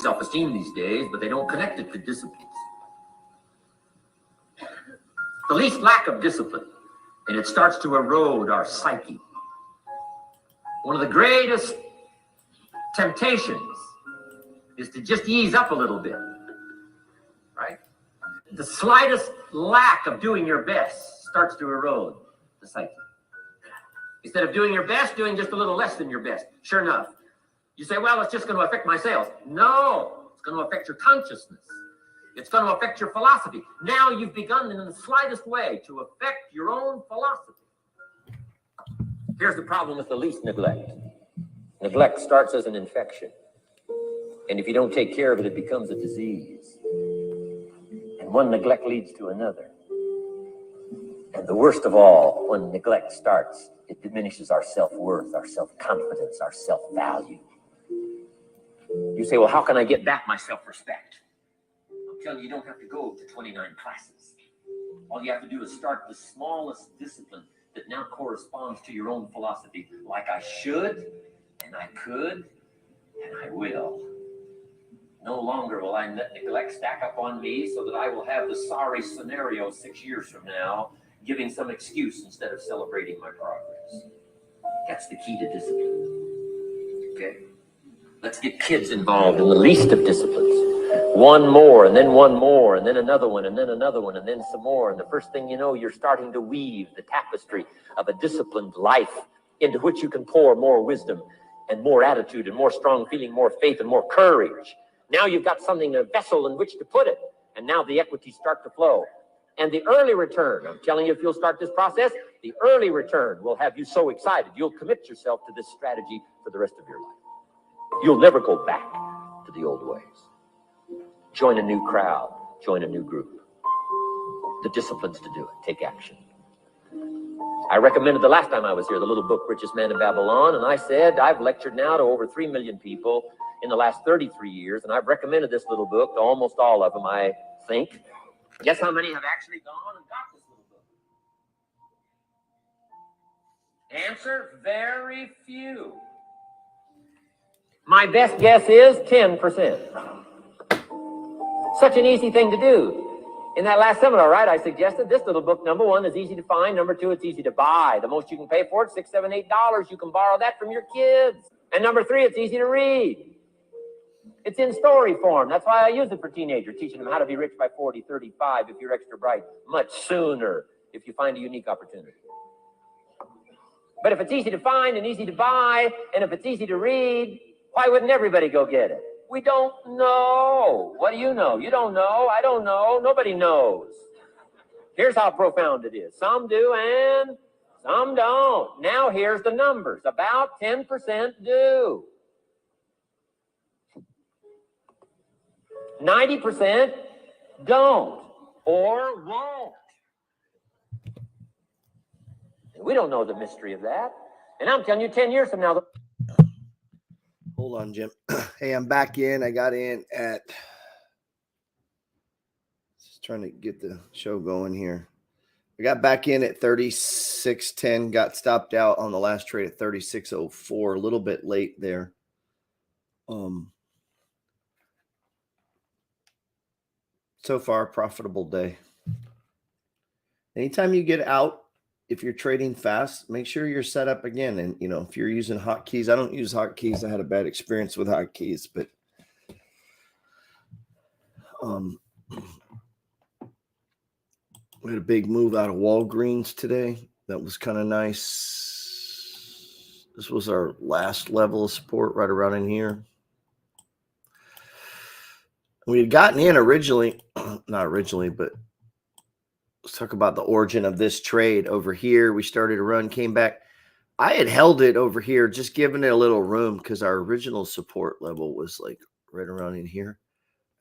self-esteem these days, but they don't connect it to disciplines. The least lack of discipline, and it starts to erode our psyche. One of the greatest temptations is to just ease up a little bit, right? The slightest lack of doing your best starts to erode the psyche. Instead of doing your best, doing just a little less than your best. Sure enough, you say, well, it's just going to affect my sales. No, it's going to affect your consciousness. It's going to affect your philosophy. Now you've begun in the slightest way to affect your own philosophy. Here's the problem with the least neglect. Neglect starts as an infection. And if you don't take care of it, it becomes a disease. And one neglect leads to another. And the worst of all, when neglect starts, it diminishes our self-worth, our self-confidence, our self-value. You say, well, how can I get back my self-respect? I'm telling you, you don't have to go to 29 classes. All you have to do is start the smallest discipline that now corresponds to your own philosophy. Like I should, and I could, and I will. No longer will I let neglect stack up on me so that I will have the sorry scenario 6 years from now, giving some excuse instead of celebrating my progress. That's the key to discipline. Okay? Let's get kids involved in the least of disciplines. One more, and then one more, and then another one, and then another one, and then some more. And the first thing you know, you're starting to weave the tapestry of a disciplined life into which you can pour more wisdom and more attitude and more strong feeling, more faith and more courage. Now you've got something, a vessel in which to put it. And now the equities start to flow. And the early return, I'm telling you, if you'll start this process, the early return will have you so excited. You'll commit yourself to this strategy for the rest of your life. You'll never go back to the old ways. Join a new crowd. Join a new group. The disciplines to do it. Take action. I recommended the last time I was here, the little book, Richest Man in Babylon, and I said I've lectured now to over 3 million people in the last 33 years, and I've recommended this little book to almost all of them, I think. Guess how many have actually gone and got this little book? Answer, very few. My best guess is 10%. Such an easy thing to do. In that last seminar, right, I suggested this little book, number one, is easy to find. Number two, it's easy to buy. The most you can pay for it, $6, $7, $8. You can borrow that from your kids. And number three, it's easy to read. It's in story form. That's why I use it for teenagers, teaching them how to be rich by 40, 35 if you're extra bright, much sooner if you find a unique opportunity. But if it's easy to find and easy to buy, and if it's easy to read, why wouldn't everybody go get it? We don't know. What do you know? You don't know. I don't know. Nobody knows. Here's how profound it is. Some do and some don't. Now here's the numbers. About 10% do. 90% don't or won't. And we don't know the mystery of that. And I'm telling you, 10 years from now. Hold on, Jim. Hey, I'm back in. I got in at, just trying to get the show going here. I got back in at 36.10, got stopped out on the last trade at 36.04, a little bit late there. So far, profitable day. Anytime you get out, if you're trading fast, make sure you're set up again. And, you know, if you're using hotkeys, I don't use hotkeys. I had a bad experience with hotkeys, but we had a big move out of Walgreens today. That was kind of nice. This was our last level of support right around in here. We had gotten in originally, not originally, but let's talk about the origin of this trade over here. We started a run, came back. I had held it over here, just giving it a little room because our original support level was like right around in here.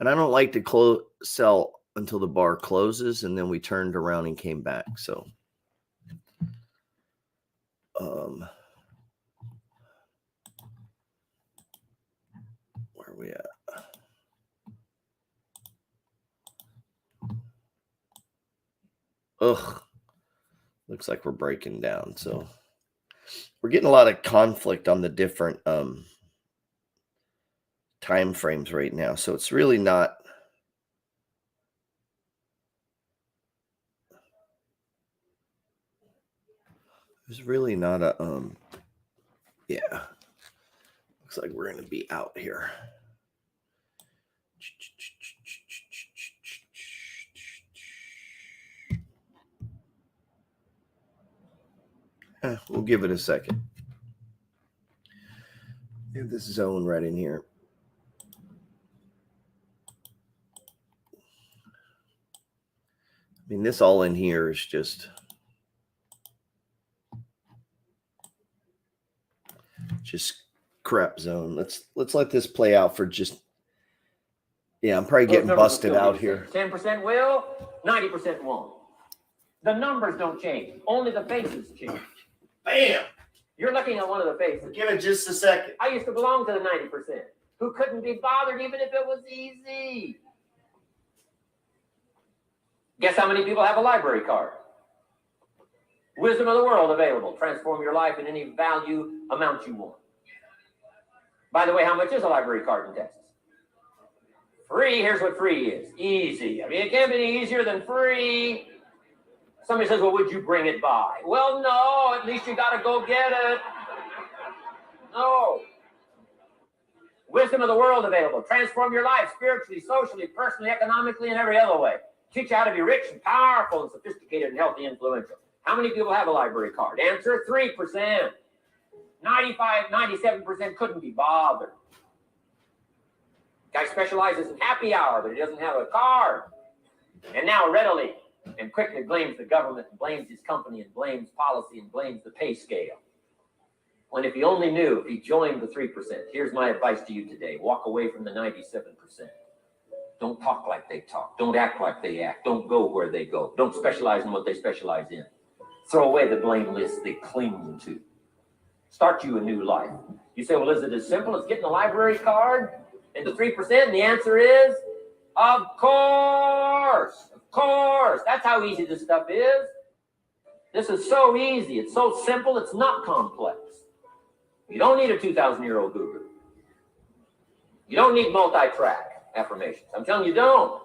And I don't like to sell until the bar closes, and then we turned around and came back. So, where are we at? Ugh, looks like we're breaking down. So we're getting a lot of conflict on the different time frames right now. So it's really not. There's really not a, yeah. Looks like we're going to be out here. We'll give it a second. Have this zone right in here. I mean, this all in here is just crap zone. Let's let this play out for just. Yeah, I'm probably getting busted out here. 10% will, 90% won't. The numbers don't change. Only the faces change. Bam! You're looking at one of the faces. Give it just a second. I used to belong to the 90% who couldn't be bothered even if it was easy. Guess how many people have a library card? Wisdom of the world available. Transform your life in any value amount you want. By the way, how much is a library card in Texas? Free. Here's what free is. Easy. I mean, it can't be any easier than free. Somebody says, well, would you bring it by? Well, no. At least you got to go get it. No. Wisdom of the world available. Transform your life spiritually, socially, personally, economically, and every other way. Teach you how to be rich and powerful and sophisticated and healthy and influential. How many people have a library card? Answer, 3%. 95, 97% couldn't be bothered. Guy specializes in happy hour, but he doesn't have a card. And now readily and quickly blames the government and blames his company and blames policy and blames the pay scale. When if he only knew, if he joined the 3%, here's my advice to you today. Walk away from the 97%. Don't talk like they talk. Don't act like they act. Don't go where they go. Don't specialize in what they specialize in. Throw away the blame list they cling to. Start you a new life. You say, well, is it as simple as getting a library card and the 3%? And the answer is, of course. Of course. That's how easy this stuff is. This is so easy. It's so simple. It's not complex. You don't need a 2,000-year-old guru. You don't need multi-track affirmations. I'm telling you, don't.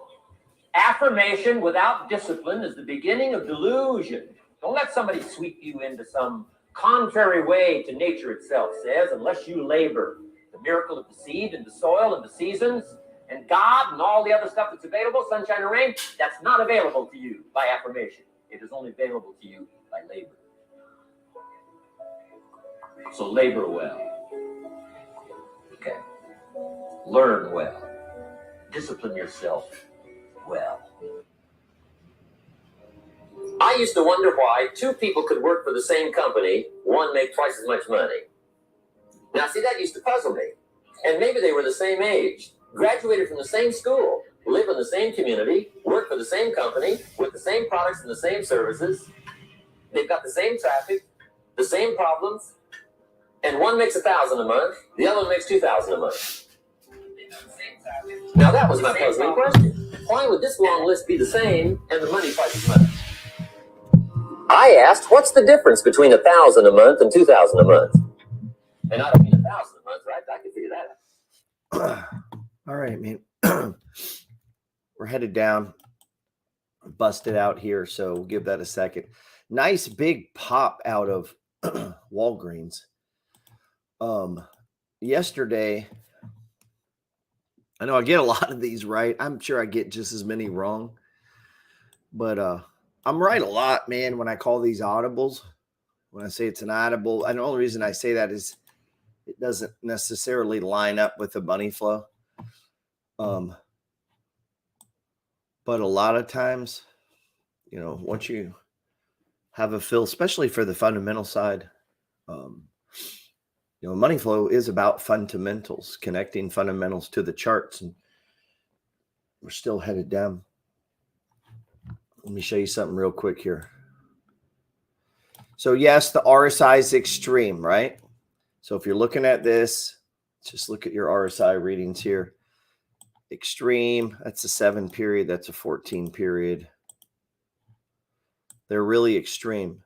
Affirmation without discipline is the beginning of delusion. Don't let somebody sweep you into some contrary way to nature itself says, unless you labor. The miracle of the seed and the soil and the seasons and God and all the other stuff that's available, sunshine and rain, that's not available to you by affirmation. It is only available to you by labor. So labor well. Okay. Learn well. Discipline yourself well. I used to wonder why two people could work for the same company, one make twice as much money. Now, see, that used to puzzle me. And maybe they were the same age, graduated from the same school, live in the same community, work for the same company, with the same products and the same services. They've got the same traffic, the same problems, and one makes $1,000 a month, the other one makes $2,000 a month. Now, that was my puzzling question. Why would this long list be the same and the money twice as much? I asked, what's the difference between $1,000 a month and $2,000 a month? And I don't mean $1,000 a month, right? I can figure that out. All right, man. We're headed down, busted out here, so we'll give that a second. Nice big pop out of Walgreens. Yesterday, I know I get a lot of these right. I'm sure I get just as many wrong, but I'm right a lot, man, when I call these audibles. When I say it's an audible, and the only reason I say that is it doesn't necessarily line up with the money flow. But a lot of times, you know, once you have a feel, especially for the fundamental side, you know, money flow is about fundamentals, connecting fundamentals to the charts, and we're still headed down. Let me show you something real quick here. So yes, the RSI is extreme, right? So if you're looking at this, just look at your RSI readings here. Extreme, that's a 7 period, that's a 14 period. They're really extreme.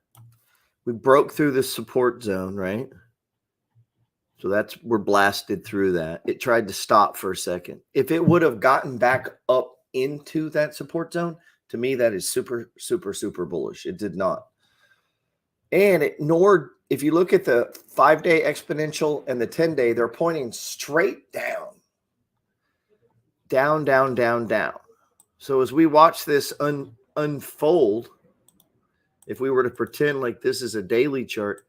We broke through the support zone, right? So we're blasted through that. It tried to stop for a second. If it would have gotten back up into that support zone, to me, that is super, super, super bullish. It did not. And it ignored, if you look at the 5-day exponential and the 10-day, they're pointing straight down. Down, down, down, down. So as we watch this unfold, if we were to pretend like this is a daily chart,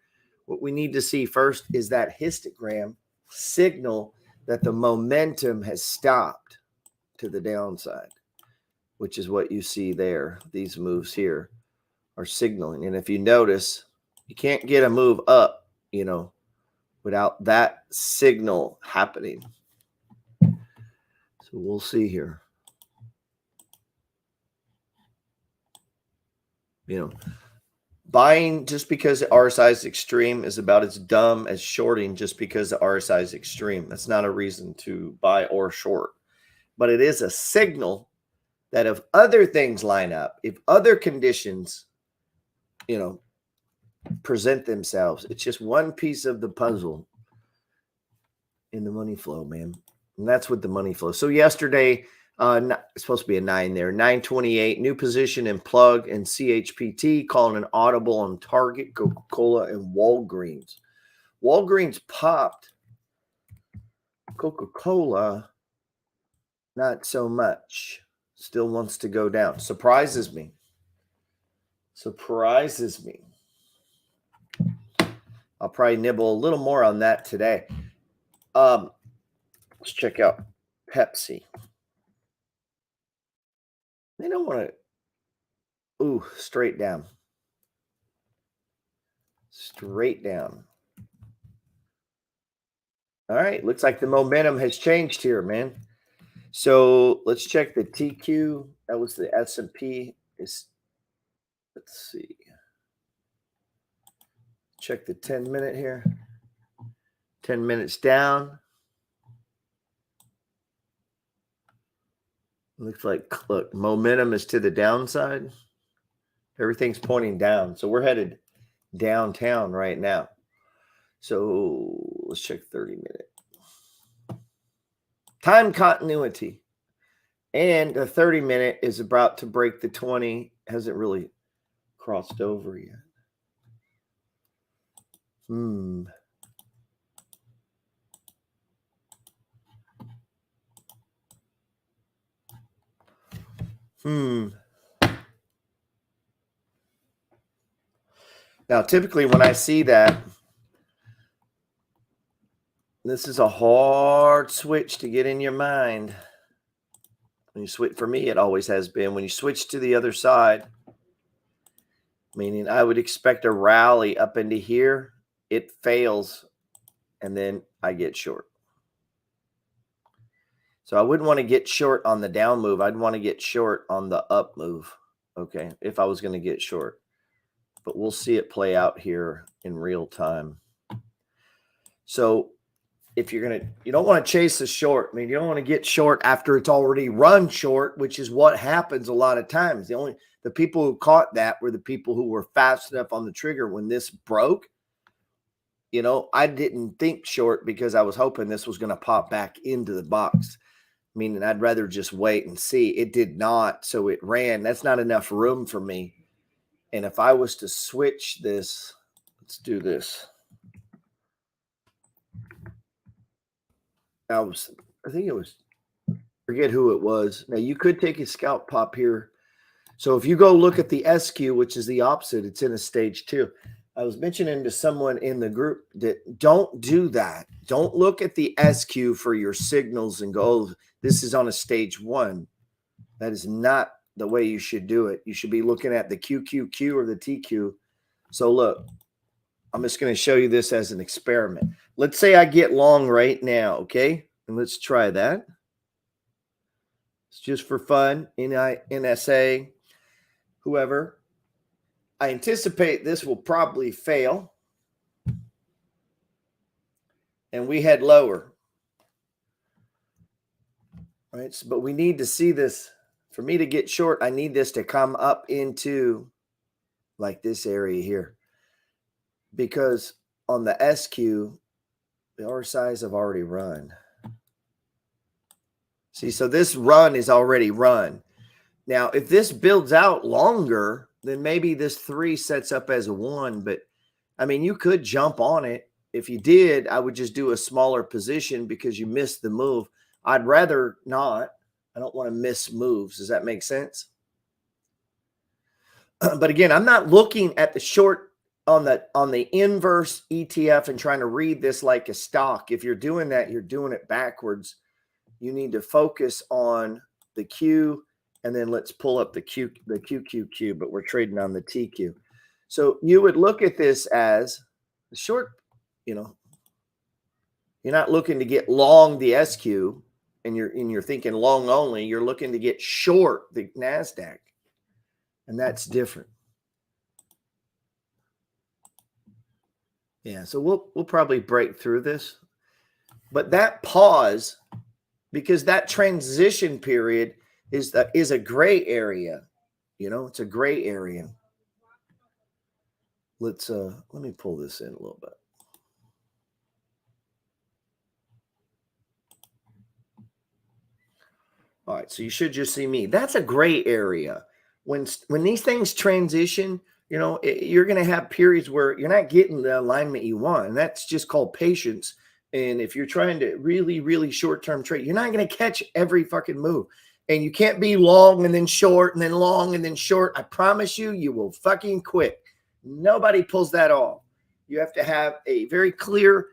what we need to see first is that histogram signal that the momentum has stopped to the downside, which is what you see there. These moves here are signaling. And if you notice, you can't get a move up, without that signal happening. So we'll see here. Buying just because the RSI is extreme is about as dumb as shorting just because the RSI is extreme. That's not a reason to buy or short. But it is a signal that if other things line up, if other conditions, present themselves, it's just one piece of the puzzle in the money flow, man. And that's what the money flow. So yesterday, it's supposed to be a 9 there. 928, new position in plug and CHPT, calling an audible on Target, Coca-Cola, and Walgreens. Walgreens popped. Coca-Cola, not so much. Still wants to go down. Surprises me. Surprises me. I'll probably nibble a little more on that today. Let's check out Pepsi. They don't want to. Ooh, straight down. Straight down. All right. Looks like the momentum has changed here, man. So let's check the TQ. That was the S&P. Let's see. Check the 10-minute here. 10 minutes down. Looks like, look, momentum is to the downside. Everything's pointing down. So we're headed downtown right now. So let's check 30-minute. Time continuity. And the 30-minute is about to break the 20. Hasn't really crossed over yet. Now, typically when I see that, this is a hard switch to get in your mind. When you switch, for me, it always has been. When you switch to the other side, meaning I would expect a rally up into here, it fails, and then I get short. So I wouldn't want to get short on the down move. I'd want to get short on the up move, okay, if I was going to get short. But we'll see it play out here in real time. So if you don't want to chase a short. I mean, you don't want to get short after it's already run short, which is what happens a lot of times. The people who caught that were the people who were fast enough on the trigger when this broke. I didn't think short because I was hoping this was going to pop back into the box. Meaning I'd rather just wait and see. It did not, so it ran. That's not enough room for me. And if I was to switch this, let's do this. I forget who it was. Now you could take a scalp pop here. So if you go look at the SQ, which is the opposite, it's in a stage 2. I was mentioning to someone in the group that don't do that. Don't look at the SQ for your signals and go, oh, this is on a stage 1. That is not the way you should do it. You should be looking at the QQQ or the TQ. So look, I'm just going to show you this as an experiment. Let's say I get long right now, okay? And let's try that. It's just for fun, NSA, whoever. I anticipate this will probably fail. And we head lower. Right? So, but we need to see this. For me to get short, I need this to come up into like this area here. Because on the SQ, The R size I've already run. See, so this run is already run. Now, if this builds out longer, then maybe this 3 sets up as a 1. But, I mean, you could jump on it. If you did, I would just do a smaller position because you missed the move. I'd rather not. I don't want to miss moves. Does that make sense? But again, I'm not looking at the short on the inverse ETF and trying to read this like a stock. If you're doing that, you're doing it backwards. You need to focus on the Q, and then let's pull up the QQQ, but we're trading on the TQ. So you would look at this as the short, you're not looking to get long the SQ, and you're thinking long only. You're looking to get short the NASDAQ, and that's different. Yeah, so we'll probably break through this, but that pause, because that transition period is a gray area. It's a gray area. Let me pull this in a little bit. All right, so you should just see me. That's a gray area. When these things transition, you're going to have periods where you're not getting the alignment you want, and that's just called patience. And if you're trying to really, really short-term trade, you're not going to catch every fucking move. And you can't be long and then short and then long and then short. I promise you will fucking quit. Nobody pulls that off. You have to have a very clear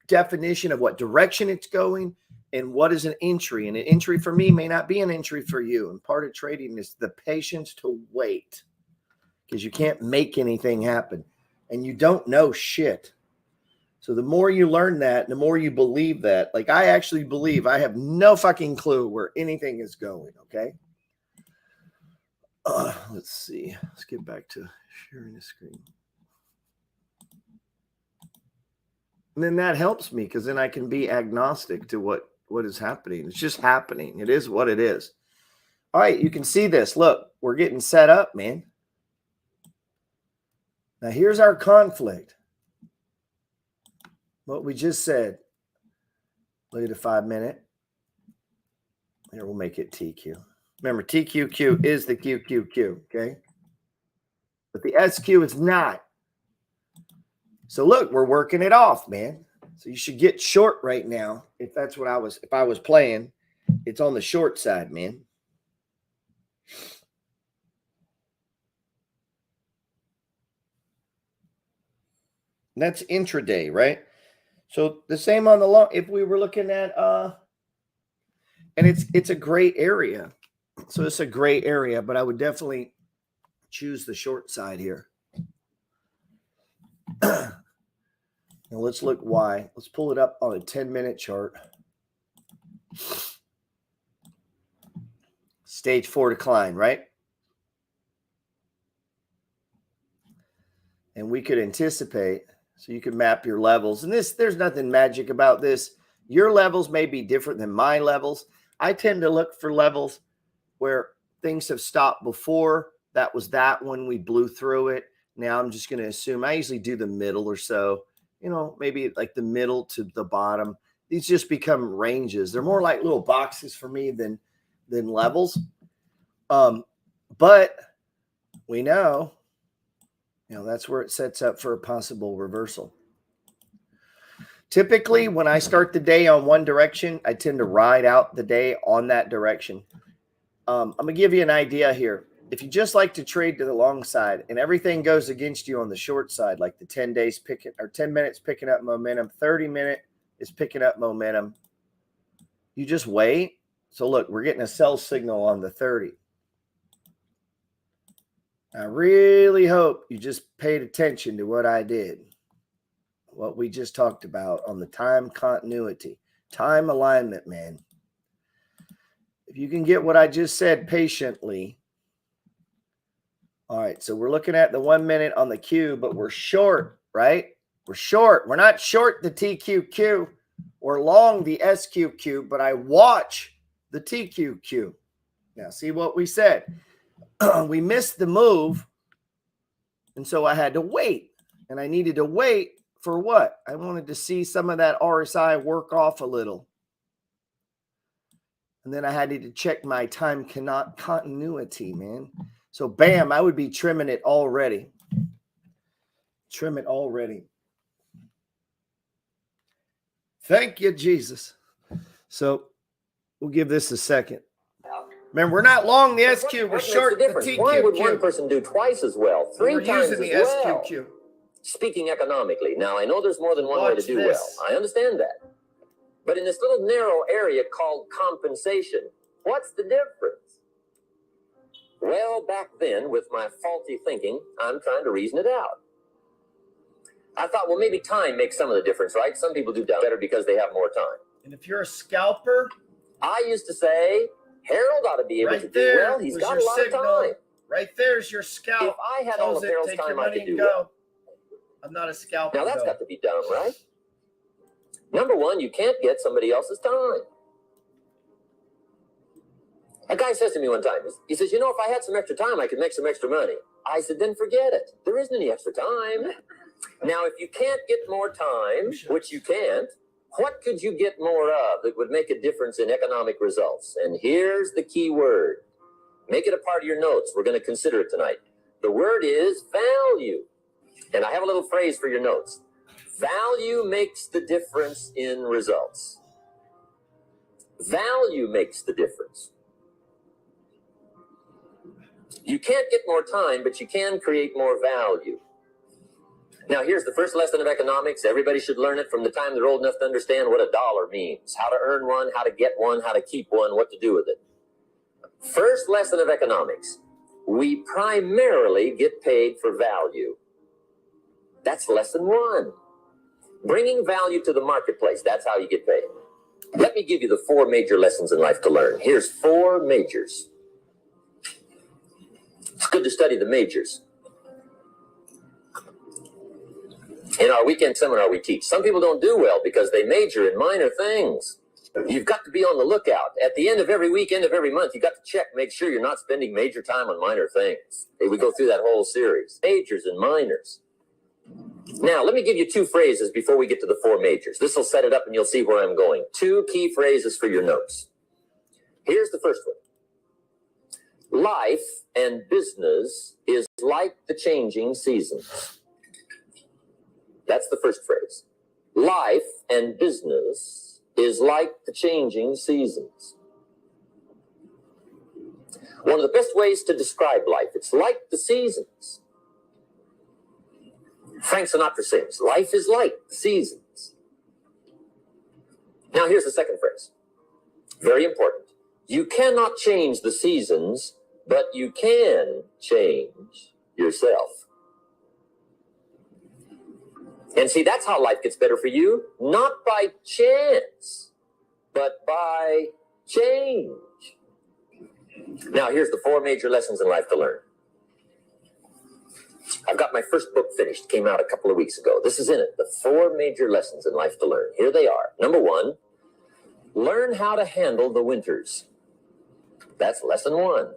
definition of what direction it's going and what is an entry. And an entry for me may not be an entry for you. And part of trading is the patience to wait, because you can't make anything happen and you don't know shit. So the more you learn that, the more you believe that. Like, I actually believe I have no fucking clue where anything is going, okay? Let's see. Let's get back to sharing the screen. And then that helps me, because then I can be agnostic to what is happening. It's just happening. It is what it is. All right, you can see this. Look, we're getting set up, man. Now, here's our conflict. What we just said. Look at the 5-minute. Here, we'll make it TQ. Remember, TQQ is the QQQ, okay? But the SQ is not. So look, we're working it off, man. So you should get short right now. If that's what if I was playing, it's on the short side, man. And that's intraday, right? So the same on the long. If we were looking at and it's a gray area. So it's a gray area, but I would definitely choose the short side here. Now let's look why. Let's pull it up on a 10-minute chart. Stage 4 decline, right? And we could anticipate, so you can map your levels. And there's nothing magic about this. Your levels may be different than my levels. I tend to look for levels where things have stopped before. That was that when we blew through it. Now I'm just going to assume I usually do the middle or so. Maybe like the middle to the bottom. These just become ranges. They're more like little boxes for me than levels. But we know, that's where it sets up for a possible reversal. Typically, when I start the day on one direction, I tend to ride out the day on that direction. I'm going to give you an idea here. If you just like to trade to the long side and everything goes against you on the short side, like the 10 minutes picking up momentum, 30-minute is picking up momentum, you just wait. So look, we're getting a sell signal on the 30. I really hope you just paid attention to what I did, what we just talked about on the time continuity, time alignment, man. If you can get what I just said patiently. All right, so we're looking at the 1 minute on the Q, but we're short, right? We're short. We're not short the TQQ. We're long the SQQ, but I watch the TQQ. Now, see what we said. We missed the move, and so I had to wait. And I needed to wait For what? I wanted to see some of that RSI work off a little. And then I had to check my time continuity, man. So bam, I would be trimming it already. Trim it already. Thank you, Jesus. So we'll give this a second. Remember, we're not long the SQ. We're short the TQQ. Why would one person do twice as well, three times as the well? SQQ. Speaking economically, now I know there's more than one way to do well. I understand that. But in this little narrow area called compensation, what's the difference? Well, back then, with my faulty thinking, I'm trying to reason it out. I thought, well, maybe time makes some of the difference, right? Some people do better because they have more time. And if you're a scalper, I used to say, Harold ought to be able to do well. He's got a lot of time. Right there's your scalp. If I had all of Harold's time, I could do well. I'm not a scalper. Now, that's got to be done, right? Number one, you can't get somebody else's time. A guy says to me one time, he says, you know, if I had some extra time, I could make some extra money. I said, then forget it. There isn't any extra time. Now, if you can't get more time, which you can't, what could you get more of that would make a difference in economic results? And here's the key word. Make it a part of your notes. We're going to consider it tonight. The word is value. And I have a little phrase for your notes. Value makes the difference in results. Value makes the difference. You can't get more time, but you can create more value. Now, here's the first lesson of economics. Everybody should learn it from the time they're old enough to understand what a dollar means, how to earn one, how to get one, how to keep one, what to do with it. First lesson of economics. We primarily get paid for value. That's lesson one. Bringing value to the marketplace, that's how you get paid. Let me give you the 4 major lessons in life to learn. Here's 4 majors. It's good to study the majors. In our weekend seminar, we teach. Some people don't do well because they major in minor things. You've got to be on the lookout. At the end of every week, end of every month, you've got to check, make sure you're not spending major time on minor things. We go through that whole series. Majors and minors. Now, let me give you 2 phrases before we get to the 4 majors. This will set it up and you'll see where I'm going. 2 key phrases for your notes. Here's the first one. Life and business is like the changing seasons. That's the first phrase. Life and business is like the changing seasons. One of the best ways to describe life, it's like the seasons. Frank Sinatra sings, life is like the seasons. Now here's the second phrase. Very important. You cannot change the seasons, but you can change yourself. And see, that's how life gets better for you. Not by chance, but by change. Now, here's the 4 major lessons in life to learn. I've got my first book finished. Came out a couple of weeks ago. This is in it. The 4 major lessons in life to learn. Here they are. Number 1, learn how to handle the winters. That's lesson 1.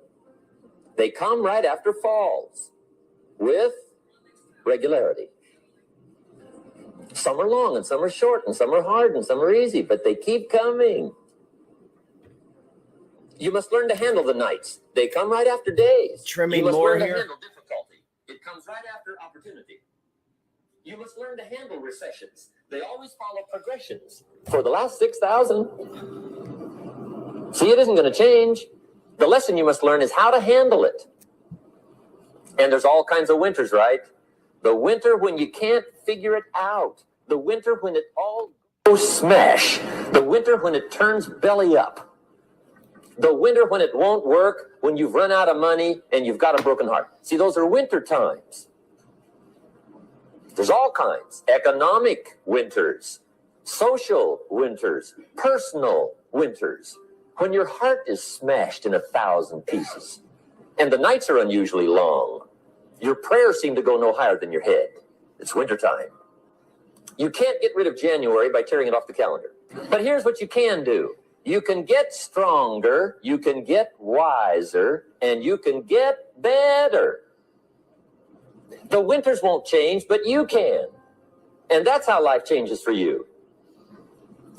They come right after falls with regularity. Some are long and some are short and some are hard and some are easy, but they keep coming. You must learn to handle the nights. They come right after days. Trimming you must more learn here. to handle difficulty. It comes right after opportunity. You must learn to handle recessions. They always follow progressions. For the last 6,000. See, it isn't going to change. The lesson you must learn is how to handle it. And there's all kinds of winters, right? The winter when you can't figure it out. The winter when it all goes smash. The winter when it turns belly up. The winter when it won't work, when you've run out of money and you've got a broken heart. See, those are winter times. There's all kinds. Economic winters, social winters, personal winters. When your heart is smashed in 1,000 pieces and the nights are unusually long. Your prayers seem to go no higher than your head. It's wintertime. You can't get rid of January by tearing it off the calendar. But here's what you can do. You can get stronger, you can get wiser, and you can get better. The winters won't change, but you can. And that's how life changes for you.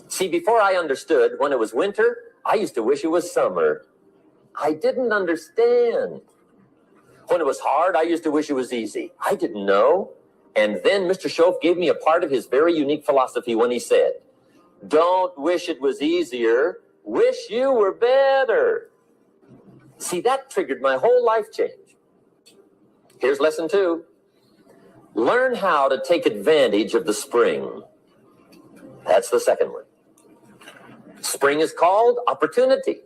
See, before I understood when it was winter, I used to wish it was summer. I didn't understand. When it was hard, I used to wish it was easy. I didn't know. And then Mr. Schoaf gave me a part of his very unique philosophy when he said, don't wish it was easier, wish you were better. See, that triggered my whole life change. Here's lesson 2. Learn how to take advantage of the spring. That's the second one. Spring is called opportunity.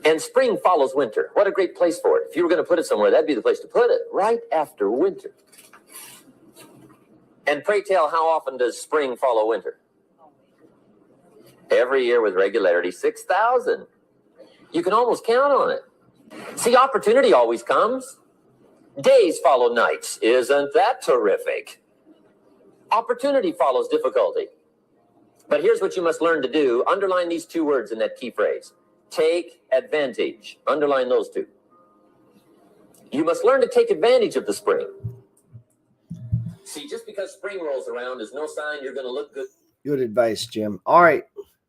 And spring follows winter. What a great place for it. If you were going to put it somewhere, that'd be the place to put it, right after winter. And pray tell, how often does spring follow winter? Every year with regularity, 6,000. You can almost count on it. See, opportunity always comes. Days follow nights. Isn't that terrific? Opportunity follows difficulty. But here's what you must learn to do. Underline these 2 words in that key phrase. Take advantage. Underline those 2. You must learn to take advantage of the spring. See, just because spring rolls around is no sign you're going to look good. Good advice, Jim. All right.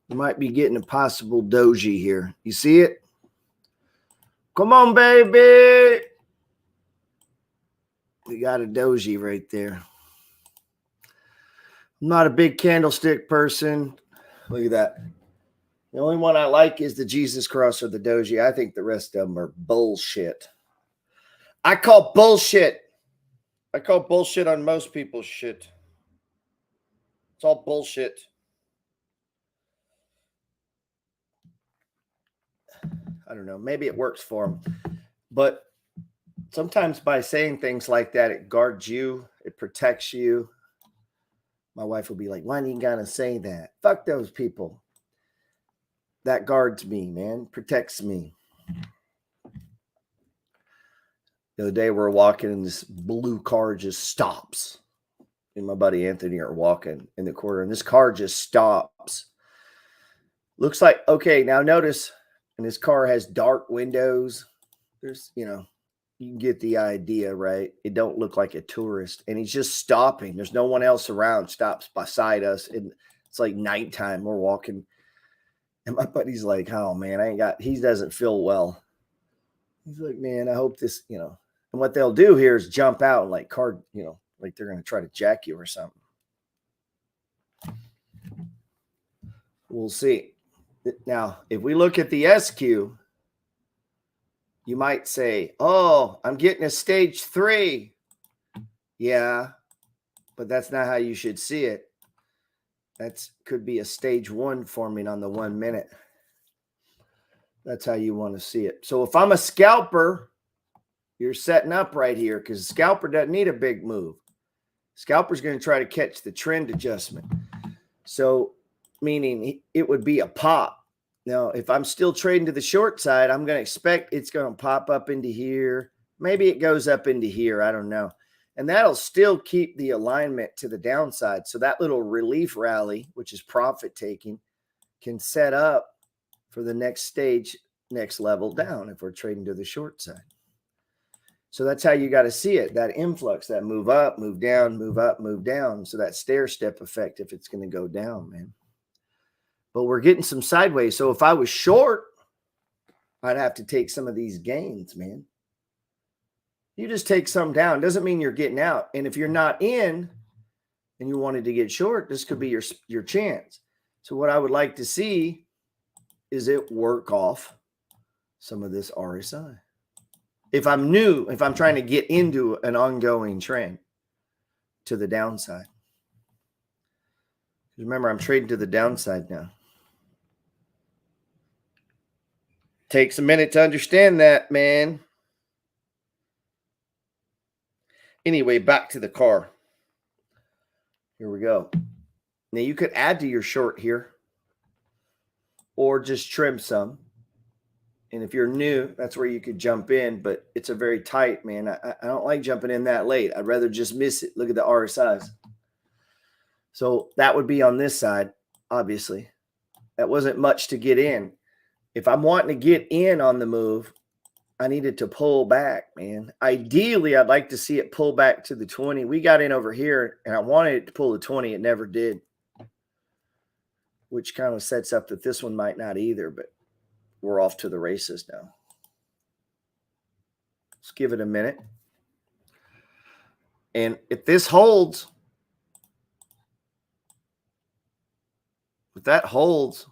You might be getting a possible doji here. You see it? Come on, baby. We got a doji right there. I'm not a big candlestick person. Look at that. The only one I like is the Jesus cross or the doji. I think the rest of them are bullshit. I call bullshit. I call bullshit on most people's shit. It's all bullshit. I don't know. Maybe it works for them. But sometimes by saying things like that, it guards you. It protects you. My wife will be like, why are you going to say that? Fuck those people. That guards me, man. Protects me. The other day we're walking and this blue car just stops. And my buddy Anthony are walking in the corner and this car just stops. Looks like, okay, now notice, and this car has dark windows. There's, you can get the idea, right? It don't look like a tourist. And he's just stopping. There's no one else around. Stops beside us. And it's like nighttime. We're walking. And my buddy's like, oh, man, he doesn't feel well. He's like, man, I hope this, And what they'll do here is jump out and like like they're going to try to jack you or something. We'll see. Now, if we look at the SQ, you might say, oh, I'm getting a stage 3. Yeah, but that's not how you should see it. That could be a stage 1 forming on the 1 minute. That's how you want to see it. So if I'm a scalper, you're setting up right here because the scalper doesn't need a big move. Scalper's going to try to catch the trend adjustment. So meaning it would be a pop. Now, if I'm still trading to the short side, I'm going to expect it's going to pop up into here. Maybe it goes up into here. I don't know. And that'll still keep the alignment to the downside. So that little relief rally, which is profit taking, can set up for the next stage, next level down if we're trading to the short side. So that's how you got to see it. That influx, that move up, move down, move up, move down. So that stair step effect if it's going to go down, man. But we're getting some sideways. So if I was short, I'd have to take some of these gains, man. You just take some down. Doesn't mean you're getting out. And if you're not in and you wanted to get short, this could be your chance. So what I would like to see is it work off some of this RSI. If I'm new, if I'm trying to get into an ongoing trend to the downside. Remember, I'm trading to the downside now. Takes a minute to understand that, man. Anyway, back to the car. Here we go. Now, you could add to your short here or just trim some. And if you're new, that's where you could jump in, but it's a very tight, man. I don't like jumping in that late. I'd rather just miss it. Look at the RSIs. So that would be on this side, obviously. That wasn't much to get in. If I'm wanting to get in on the move, I needed to pull back, man. Ideally, I'd like to see it pull back to the 20. We got in over here, and I wanted it to pull the 20. It never did, which kind of sets up that this one might not either, but we're off to the races now. Let's give it a minute. And if this holds, if that holds,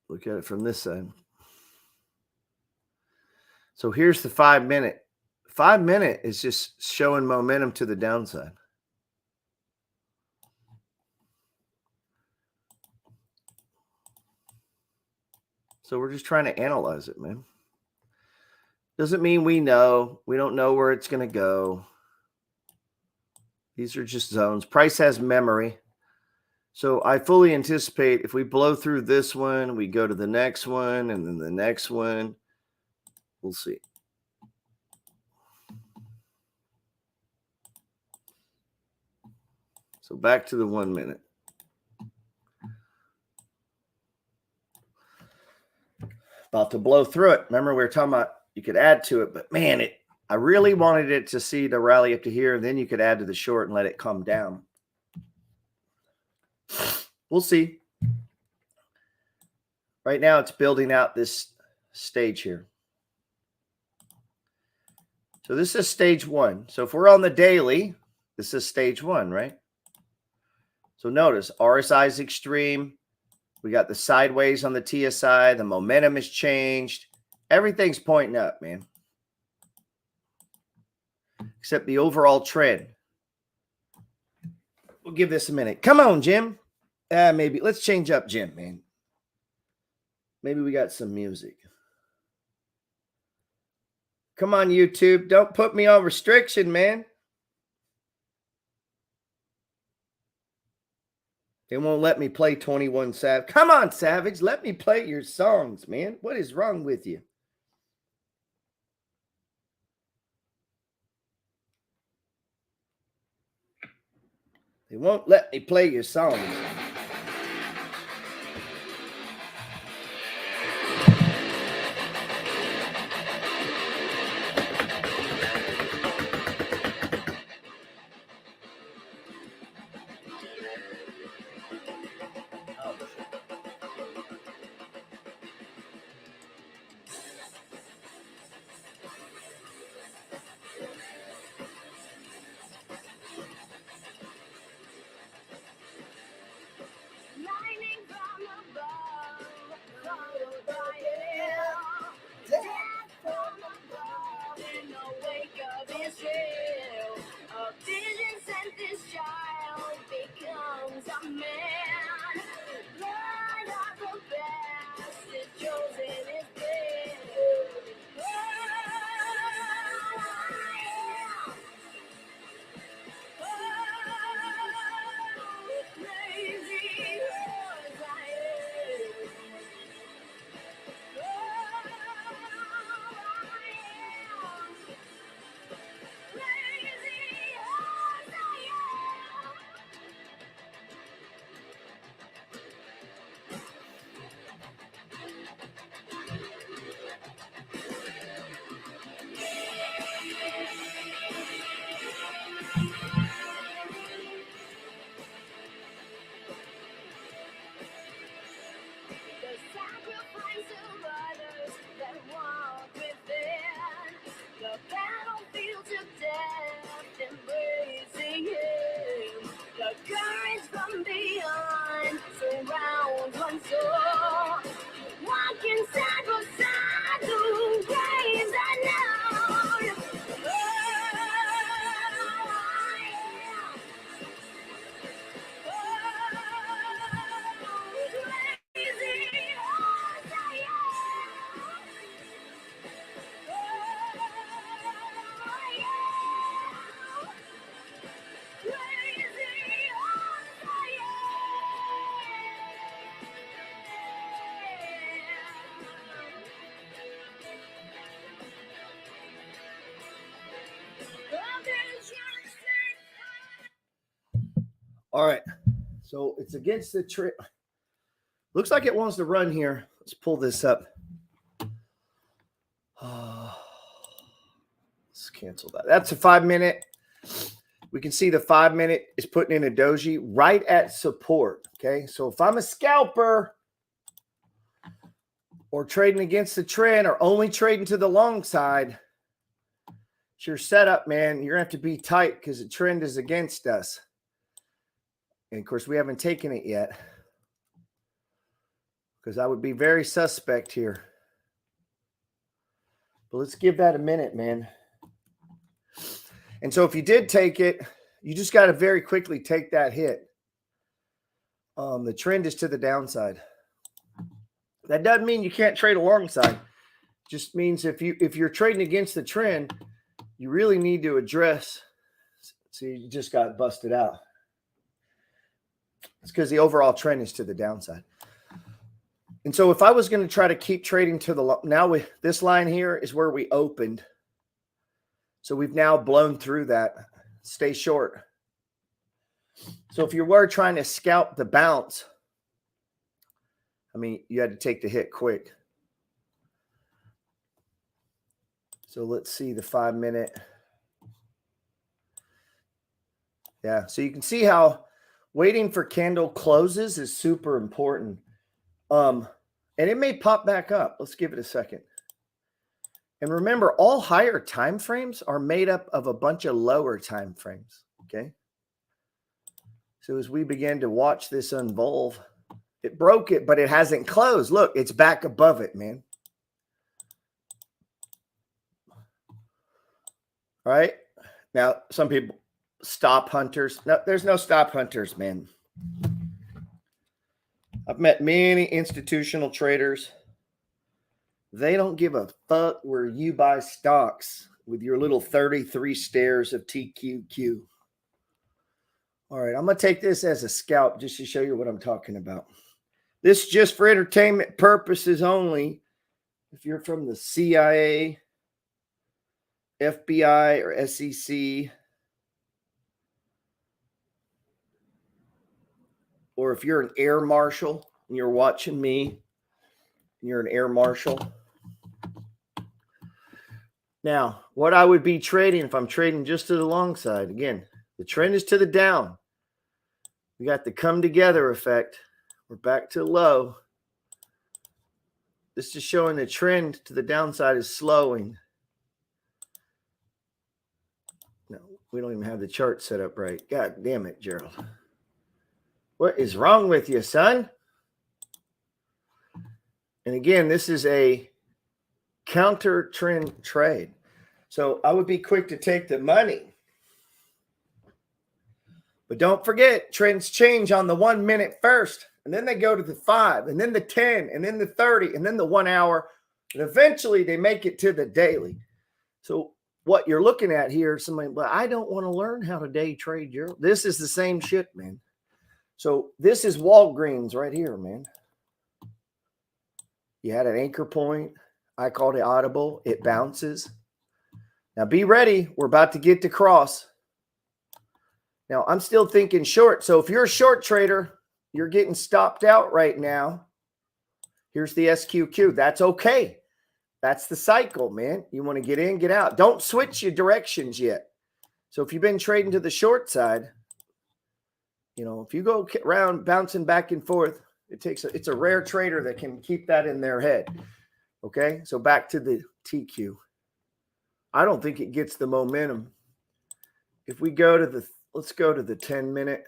look at it from this side. So here's the 5 minute. 5 minute is just showing momentum to the downside. So we're just trying to analyze it, man. Doesn't mean we know. We don't know where it's going to go. These are just zones. Price has memory. So I fully anticipate if we blow through this one, we go to the next one, and then the next one. We'll see. So back to the 1 minute. About to blow through it. Remember, we were talking about you could add to it, but man, I really wanted it to see the rally up to here, and then you could add to the short and let it come down. We'll see. Right now, it's building out this stage here. So this is stage one. So if we're on the daily, this is stage one, right? So notice RSI is extreme. We got the sideways on the TSI. The momentum has changed. Everything's pointing up, man. Except the overall trend. We'll give this a minute. Come on, Jim. Maybe let's change up Jim, man. Maybe we got some music. Come on, YouTube. Don't put me on restriction, man. They won't let me play 21 Savage. Come on, Savage. Let me play your songs, man. What is wrong with you? They won't let me play your songs. All right. So it's against the trend. Looks like it wants to run here. Let's pull this up. Let's cancel that. That's a 5 minute. We can see the 5 minute is putting in a doji right at support. Okay. So if I'm a scalper or trading against the trend or only trading to the long side, it's your setup, man. You're going to have to be tight because the trend is against us. And of course, we haven't taken it yet because I would be very suspect here. But let's give that a minute, man. And so if you did take it, you just got to very quickly take that hit. The trend is to the downside. That doesn't mean you can't trade alongside. It just means if you're trading against the trend, you really need to address. See, you just got busted out. It's because the overall trend is to the downside. And so if I was going to try to keep trading to the now this line here is where we opened. So we've now blown through that. Stay short. So if you were trying to scalp the bounce, I mean, you had to take the hit quick. So let's see the 5 minute. Yeah, so you can see how waiting for candle closes is super important. And it may pop back up. Let's give it a second. And remember, all higher time frames are made up of a bunch of lower time frames. Okay. So as we begin to watch this unfold, it broke it, but it hasn't closed. Look, it's back above it, man. All right. Now, some people stop hunters. No, there's no stop hunters, man. I've met many institutional traders. They don't give a fuck where you buy stocks with your little 33 stairs of Tqqq. All right, I'm going to take this as a scalp just to show you what I'm talking about. This is just for entertainment purposes only. If you're from the CIA, FBI, or SEC, or if you're an air marshal and you're watching me, and you're an air marshal. Now, what I would be trading if I'm trading just to the long side, again, the trend is to the down. We got the come together effect. We're back to low. This is showing the trend to the downside is slowing. No, we don't even have the chart set up right. God damn it, Gerald. What is wrong with you, son? And again, this is a counter trend trade. So I would be quick to take the money. But don't forget, trends change on the 1 minute first. And then they go to the 5, and then the 10, and then the 30, and then the 1 hour. And eventually they make it to the daily. So what you're looking at here, somebody, but I don't want to learn how to day trade, Gerald. This is the same shit, man. So this is Walgreens right here, man. You had an anchor point. I called it audible. It bounces. Now be ready. We're about to get to cross. Now I'm still thinking short. So if you're a short trader, you're getting stopped out right now. Here's the SQQ. That's okay. That's the cycle, man. You want to get in, get out. Don't switch your directions yet. So if you've been trading to the short side, you know, if you go around bouncing back and forth, it's a rare trader that can keep that in their head. Okay, so back to the TQ. I don't think it gets the momentum. If we go to the, let's go to the 10 minute.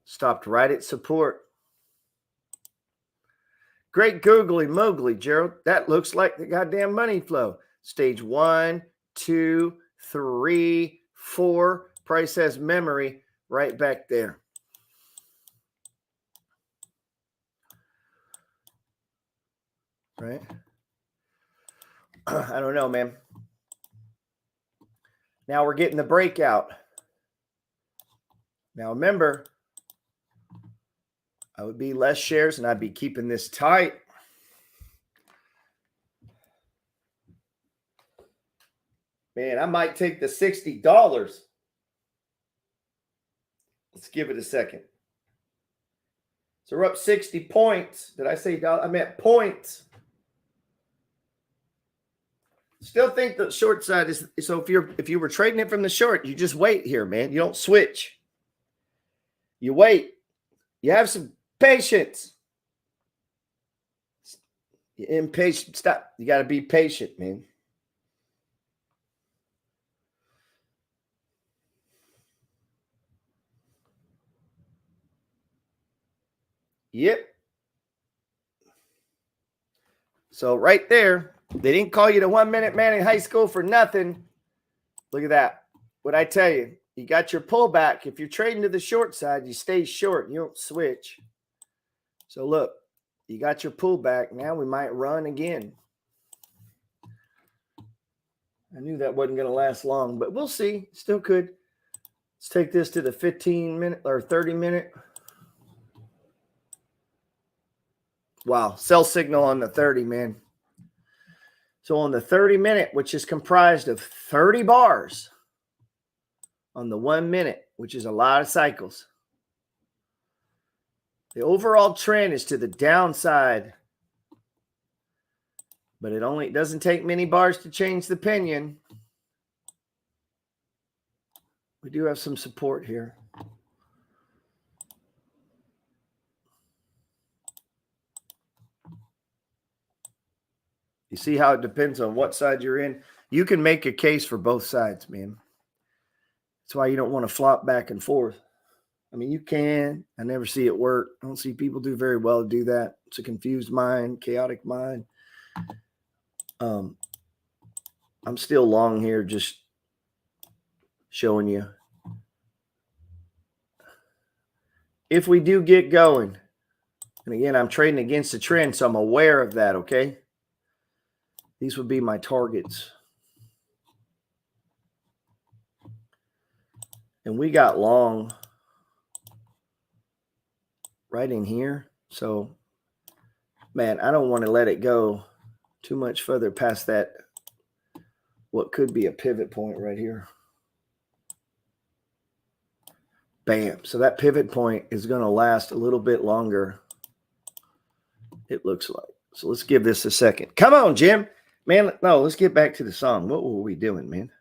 Stopped right at support. Great googly moogly, Gerald. That looks like the goddamn money flow. Stage 1, 2, 3, 4. Price has memory right back there. Right? I don't know, man. Now we're getting the breakout. Now remember, I would be less shares and I'd be keeping this tight. Man, I might take the $60. Let's give it a second. So we're up 60 points. Did I say dollars? I meant points. Still think the short side is, so if you were trading it from the short, you just wait here, man. You don't switch. You wait. You have some patience. You're impatient. Stop. You got to be patient, man. Yep. So right there, they didn't call you the 1 minute man in high school for nothing. Look at that. What I tell you, you got your pullback. If you're trading to the short side, you stay short. You don't switch. So look, you got your pullback. Now we might run again. I knew that wasn't going to last long, but we'll see. Still could. Let's take this to the 15-minute or 30-minute. Wow. Sell signal on the 30, man. So on the 30-minute, which is comprised of 30 bars, on the 1 minute, which is a lot of cycles, the overall trend is to the downside, but it doesn't take many bars to change the opinion. We do have some support here. You see how it depends on what side you're in? You can make a case for both sides, man. That's why you don't want to flop back and forth. I mean, you can. I never see it work. I don't see people do very well to do that. It's a confused mind, chaotic mind. I'm still long here, just showing you. If we do get going, and again, I'm trading against the trend, so I'm aware of that, okay? These would be my targets. And we got long right in here. So, man, I don't want to let it go too much further past that, what could be a pivot point right here. Bam. So that pivot point is going to last a little bit longer, it looks like. So let's give this a second. Come on, Jim. Man, no, let's get back to the song. What were we doing, man?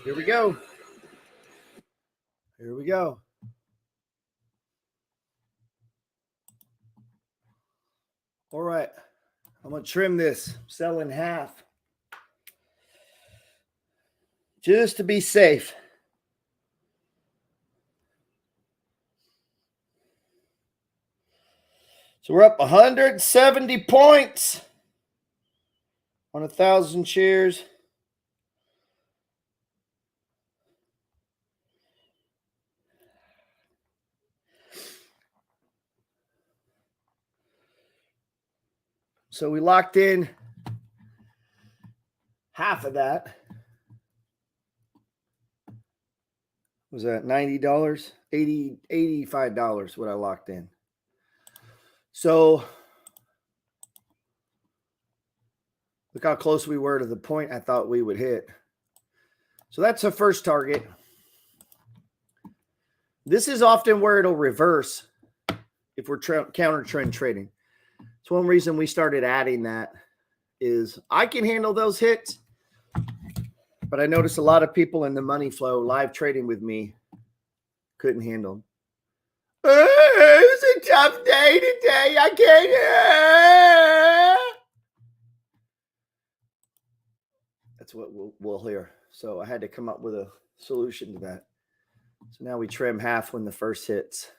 Here we go. Here we go. All right. I'm going to trim this, sell in half, just to be safe. So we're up 170 points on 1,000 shares. So we locked in half of that. Was that $90? $85 what I locked in. So look how close we were to the point I thought we would hit. So that's the first target. This is often where it'll reverse if we're counter trend trading. It's one reason we started adding that is I can handle those hits, but I noticed a lot of people in the money flow live trading with me couldn't handle them. It was a tough day today. I can't. That's what we'll hear. So I had to come up with a solution to that. So now we trim half when the first hits.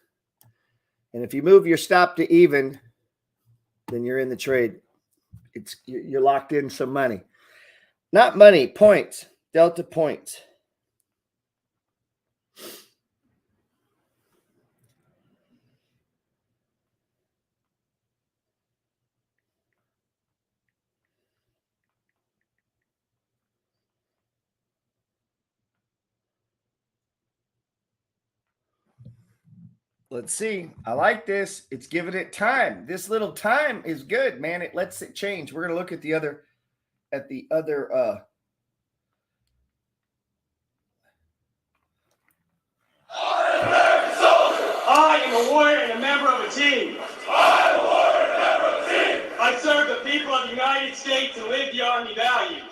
And if you move your stop to even, then you're in the trade. You're locked in some money. Not money, points. Delta points. Let's see. I like this. It's giving it time. This little time is good, man. It lets it change. We're going to look at the other I am a warrior and a member of a team. I serve the people of the United States and live the Army values.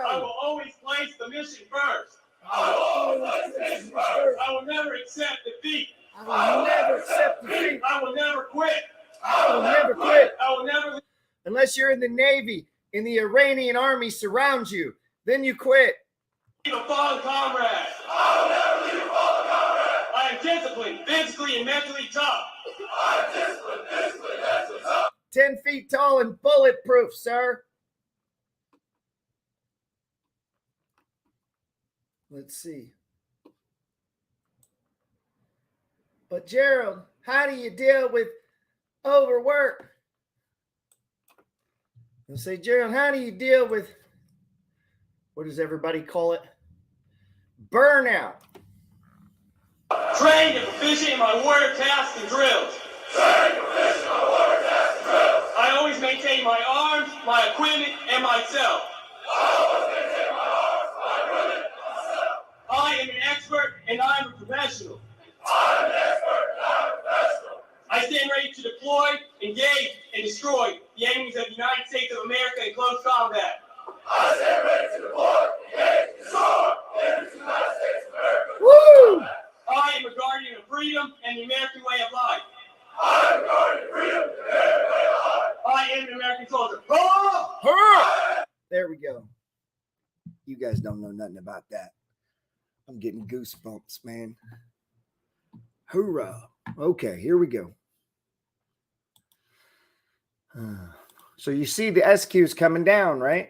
I will always place the mission first. I will never accept defeat. I will never quit. I will never. Unless you're in the Navy and the Iranian army surrounds you, then you quit. Leave a fallen comrade. I am disciplined, physically and mentally tough. 10 feet tall and bulletproof, sir. Let's see. But Gerald, how do you deal with overwork? I'll say, Gerald, how do you deal with, what does everybody call it? Burnout. Trained and proficient in my warrior tasks and drills. I always maintain my arms, my equipment, and myself. I am an expert and I am a professional. I stand ready to deploy, engage, and destroy the enemies of the United States of America in close combat. Woo! I am a guardian of freedom and the American way of life. I am an American soldier. There we go. You guys don't know nothing about that. I'm getting goosebumps, man. Hoorah. Okay, here we go. So you see the SQs coming down, right?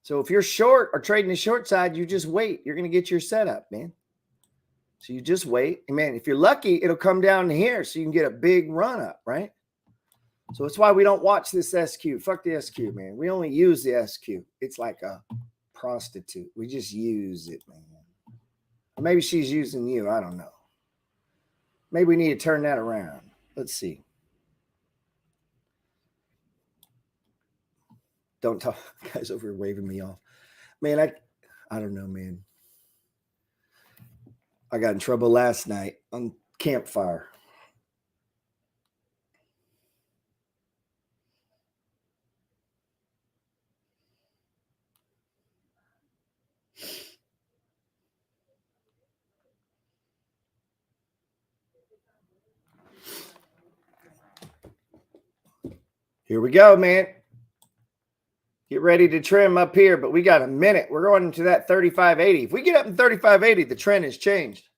So if you're short or trading the short side, you just wait. You're going to get your setup, man. So you just wait. And man, if you're lucky, it'll come down here so you can get a big run up, right? So that's why we don't watch this SQ. Fuck the SQ, man. We only use the SQ. It's like a prostitute. We just use it, man. Or maybe she's using you. I don't know. Maybe we need to turn that around. Let's see. Don't talk. Guys over here waving me off. Man, I don't know, man. I got in trouble last night on campfire. Here we go, man. Get ready to trim up here, but we got a minute. We're going into that 35.80. If we get up in 35.80, the trend has changed.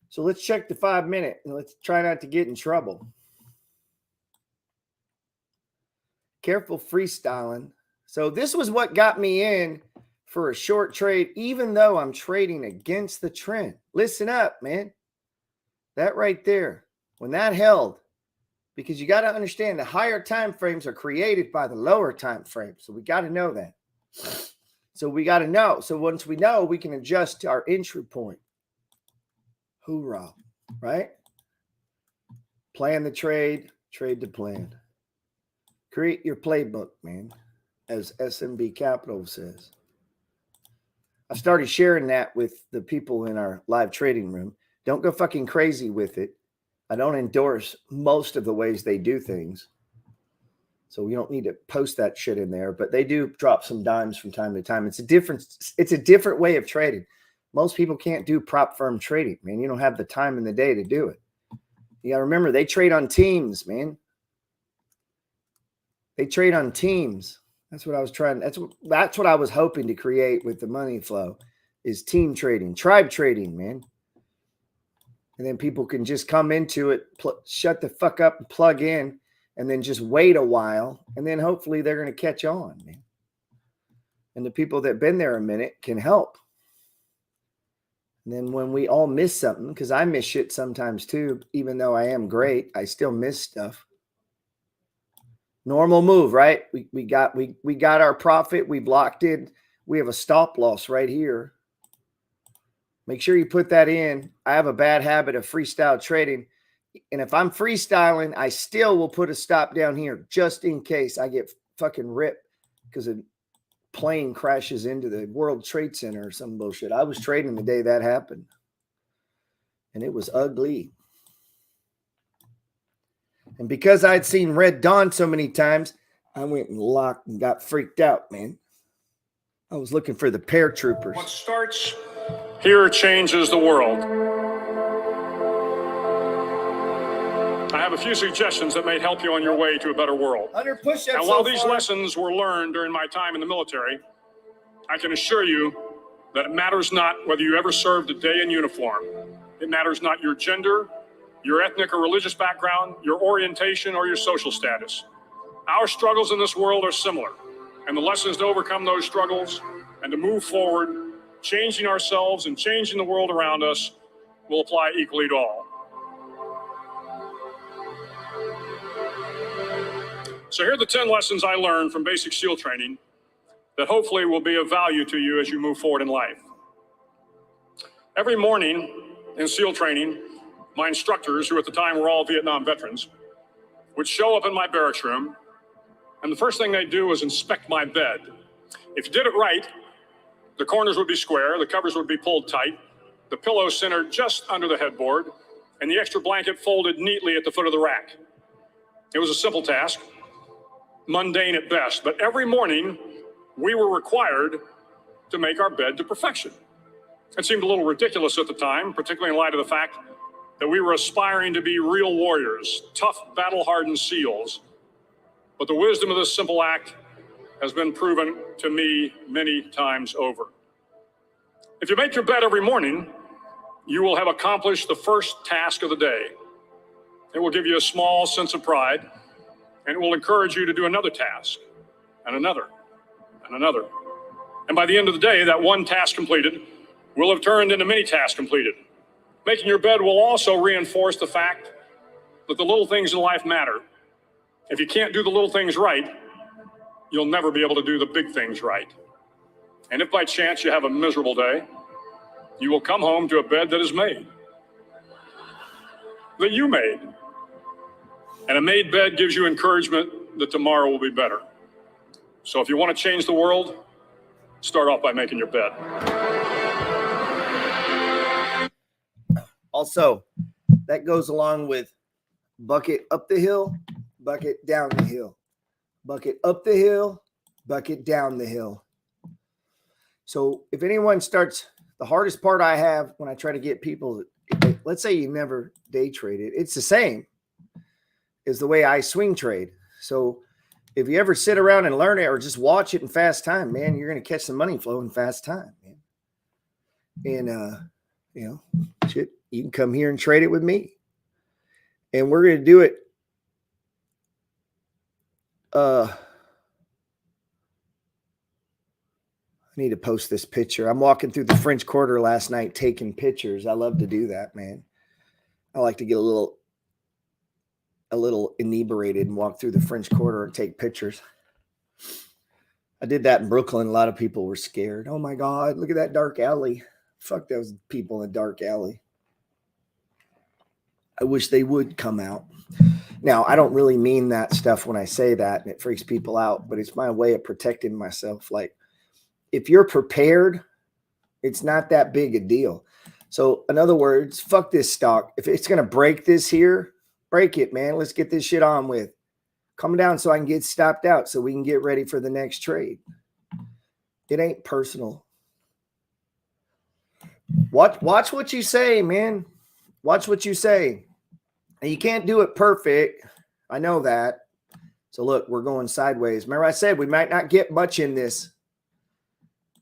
So let's check the 5 minute and let's try not to get in trouble. Careful freestyling. So this was what got me in for a short trade, even though I'm trading against the trend. Listen up, man. That right there, when that held, because you got to understand the higher time frames are created by the lower time frames. So we got to know that. So we got to know. So once we know, we can adjust to our entry point. Hoorah, right? Plan the trade, trade the plan. Create your playbook, man, as SMB Capital says. I started sharing that with the people in our live trading room. Don't go fucking crazy with it. I don't endorse most of the ways they do things. So we don't need to post that shit in there, but they do drop some dimes from time to time. It's a different way of trading. Most people can't do prop firm trading, man. You don't have the time in the day to do it. You got to remember, they trade on teams, man. They trade on teams. That's what I was trying. That's what I was hoping to create with the money flow is team trading, tribe trading, man. And then people can just come into it, shut the fuck up and plug in, and then just wait a while. And then hopefully they're going to catch on, man. And the people that have been there a minute can help. And then when we all miss something, because I miss shit sometimes too, even though I am great, I still miss stuff. Normal move, right? We got our profit. We blocked it. We have a stop loss right here. Make sure you put that in. I have a bad habit of freestyle trading. And if I'm freestyling, I still will put a stop down here just in case I get fucking ripped because a plane crashes into the World Trade Center or some bullshit. I was trading the day that happened. And it was ugly. And because I'd seen Red Dawn so many times, I went and locked and got freaked out, man. I was looking for the paratroopers. What starts here changes the world. I have a few suggestions that may help you on your way to a better world. 100 push-ups. And while these lessons were learned during my time in the military, I can assure you that it matters not whether you ever served a day in uniform. It matters not your gender, your ethnic or religious background, your orientation, or your social status. Our struggles in this world are similar, and the lessons to overcome those struggles and to move forward, changing ourselves and changing the world around us, will apply equally to all. So here are the 10 lessons I learned from basic SEAL training that hopefully will be of value to you as you move forward in life. Every morning in SEAL training, my instructors, who at the time were all Vietnam veterans, would show up in my barracks room, and the first thing they'd do was inspect my bed. If you did it right, the corners would be square, the covers would be pulled tight, the pillow centered just under the headboard, and the extra blanket folded neatly at the foot of the rack. It was a simple task, mundane at best, but every morning we were required to make our bed to perfection. It seemed a little ridiculous at the time, particularly in light of the fact that we were aspiring to be real warriors, tough, battle-hardened SEALs. But the wisdom of this simple act has been proven to me many times over. If you make your bed every morning, you will have accomplished the first task of the day. It will give you a small sense of pride, and it will encourage you to do another task, and another, and another. And by the end of the day, that one task completed will have turned into many tasks completed. Making your bed will also reinforce the fact that the little things in life matter. If you can't do the little things right, you'll never be able to do the big things right. And if by chance you have a miserable day, you will come home to a bed that is made, that you made. And a made bed gives you encouragement that tomorrow will be better. So if you want to change the world, start off by making your bed. Also, that goes along with bucket up the hill, bucket down the hill, bucket up the hill, bucket down the hill. So if anyone starts, the hardest part I have when I try to get people, let's say you never day traded, it's the same as the way I swing trade. So if you ever sit around and learn it or just watch it in fast time, man, you're going to catch the money flow in fast time, man. And, you know, shit, you can come here and trade it with me. And we're going to do it. I need to post this picture. I'm walking through the French Quarter last night taking pictures. I love to do that, man. I like to get a little inebriated and walk through the French Quarter and take pictures. I did that in Brooklyn. A lot of people were scared. Oh my God, look at that dark alley. Fuck those people in a dark alley. I wish they would come out. Now, I don't really mean that stuff when I say that, and it freaks people out, but it's my way of protecting myself. Like, if you're prepared, it's not that big a deal. So, in other words, fuck this stock. If it's going to break this here, break it, man. Let's get this shit on with. Come down so I can get stopped out so we can get ready for the next trade. It ain't personal. Watch what you say, man. Watch what you say. And you can't do it perfect. I know that. So look, we're going sideways. Remember I said we might not get much in this.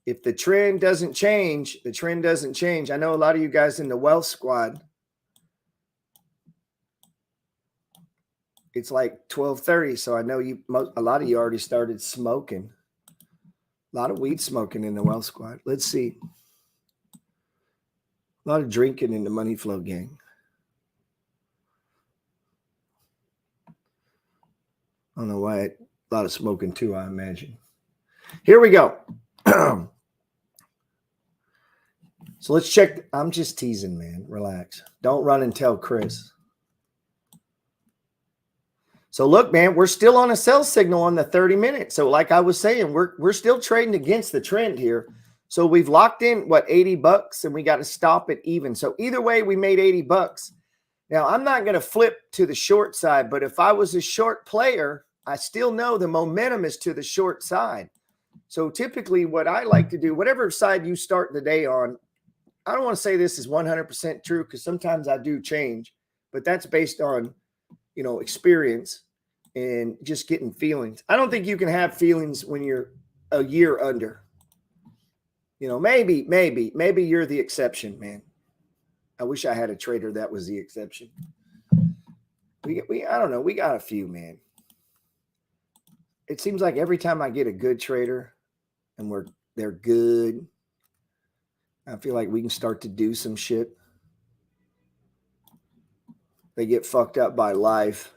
If the trend doesn't change, the trend doesn't change. I know a lot of you guys in the wealth squad. It's like 12:30, so I know a lot of you already started smoking. A lot of weed smoking in the wealth squad. Let's see. A lot of drinking in the money flow gang. I don't know why. A lot of smoking too, I imagine. Here we go. So let's check. I'm just teasing, man. Relax. Don't run and tell Chris. So look, man, we're still on a sell signal on the 30 minutes. So like I was saying, we're still trading against the trend here. So we've locked in, what, $80, and we got to stop it even. So either way, we made $80. Now, I'm not going to flip to the short side, but if I was a short player, I still know the momentum is to the short side. So typically what I like to do, whatever side you start the day on, I don't want to say this is 100% true because sometimes I do change, but that's based on, experience and just getting feelings. I don't think you can have feelings when you're a year under. Maybe you're the exception, man. I wish I had a trader that was the exception. I don't know. We got a few, man. It seems like every time I get a good trader and they're good, I feel like we can start to do some shit. They get fucked up by life.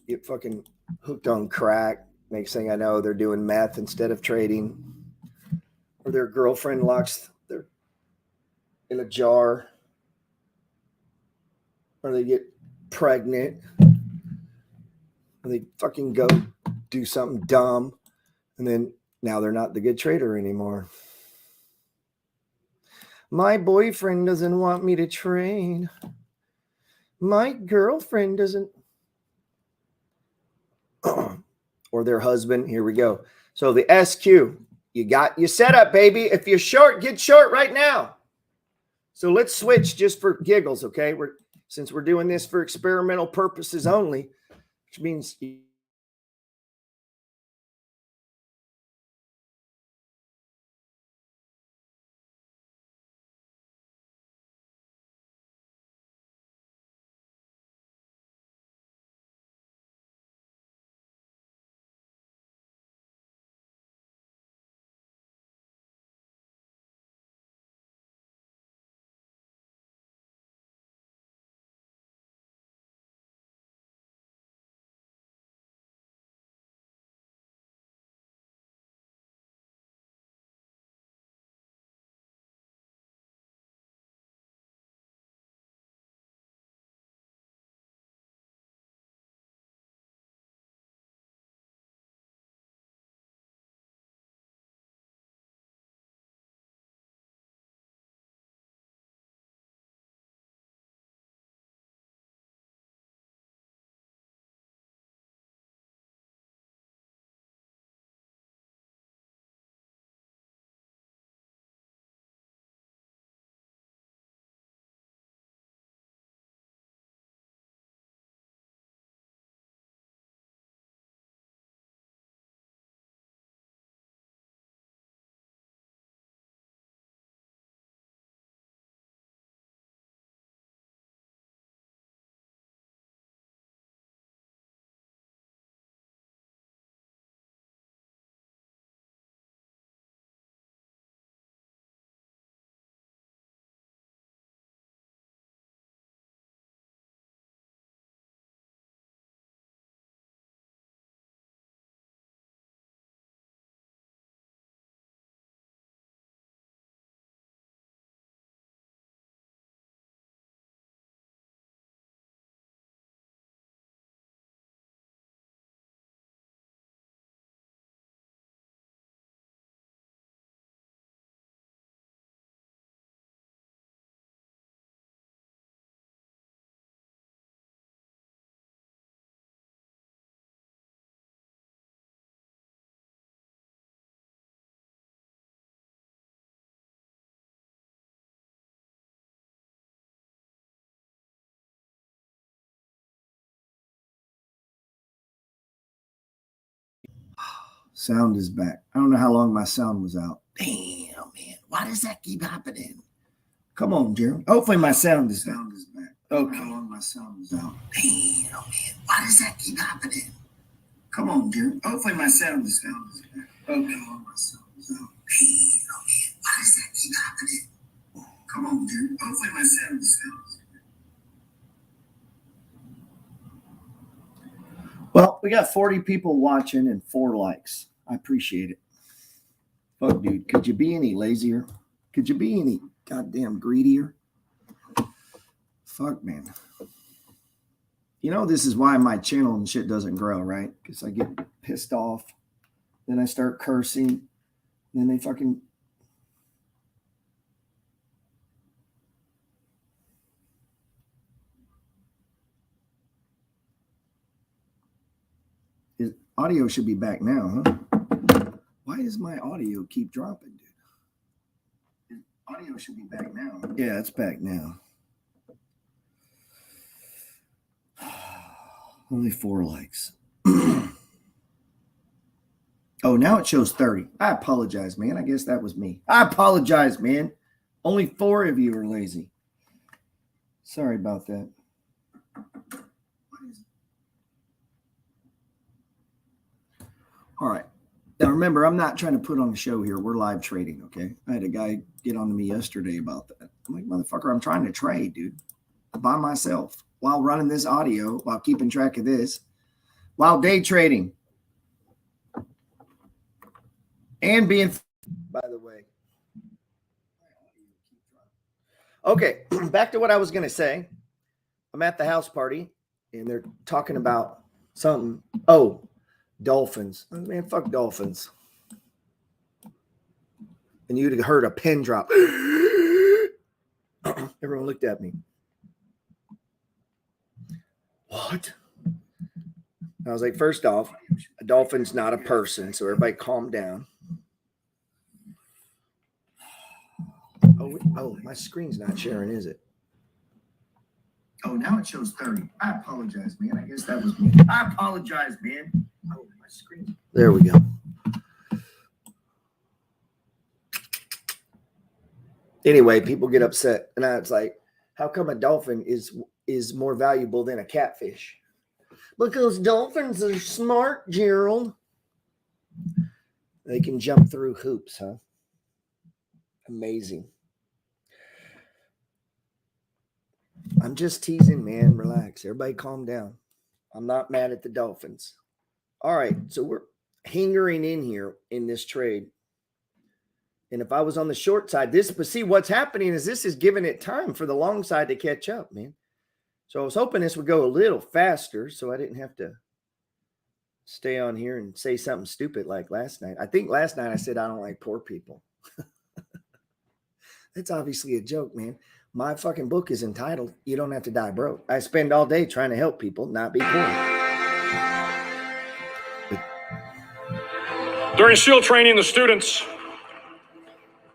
Get fucking hooked on crack. Next thing I know, they're doing meth instead of trading. Or their girlfriend locks their in a jar. Or they get pregnant. Or they fucking go do something dumb. And then now they're not the good trader anymore. My boyfriend doesn't want me to trade. My girlfriend doesn't. Or their husband. Here we go. So the SQ, you got your setup, baby. If you're short, get short right now. So let's switch just for giggles, okay? Since we're doing this for experimental purposes only, which means Sound is back. I don't know how long my sound was out. Damn, man. Why does that keep happening? Come on, Jeremy. Hopefully my sound is back. Okay. How long my sound was out. Damn, man. Why does that keep happening? Come on, Jeremy. Hopefully my sound is back. Okay. How long my sound was out. Damn, man. Why does that keep happening? Come on, Jeremy. Hopefully my sound is back. Well, we got 40 people watching and 4 likes. I appreciate it. Fuck, dude. Could you be any lazier? Could you be any goddamn greedier? Fuck, man. You know, this is why my channel and shit doesn't grow, right? Because I get pissed off. Then I start cursing. Then they fucking... Audio should be back now, huh? Why does my audio keep dropping, dude? Audio should be back now. Yeah, it's back now. Only 4 likes. Oh, now it shows 30. I apologize, man. I guess that was me. I apologize, man. Only 4 of you are lazy. Sorry about that. All right. Now, remember, I'm not trying to put on a show here. We're live trading, okay? I had a guy get on to me yesterday about that. I'm like, motherfucker, I'm trying to trade, dude, by myself while running this audio, while keeping track of this, while day trading. And being, by the way. Okay, back to what I was going to say. I'm at the house party, and they're talking about something. Oh, dolphins. Oh, man, fuck dolphins. And you'd have heard a pin drop. Everyone looked at me. What? I was like, first off, a dolphin's not a person, so everybody calm down. Oh, my screen's not sharing, is it? Oh, now it shows 30. I apologize, man. I guess that was me. I apologize, man. Oh, my screen. There we go. Anyway, people get upset. And I was like, how come a dolphin is more valuable than a catfish? Because dolphins are smart, Gerald. They can jump through hoops, huh? Amazing. I'm just teasing, man. Relax. Everybody calm down. I'm not mad at the Dolphins. All right. So we're hangering in here in this trade. And if I was on the short side, but see what's happening is this is giving it time for the long side to catch up, man. So I was hoping this would go a little faster so I didn't have to stay on here and say something stupid like last night. I think last night I said I don't like poor people. That's obviously a joke, man. My fucking book is entitled, You Don't Have to Die Broke. I spend all day trying to help people not be poor. During SEAL training, the students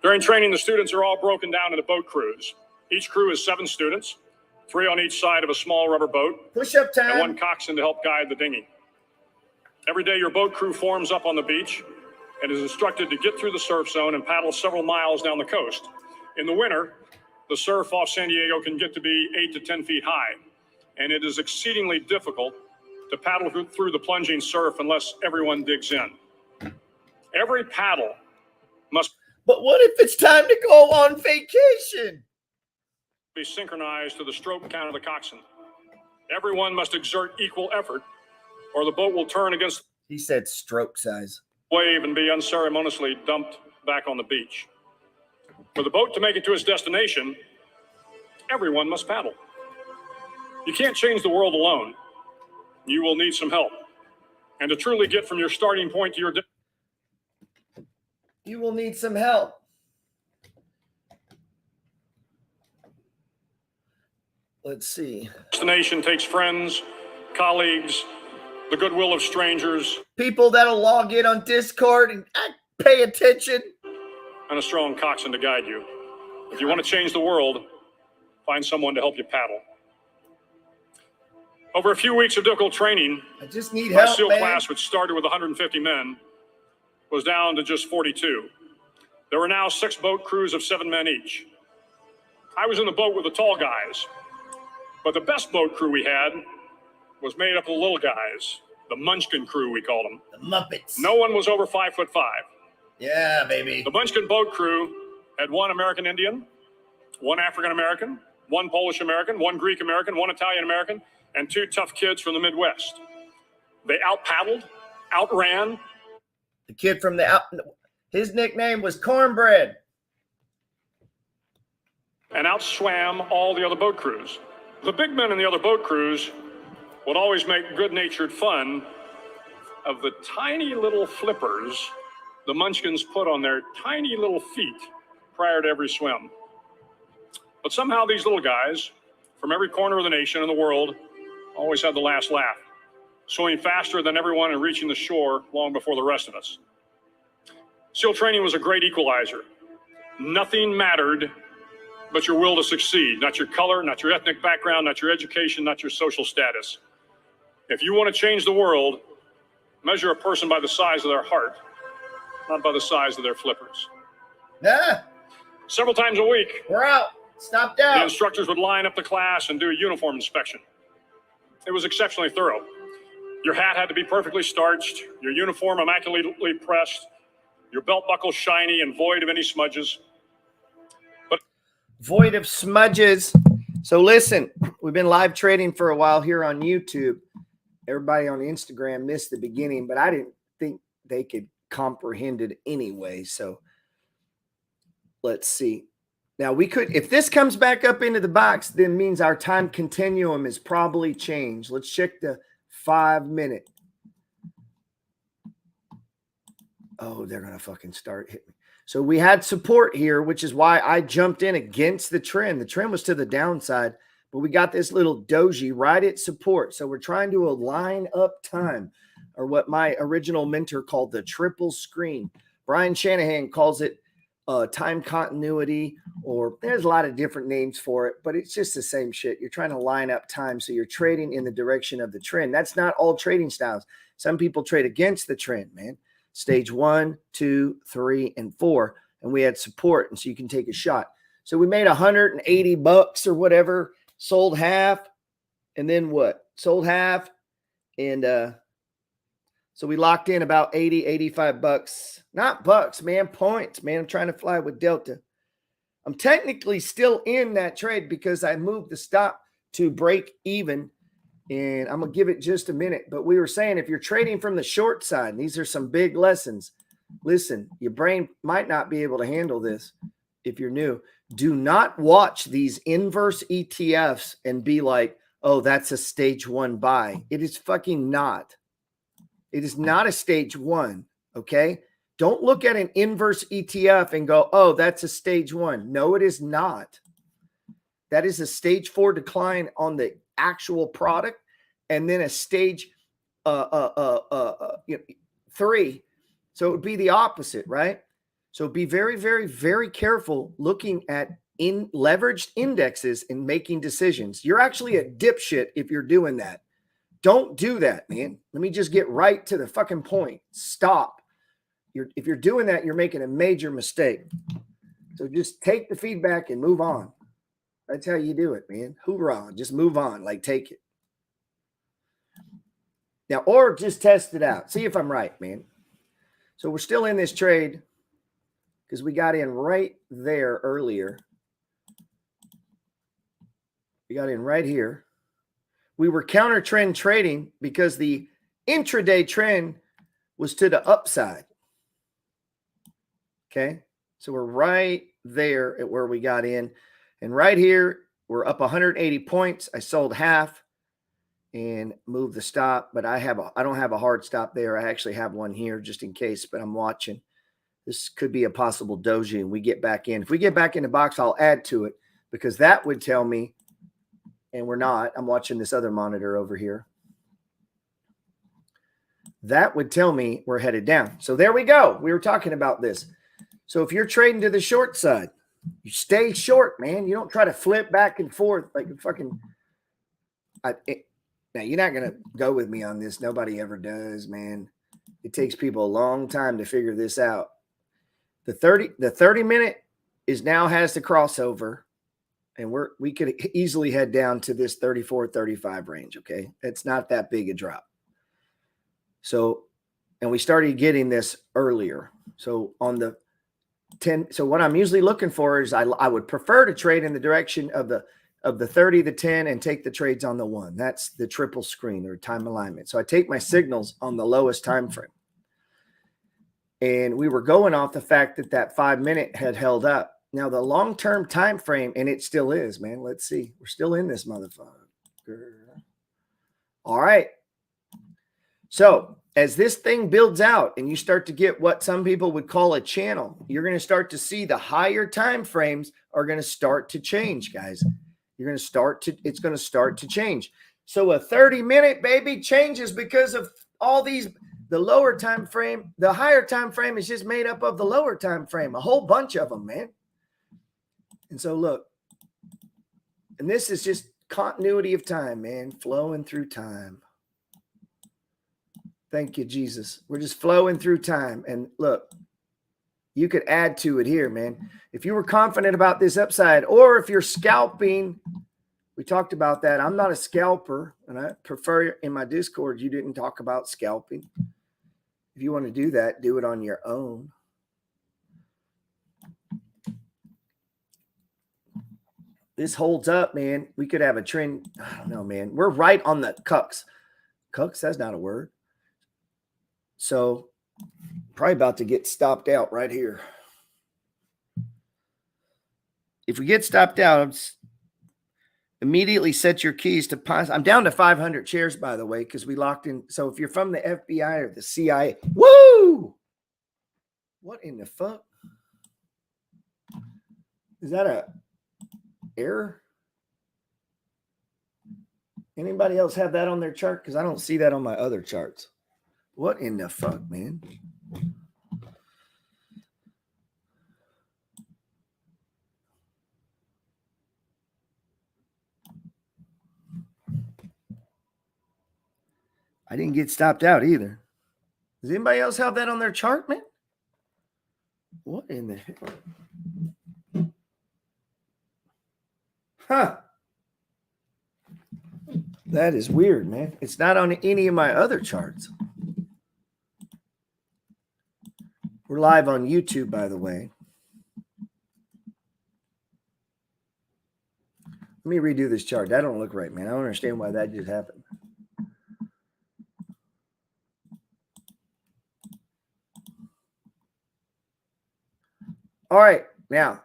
are all broken down into boat crews. Each crew is 7 students, 3 on each side of a small rubber boat. Push-up time. And 1 coxswain to help guide the dinghy. Every day, your boat crew forms up on the beach and is instructed to get through the surf zone and paddle several miles down the coast. In the winter, the surf off San Diego can get to be 8 to 10 feet high, and it is exceedingly difficult to paddle through the plunging surf unless everyone digs in. Every paddle must... But what if it's time to go on vacation? ...be synchronized to the stroke count of the coxswain. Everyone must exert equal effort, or the boat will turn against... He said stroke size. ...wave and be unceremoniously dumped back on the beach. For the boat to make it to its destination, everyone must paddle. You can't change the world alone. You will need some help. And to truly get from your starting point to your... You will need some help. Let's see. Destination takes friends, colleagues, the goodwill of strangers. People that'll log in on Discord and pay attention. And a strong coxswain to guide you. If you want to change the world, find someone to help you paddle. Over a few weeks of difficult training, I just need my help, SEAL man. class, which started with 150 men, was down to just 42. There were now 6 boat crews of 7 men each. I was in the boat with the tall guys, but the best boat crew we had was made up of the little guys, the Munchkin crew, we called them. The Muppets. No one was over 5'5". Yeah, baby. The Munchkin boat crew had 1 American Indian, 1 African American, 1 Polish American, 1 Greek American, 1 Italian American, and 2 tough kids from the Midwest. They out-paddled, outran. The kid from his nickname was Cornbread. And outswam all the other boat crews. The big men in the other boat crews would always make good-natured fun of the tiny little flippers the Munchkins put on their tiny little feet prior to every swim. But somehow these little guys from every corner of the nation and the world always had the last laugh, swimming faster than everyone and reaching the shore long before the rest of us. SEAL training was a great equalizer. Nothing mattered but your will to succeed, not your color, not your ethnic background, not your education, not your social status. If you want to change the world, measure a person by the size of their heart, not by the size of their flippers. Nah, Several times a week, we're out. Stopped the out. instructors would line up the class and do a uniform inspection. It was exceptionally thorough. Your hat had to be perfectly starched, your uniform immaculately pressed, your belt buckle shiny and void of any smudges. Void of smudges. So listen, we've been live trading for a while here on YouTube. Everybody on Instagram missed the beginning, but I didn't think they could comprehend it anyway. So let's see. Now we could, if this comes back up into the box, then means our time continuum is probably changed. Let's check the 5-minute. Oh, they're going to fucking start hitting me. So we had support here, which is why I jumped in against the trend. The trend was to the downside, but we got this little doji right at support. So we're trying to align up time, or what my original mentor called the triple screen. Brian Shanahan calls it time continuity, or there's a lot of different names for it, but it's just the same shit. You're trying to line up time, so you're trading in the direction of the trend. That's not all trading styles. Some people trade against the trend, man. Stage 1, 2, 3, and 4, and we had support, and so you can take a shot. So we made $180 or whatever, sold half, and then what? Sold half, and so we locked in about 80, 85 bucks. Not bucks, man, points, man. I'm trying to fly with Delta. I'm technically still in that trade because I moved the stop to break even. And I'm going to give it just a minute. But we were saying, if you're trading from the short side, these are some big lessons. Listen, your brain might not be able to handle this if you're new. Do not watch these inverse ETFs and be like, oh, that's a stage 1 buy. It is fucking not. It is not a stage 1, okay? Don't look at an inverse ETF and go, oh, that's a stage 1. No, it is not. That is a stage 4 decline on the actual product, and then a stage 3. So it would be the opposite, right? So be very, very, very careful looking at leveraged indexes and making decisions. You're actually a dipshit if you're doing that. Don't do that, man. Let me just get right to the fucking point. Stop. If you're doing that, you're making a major mistake. So just take the feedback and move on. That's how you do it, man. Hoorah. Just move on. Like, take it. Now, or just test it out. See if I'm right, man. So we're still in this trade because we got in right there earlier. We got in right here. We were counter trend trading because the intraday trend was to the upside. Okay. So we're right there at where we got in. And right here, we're up 180 points. I sold half and moved the stop, but I don't have a hard stop there. I actually have one here just in case, but I'm watching. This could be a possible doji, and we get back in. If we get back in the box, I'll add to it because that would tell me, and we're not. I'm watching this other monitor over here. That would tell me we're headed down. So there we go. We were talking about this. So if you're trading to the short side, you stay short, man. You don't try to flip back and forth like a fucking. Now, you're not going to go with me on this. Nobody ever does, man. It takes people a long time to figure this out. The 30 minute has the crossover, and we could easily head down to this 34, 35 range. Okay. It's not that big a drop. So, and we started getting this earlier. So on the 10, so what I'm usually looking for is I would prefer to trade in the direction of the 30, the 10, and take the trades on the 1. That's the triple screen or time alignment. So I take my signals on the lowest time frame. And we were going off the fact that that 5 minute had held up. Now the long-term time frame, and it still is, man. Let's see. We're still in this motherfucker. All right. So as this thing builds out and you start to get what some people would call a channel, you're going to start to see the higher time frames are going to start to change, guys. It's going to start to change. So a 30 minute, baby, changes because of all these. The lower time frame, the higher time frame is just made up of the lower time frame, a whole bunch of them, man. And so look, and this is just continuity of time, man, flowing through time. Thank you, Jesus. We're just flowing through time. And look, you could add to it here, man. If you were confident about this upside, or if you're scalping, we talked about that. I'm not a scalper, and I prefer in my Discord, you didn't talk about scalping. If you want to do that, do it on your own. This holds up, man. We could have a trend. I don't know, man. We're right on the Tqqq. Tqqq, that's not a word. So probably about to get stopped out right here. If we get stopped out, immediately set your keys to positive. I'm down to 500 shares, by the way, because we locked in. So if you're from the FBI or the CIA, woo! What in the fuck? Is that a error? Anybody else have that on their chart? Because I don't see that on my other charts. What in the fuck, man? I didn't get stopped out either. Does anybody else have that on their chart, man? What in the heck? Huh. That is weird, man. It's not on any of my other charts. We're live on YouTube, by the way. Let me redo this chart. That don't look right, man. I don't understand why that just happened. All right, now,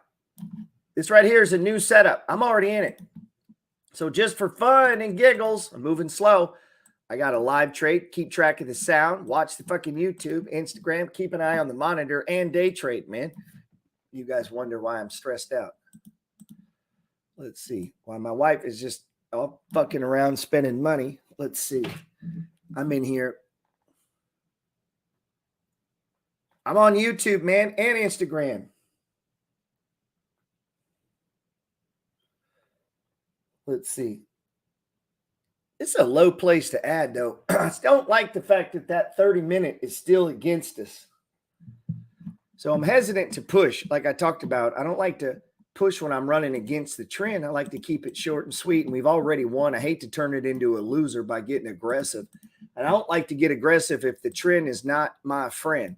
this right here is a new setup. I'm already in it. So just for fun and giggles, I'm moving slow. I got a live trade, keep track of the sound, watch the fucking YouTube, Instagram, keep an eye on the monitor, and day trade, man. You guys wonder why I'm stressed out. Let's see. Why my wife is just all fucking around spending money. Let's see. I'm in here. I'm on YouTube, man, and Instagram. Let's see. It's a low place to add, though. I don't like the fact that that 30 minute is still against us. So I'm hesitant to push, like I talked about. I don't like to push when I'm running against the trend. I like to keep it short and sweet, and we've already won. I hate to turn it into a loser by getting aggressive. And I don't like to get aggressive if the trend is not my friend.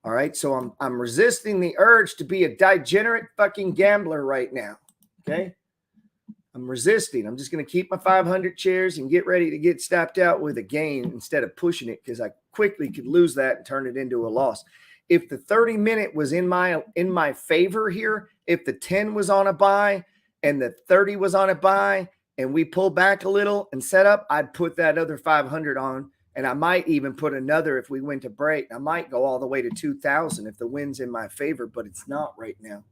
All right, so I'm resisting the urge to be a degenerate fucking gambler right now, okay? I'm resisting. I'm just going to keep my 500 shares and get ready to get stopped out with a gain instead of pushing it, because I quickly could lose that and turn it into a loss. If the 30 minute was in my favor here, if the 10 was on a buy and the 30 was on a buy and we pull back a little and set up, I'd put that other 500 on, and I might even put another if we went to break. I might go all the way to 2,000 if the wind's in my favor, but it's not right now.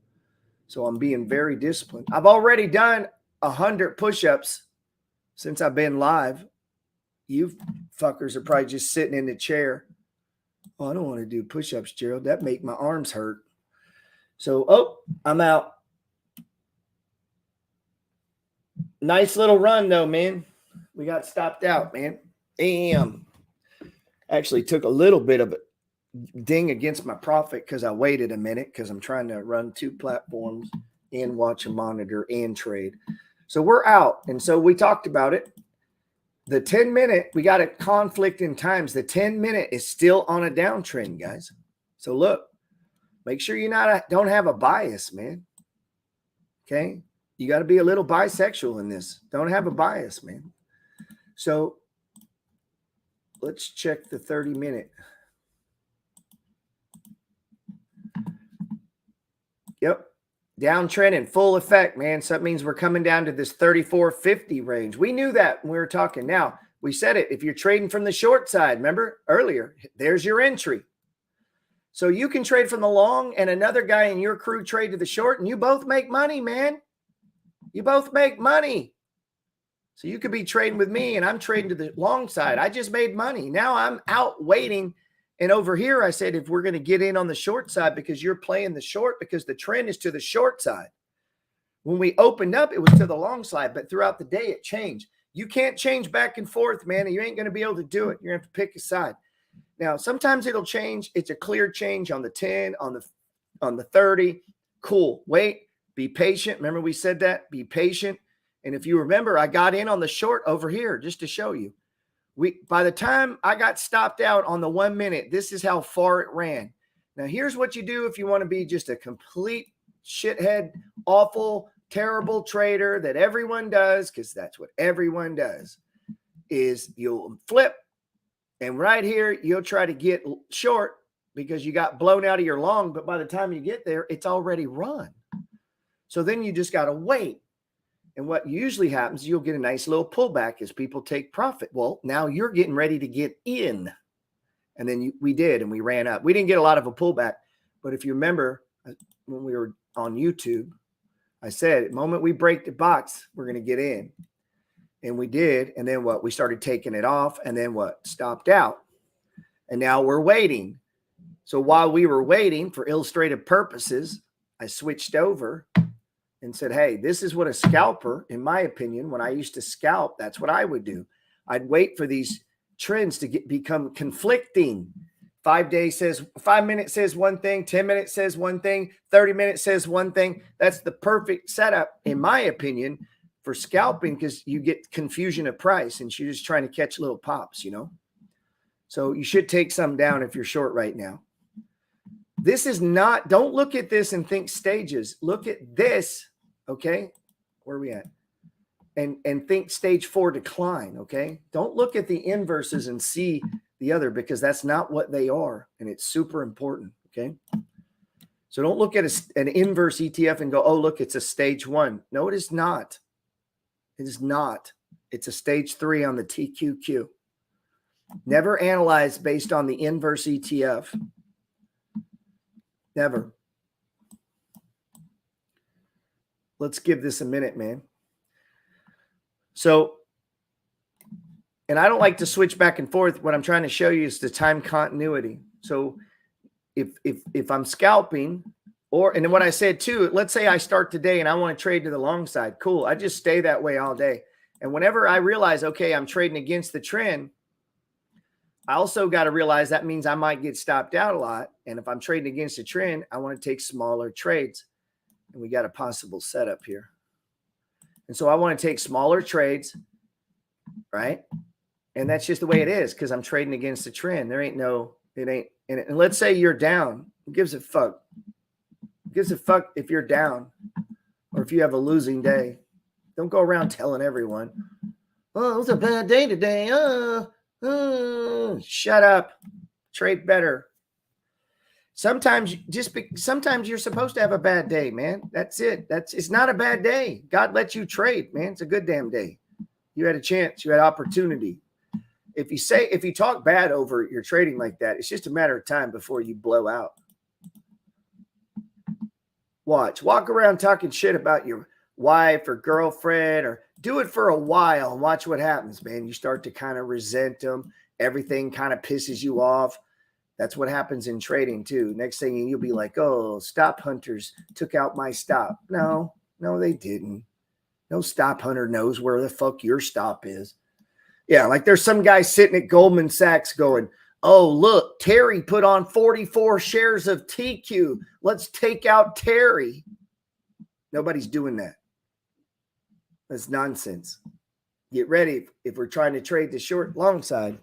So I'm being very disciplined. I've already done 100 push-ups since I've been live. You fuckers are probably just sitting in the chair. Oh, I don't want to do push-ups, Gerald. That make my arms hurt. So, I'm out. Nice little run, though, man. We got stopped out, man. Damn. Actually took a little bit of a ding against my profit because I waited a minute because I'm trying to run 2 platforms and watch a monitor and trade. So we're out. And so we talked about it. The 10-minute, we got a conflict in times. The 10-minute is still on a downtrend, guys. So look, make sure you don't have a bias, man. Okay? You got to be a little bisexual in this. Don't have a bias, man. So let's check the 30-minute. Yep. Downtrend in full effect, man. So that means we're coming down to this 34.50 range. We knew that when we were talking. Now, we said it. If you're trading from the short side, remember earlier, there's your entry. So you can trade from the long and another guy in your crew trade to the short, and you both make money, man. You both make money. So you could be trading with me and I'm trading to the long side. I just made money. Now I'm out waiting. And over here, I said, if we're going to get in on the short side because you're playing the short because the trend is to the short side. When we opened up, it was to the long side, but throughout the day, it changed. You can't change back and forth, man, and you ain't going to be able to do it. You're going to have to pick a side. Now, sometimes it'll change. It's a clear change on the 10, on the 30. Cool. Wait, be patient. Remember we said that? Be patient. And if you remember, I got in on the short over here just to show you. By the time I got stopped out on the 1 minute, this is how far it ran. Now, here's what you do if you want to be just a complete shithead, awful, terrible trader that everyone does, because that's what everyone does, is you'll flip, and right here, you'll try to get short because you got blown out of your long, but by the time you get there, it's already run. So then you just got to wait. And what usually happens, you'll get a nice little pullback as people take profit. Well, now you're getting ready to get in. And then we did, and we ran up. We didn't get a lot of a pullback. But if you remember when we were on YouTube, I said, the moment we break the box, we're going to get in. And we did. And then what? We started taking it off. And then what? Stopped out. And now we're waiting. So while we were waiting for illustrative purposes, I switched over and said, hey, this is what a scalper, in my opinion, when I used to scalp, that's what I would do. I'd wait for these trends to become conflicting. 5 minutes says one thing, 10 minutes says one thing, 30 minutes says one thing. That's the perfect setup, in my opinion, for scalping, because you get confusion of price and you're just trying to catch little pops, you know? So you should take some down if you're short right now. This is not, don't look at this and think stages. Look at this. Okay, where are we at? And think stage 4 decline, okay? Don't look at the inverses and see the other, because that's not what they are, and it's super important, okay? So don't look at an inverse ETF and go, oh, look, it's a stage 1. No, it is not. It is not. It's a stage 3 on the Tqqq. Never analyze based on the inverse ETF. Never. Let's give this a minute, man. So, and I don't like to switch back and forth. What I'm trying to show you is the time continuity. So if I'm scalping, and then what I said too, let's say I start today and I want to trade to the long side. Cool. I just stay that way all day. And whenever I realize, okay, I'm trading against the trend, I also got to realize that means I might get stopped out a lot. And if I'm trading against the trend, I want to take smaller trades. And we got a possible setup here. And so I want to take smaller trades, right? And that's just the way it is, because I'm trading against the trend. There ain't no, it ain't. And let's say you're down. Who gives a fuck? Who gives a fuck if you're down or if you have a losing day? Don't go around telling everyone, oh, it was a bad day today. Shut up. Trade better. Sometimes sometimes you're supposed to have a bad day, man. That's it. It's not a bad day. God lets you trade, man. It's a good damn day. You had a chance. You had opportunity. If you talk bad over your trading like that, it's just a matter of time before you blow out. Walk around talking shit about your wife or girlfriend, or do it for a while and watch what happens, man. You start to kind of resent them. Everything kind of pisses you off. That's what happens in trading too. Next thing you'll be like, oh, stop hunters took out my stop. No, they didn't. No stop hunter knows where the fuck your stop is. Yeah, like there's some guy sitting at Goldman Sachs going, Oh, look, Terry put on 44 shares of TQ. Let's take out Terry. Nobody's doing that. That's nonsense. Get ready if we're trying to trade the short long side,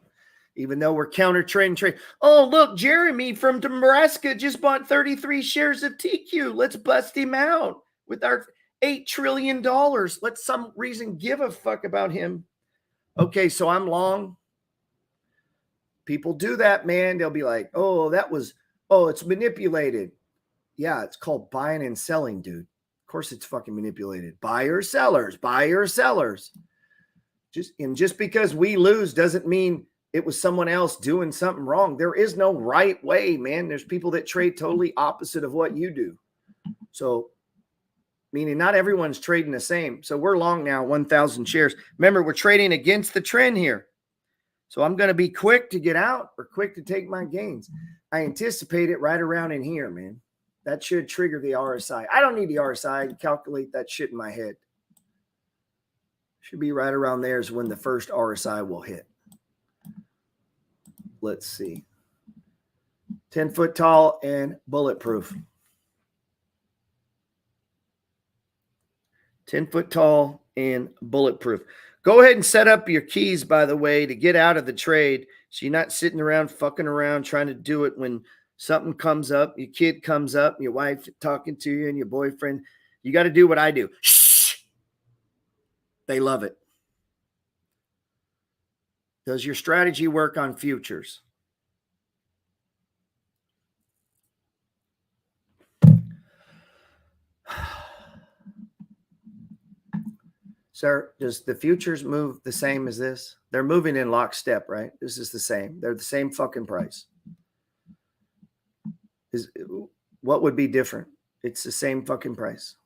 even though we're counter trade. Oh, look, Jeremy from Nebraska just bought 33 shares of TQ. Let's bust him out with our $8 trillion. Let's some reason give a fuck about him. Okay, so I'm long. People do that, man. They'll be like, oh, it's manipulated. Yeah, it's called buying and selling, dude. Of course it's fucking manipulated. Buyers, sellers. Just because we lose doesn't mean it was someone else doing something wrong. There is no right way, man. There's people that trade totally opposite of what you do. So, meaning not everyone's trading the same. So we're long now, 1,000 shares. Remember, we're trading against the trend here. So I'm going to be quick to get out or quick to take my gains. I anticipate it right around in here, man. That should trigger the RSI. I don't need the RSI. I can calculate that shit in my head. Should be right around there is when the first RSI will hit. Let's see. 10 foot tall and bulletproof. 10 foot tall and bulletproof. Go ahead and set up your keys, by the way, to get out of the trade. So you're not sitting around, fucking around, trying to do it when something comes up, your kid comes up, your wife talking to you, and your boyfriend. You got to do what I do. Shh. They love it. Does your strategy work on futures? Sir, does the futures move the same as this? They're moving in lockstep, right? This is the same. They're the same fucking price. What would be different? It's the same fucking price.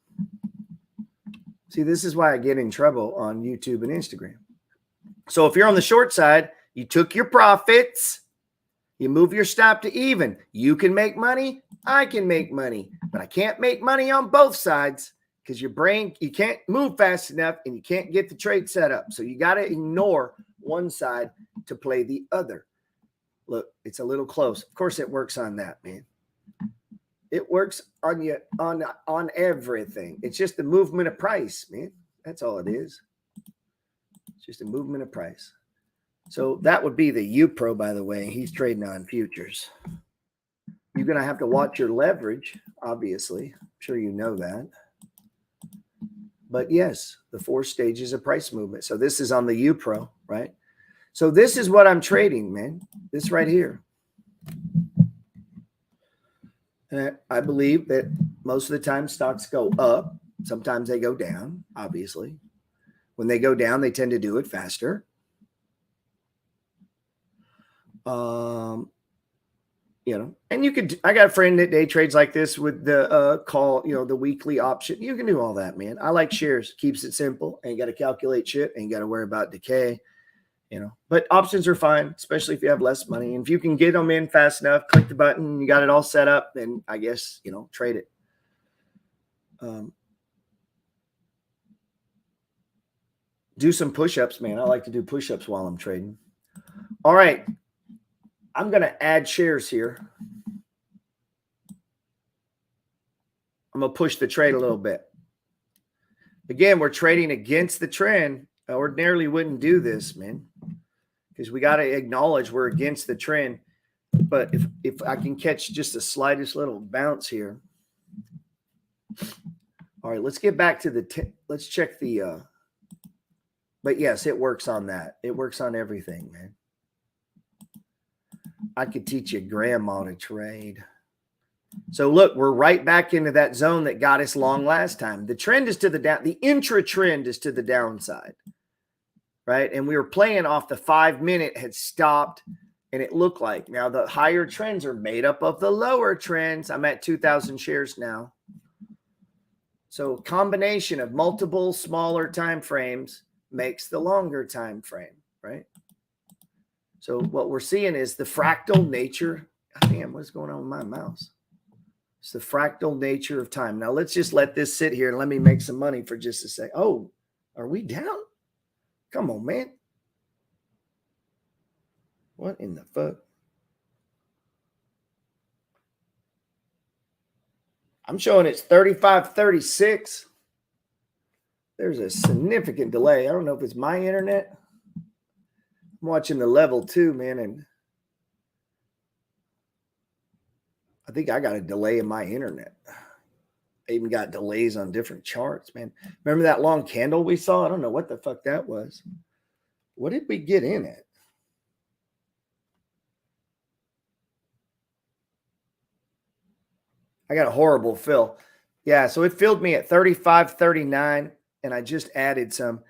See, this is why I get in trouble on YouTube and Instagram. So if you're on the short side, you took your profits, you move your stop to even. You can make money, I can make money, but I can't make money on both sides. Because your brain, you can't move fast enough and you can't get the trade set up. So you got to ignore one side to play the other. Look, it's a little close. Of course, it works on that, man. It works on you on everything. It's just the movement of price, man. That's all it is. It's just a movement of price. So that would be the UPRO, by the way. He's trading on futures. You're going to have to watch your leverage, obviously. I'm sure you know that. But yes, the 4 stages of price movement. So this is on the UPRO, right? So this is what I'm trading, man. This right here. And I believe that most of the time stocks go up. Sometimes they go down, obviously. When they go down, they tend to do it faster. You know, and you could, I got a friend that day trades like this with the call, you know, the weekly option. You can do all that, man. I like shares. Keeps it simple. Ain't got to calculate shit. Ain't got to worry about decay, you know, but options are fine, especially if you have less money. And if you can get them in fast enough, click the button, you got it all set up, then I guess, you know, trade it. Do some push-ups, man. I like to do push-ups while I'm trading. All right. I'm going to add shares here. I'm going to push the trade a little bit. Again, we're trading against the trend. I ordinarily wouldn't do this, man, because we got to acknowledge we're against the trend. But if I can catch just the slightest little bounce here. All right, let's get back to let's check the but yes, it works on that. It works on everything, man. I could teach your grandma to trade. So look, we're right back into that zone that got us long last time. The trend is to the down. The intra trend is to the downside, right? And we were playing off the 5-minute had stopped, and it looked like now the higher trends are made up of the lower trends. I'm at 2,000 shares now. So combination of multiple smaller time frames makes the longer time frame, right? So what we're seeing is the fractal nature. God damn, what's going on with my mouse? It's the fractal nature of time. Now let's just let this sit here and let me make some money for just a sec. Oh, are we down? Come on, man. What in the fuck? I'm showing it's 35:36. There's a significant delay. I don't know if it's my internet. I'm watching the level 2, man, and I think I got a delay in my internet. I even got delays on different charts, man. Remember that long candle we saw? I don't know what the fuck that was. What did we get in it? I got a horrible fill. Yeah, so it filled me at 35.39, and I just added some.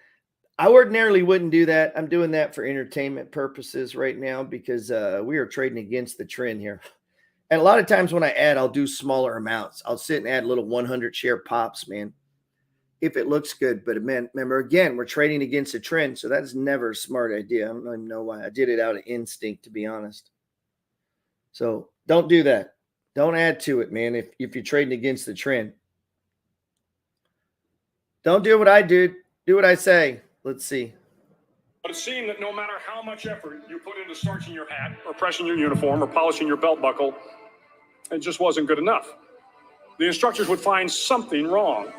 I ordinarily wouldn't do that. I'm doing that for entertainment purposes right now because we are trading against the trend here. And a lot of times when I add, I'll do smaller amounts. I'll sit and add little 100 share pops, man, if it looks good. But man, remember, again, we're trading against a trend, so that's never a smart idea. I don't even know why. I did it out of instinct, to be honest. So don't do that. Don't add to it, man, if you're trading against the trend. Don't do what I do. Do what I say. Let's see. But it seemed that no matter how much effort you put into starching your hat or pressing your uniform or polishing your belt buckle, it just wasn't good enough. The instructors would find something wrong.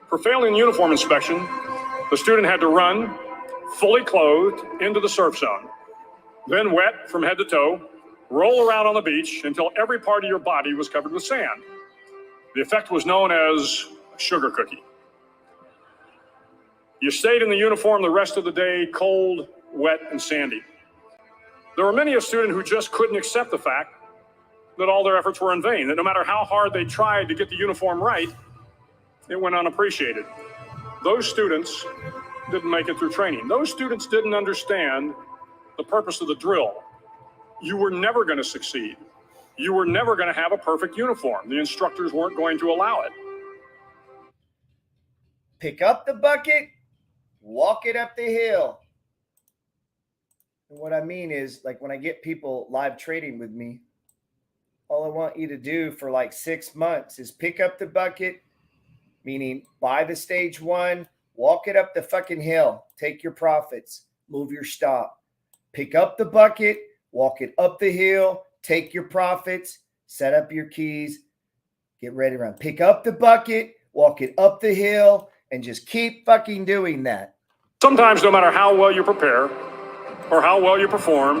For failing uniform inspection, the student had to run fully clothed into the surf zone, then wet from head to toe, roll around on the beach until every part of your body was covered with sand. The effect was known as a sugar cookie. You stayed in the uniform the rest of the day, cold, wet, and sandy. There were many a student who just couldn't accept the fact that all their efforts were in vain, that no matter how hard they tried to get the uniform right, it went unappreciated. Those students didn't make it through training. Those students didn't understand the purpose of the drill. You were never going to succeed. You were never going to have a perfect uniform. The instructors weren't going to allow it. Pick up the bucket, walk it up the hill. And what I mean is, like, when I get people live trading with me, all I want you to do for like 6 months is pick up the bucket, meaning buy the stage 1, walk it up the fucking hill, take your profits, move your stop. Pick up the bucket, walk it up the hill, take your profits, set up your keys, get ready to run. Pick up the bucket, walk it up the hill, and just keep fucking doing that. Sometimes, no matter how well you prepare or how well you perform,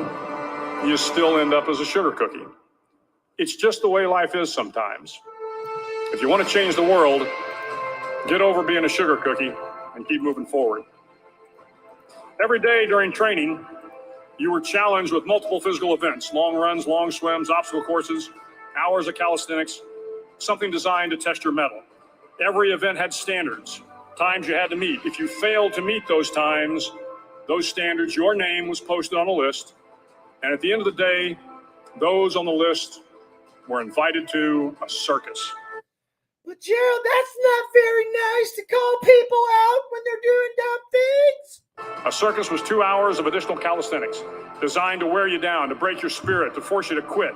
you still end up as a sugar cookie. It's just the way life is sometimes. If you want to change the world, get over being a sugar cookie and keep moving forward. Every day during training, you were challenged with multiple physical events: long runs, long swims, obstacle courses, hours of calisthenics, something designed to test your mettle. Every event had standards, times you had to meet. If you failed to meet those times, those standards, your name was posted on a list. And at the end of the day, those on the list were invited to a circus. But Gerald, that's not very nice to call people out when they're doing dumb things. A circus was 2 hours of additional calisthenics designed to wear you down, to break your spirit, to force you to quit.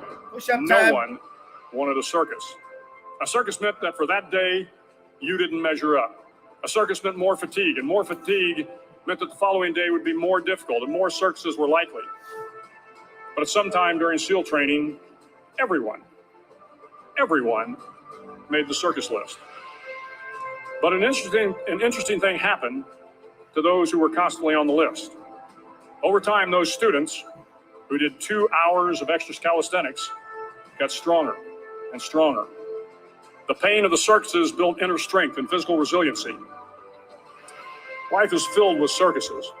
No one wanted a circus. A circus meant that for that day, you didn't measure up. A circus meant more fatigue, and more fatigue meant that the following day would be more difficult and more circuses were likely. But at some time during SEAL training, everyone made the circus list. But an interesting thing happened to those who were constantly on the list. Over time, those students who did 2 hours of extra calisthenics got stronger and stronger. The pain of the circuses built inner strength and physical resiliency. Life is filled with circuses.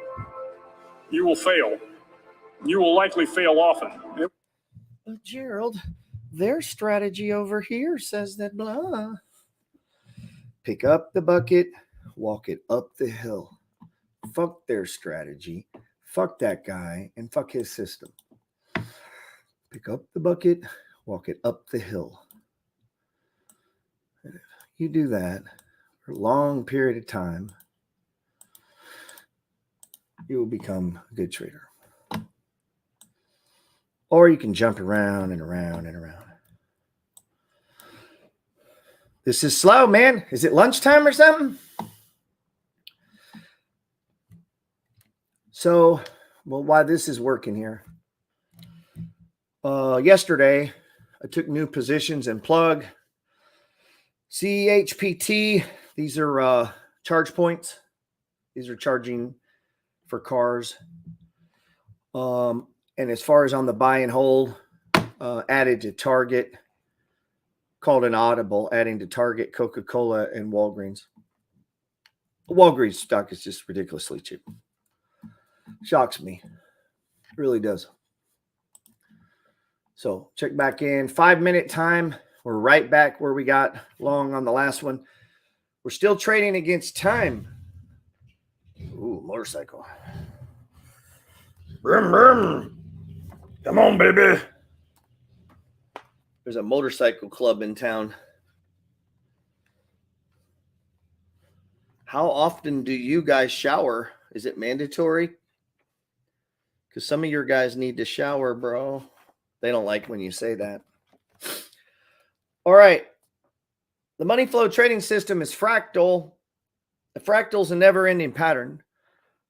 You will fail. You will likely fail often. But Gerald, their strategy over here says that blah. Pick up the bucket, walk it up the hill. Fuck their strategy. Fuck that guy and fuck his system. Pick up the bucket, walk it up the hill. And if you do that for a long period of time, you will become a good trader. Or you can jump around and around and around. This is slow, man. Is it lunchtime or something? So, well, why this is working here. Yesterday, I took new positions in plug. CHPT, these are charge points. These are charging for cars. And as far as on the buy and hold, added to Target, called an audible, adding to Target, Coca-Cola, and Walgreens. Walgreens stock is just ridiculously cheap. Shocks me. It really does. So check back in. 5-minute time. We're right back where we got long on the last one. We're still trading against time. Ooh, motorcycle. Brum, brum. Come on, baby. There's a motorcycle club in town. How often do you guys shower? Is it mandatory? Because some of your guys need to shower, bro. They don't like when you say that. All right. The money flow trading system is fractal. The fractal is a never-ending pattern.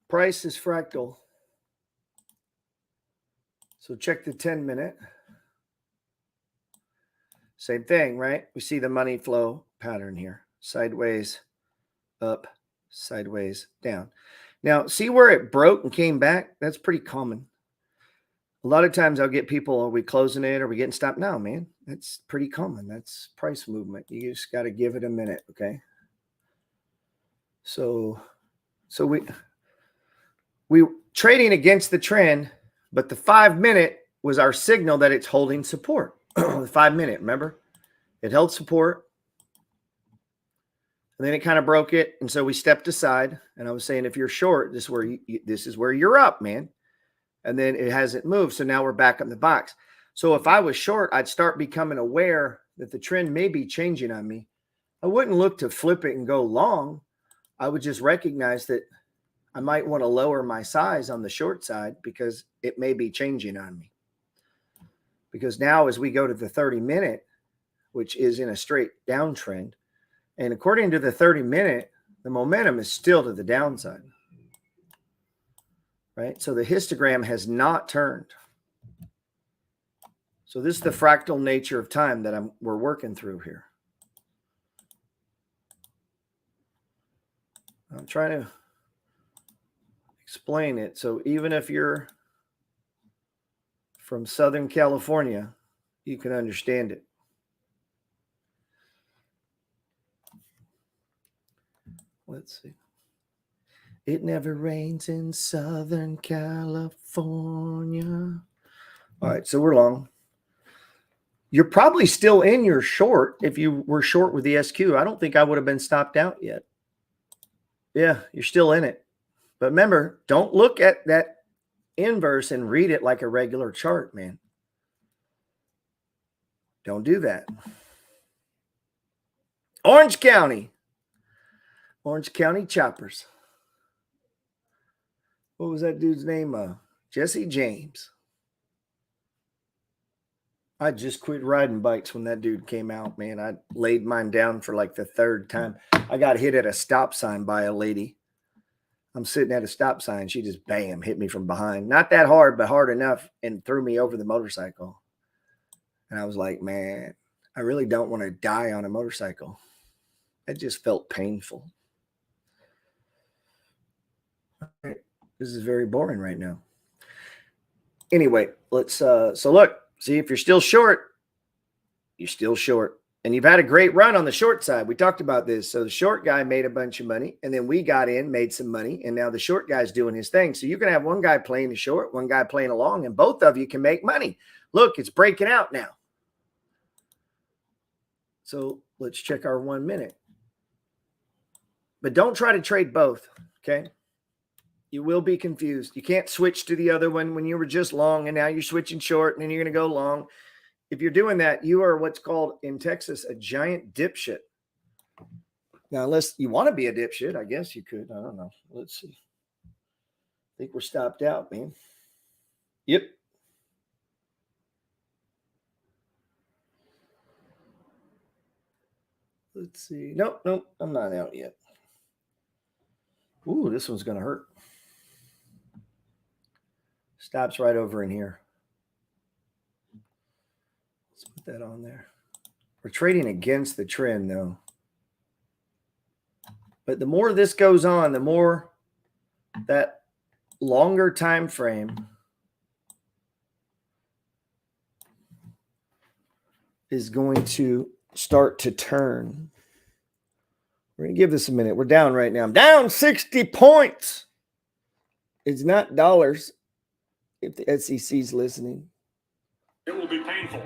Price is fractal. So check the 10-minute. Same thing, right? We see the money flow pattern here. Sideways, up, sideways, down. Now, see where it broke and came back? That's pretty common. A lot of times I'll get people, are we closing it? Are we getting stopped? No, man. That's pretty common. That's price movement. You just got to give it a minute, okay? So we trading against the trend, but the 5-minute was our signal that it's holding support. The 5-minute, remember? It held support. And then it kind of broke it. And so we stepped aside. And I was saying, if you're short, this is where you're up, man. And then it hasn't moved. So now we're back in the box. So if I was short, I'd start becoming aware that the trend may be changing on me. I wouldn't look to flip it and go long. I would just recognize that I might want to lower my size on the short side because it may be changing on me. Because now as we go to the 30-minute, which is in a straight downtrend, and according to the 30-minute, the momentum is still to the downside. Right? So the histogram has not turned. So this is the fractal nature of time that we're working through here. I'm trying to explain it. So even if you're from Southern California, you can understand it. Let's see. It never rains in Southern California. All right, so we're long. You're probably still in your short if you were short with the SQ. I don't think I would have been stopped out yet. Yeah, you're still in it. But remember, don't look at that inverse and read it like a regular chart, man. Don't do that. Orange County. Orange County Choppers. What was that dude's name? Jesse James. I just quit riding bikes when that dude came out, man. I laid mine down for like the 3rd time. I got hit at a stop sign by a lady. I'm sitting at a stop sign. She just, bam, hit me from behind. Not that hard, but hard enough, and threw me over the motorcycle. And I was like, man, I really don't want to die on a motorcycle. It just felt painful. All right. This is very boring right now. Anyway, let's, so look, see if you're still short, you're still short. And you've had a great run on the short side. We talked about this. So the short guy made a bunch of money, and then we got in, made some money, and now the short guy's doing his thing. So you can have one guy playing the short, one guy playing along, and both of you can make money. Look, it's breaking out now. So let's check our 1 minute. But don't try to trade both, okay? You will be confused. You can't switch to the other one when you were just long and now you're switching short and then you're going to go long. If you're doing that, you are what's called in Texas a giant dipshit. Now, unless you want to be a dipshit, I guess you could. I don't know. Let's see. I think we're stopped out, man. Yep. Let's see. Nope, I'm not out yet. Ooh, this one's going to hurt. Stops right over in here. Let's put that on there. We're trading against the trend, though. But the more this goes on, the more that longer time frame is going to start to turn. We're going to give this a minute. We're down right now. I'm down 60 points. It's not dollars if the SEC's listening. It will be painful.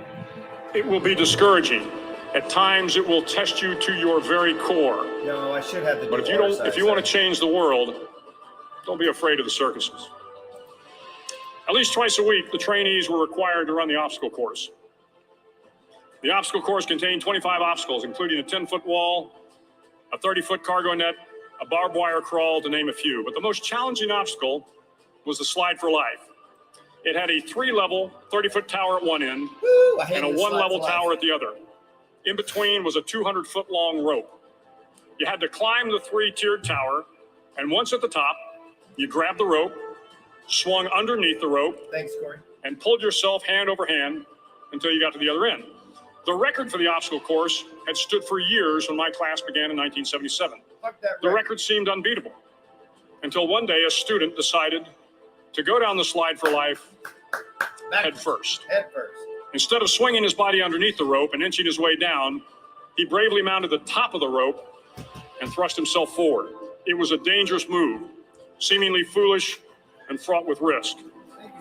It will be discouraging. At times, it will test you to your very core. No, I should have the. But if you want to change the world, don't be afraid of the circuses. At least twice a week, the trainees were required to run the obstacle course. The obstacle course contained 25 obstacles, including a 10-foot wall, a 30-foot cargo net, a barbed wire crawl, to name a few. But the most challenging obstacle was the slide for life. It had a 3-level, 30-foot tower at one end and a 1-level tower at the other. In between was a 200-foot-long rope. You had to climb the 3-tiered tower, and once at the top, you grabbed the rope, swung underneath the rope, Thanks, Corey. and pulled yourself hand over hand until you got to the other end. The record for the obstacle course had stood for years when my class began in 1977. The record seemed unbeatable until one day a student decided to go down the slide for life head first. Instead of swinging his body underneath the rope and inching his way down, he bravely mounted the top of the rope and thrust himself forward. It was a dangerous move, seemingly foolish and fraught with risk.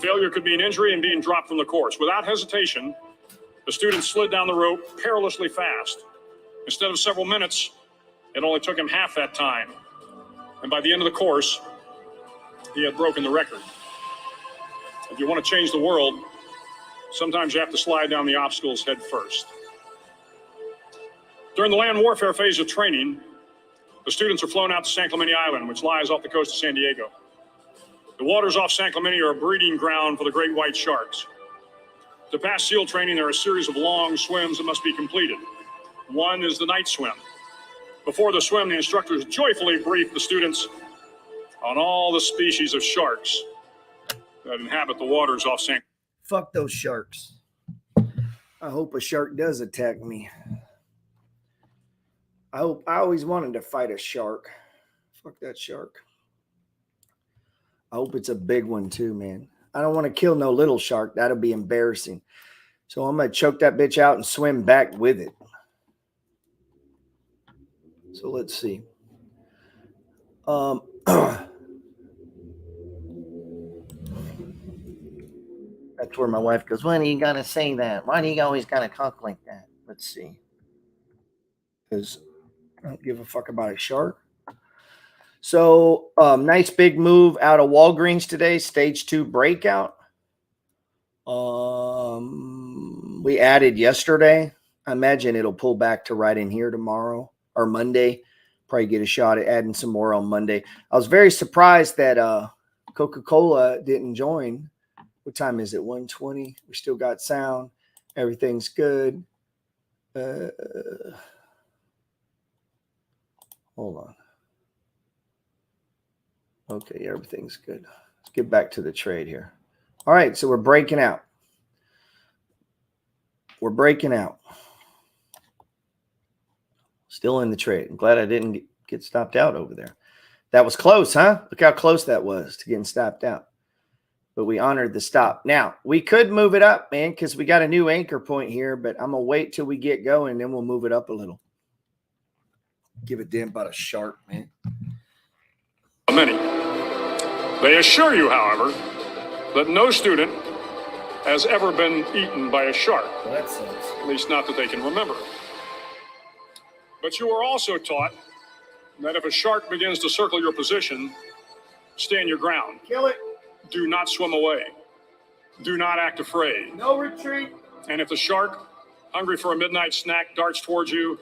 Failure could be an injury and being dropped from the course. Without hesitation, the student slid down the rope perilously fast. Instead of several minutes, it only took him half that time. And by the end of the course, he had broken the record. If you want to change the world, sometimes you have to slide down the obstacles head first. During the land warfare phase of training, the students are flown out to San Clemente Island, which lies off the coast of San Diego. The waters off San Clemente are a breeding ground for the great white sharks. To pass SEAL training, there are a series of long swims that must be completed. One is the night swim. Before the swim, the instructors joyfully brief the students on all the species of sharks that inhabit the waters off San. Fuck those sharks. I hope a shark does attack me. I always wanted to fight a shark. Fuck that shark. I hope it's a big one too, man. I don't want to kill no little shark. That'll be embarrassing. So I'm going to choke that bitch out and swim back with it. So let's see. That's where my wife goes, why do you got to say that? Why do you always got to talk like that? Let's see. Because I don't give a fuck about a shark. So nice big move out of Walgreens today. Stage 2 breakout. We added yesterday. I imagine it'll pull back to right in here tomorrow or Monday. Probably get a shot at adding some more on Monday. I was very surprised that Coca-Cola didn't join. What time is it? 1:20. We still got sound. Everything's good. Hold on. Okay, everything's good. Let's get back to the trade here. All right, so we're breaking out. We're breaking out. Still in the trade. I'm glad I didn't get stopped out over there. That was close, huh? Look how close that was to getting stopped out. But we honored the stop. Now, we could move it up, man, because we got a new anchor point here, but I'm going to wait till we get going, then we'll move it up a little. Give a damn about a shark, man. Many. They assure you, however, that no student has ever been eaten by a shark. Well, that sucks. At least not that they can remember. But you are also taught that if a shark begins to circle your position, stand your ground. Kill it. Do not swim away. Do not act afraid. No retreat. And if the shark, hungry for a midnight snack, darts towards you,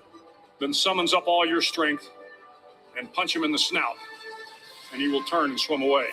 then summons up all your strength and punch him in the snout, and he will turn and swim away.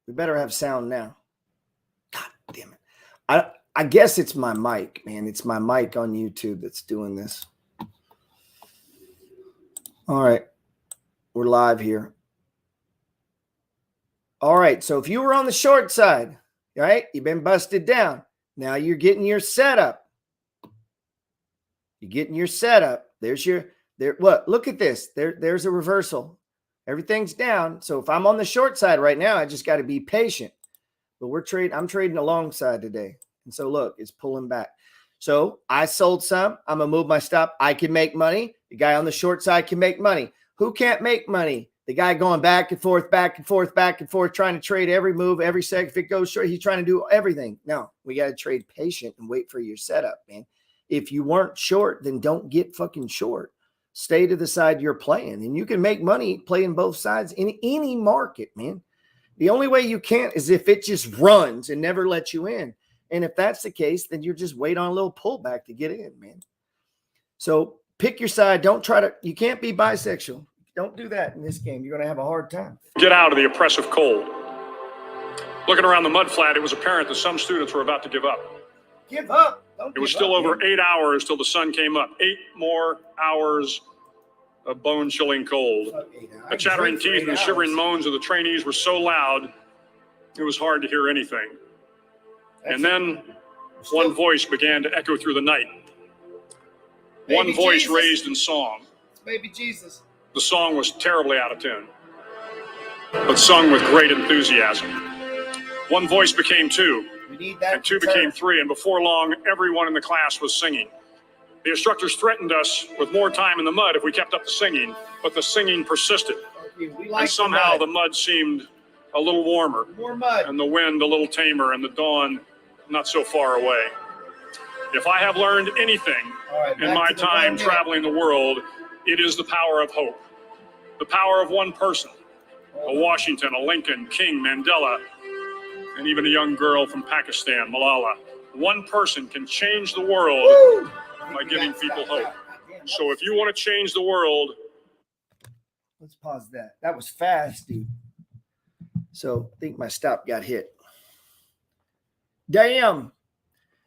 We better have sound now. God damn it. I guess it's my mic, man. It's my mic on YouTube that's doing this. All right. We're live here. All right. So if you were on the short side, right, you've been busted down. Now you're getting your setup. You're getting your setup. There's your, what? Look at this. There's a reversal. Everything's down. So if I'm on the short side right now, I just got to be patient. But I'm trading a long side today. And so look, it's pulling back. So I sold some. I'm going to move my stop. I can make money. The guy on the short side can make money. Who can't make money? The guy going back and forth, back and forth, back and forth, trying to trade every move, every second. If it goes short, he's trying to do everything. No, we got to trade patient and wait for your setup, man. If you weren't short, then don't get fucking short. Stay to the side you're playing. And you can make money playing both sides in any market, man. The only way you can't is if it just runs and never lets you in. And if that's the case, then you're just wait on a little pullback to get in, man. So pick your side. Don't try to, you can't be bisexual. Don't do that in this game. You're going to have a hard time. Get out of the oppressive cold. Looking around the mud flat, it was apparent that some students were about to give up. Give up. It was still over 8 hours till the sun came up. 8 more hours of bone-chilling cold. The chattering teeth and the shivering moans of the trainees were so loud, it was hard to hear anything. And then one voice began to echo through the night. One voice raised in song. It's baby Jesus. The song was terribly out of tune, but sung with great enthusiasm. One voice became two, and two became three, and before long, everyone in the class was singing. The instructors threatened us with more time in the mud if we kept up the singing, but the singing persisted. And somehow the mud seemed a little warmer, and the wind a little tamer, and the dawn not so far away. If I have learned anything in my time traveling the world, it is the power of hope. The power of one person, a Washington, a Lincoln, King, Mandela, and even a young girl from Pakistan, Malala. One person can change the world by giving people hope. So if you want to change the world. Let's pause that. That was fast, dude. So I think my stop got hit. Damn.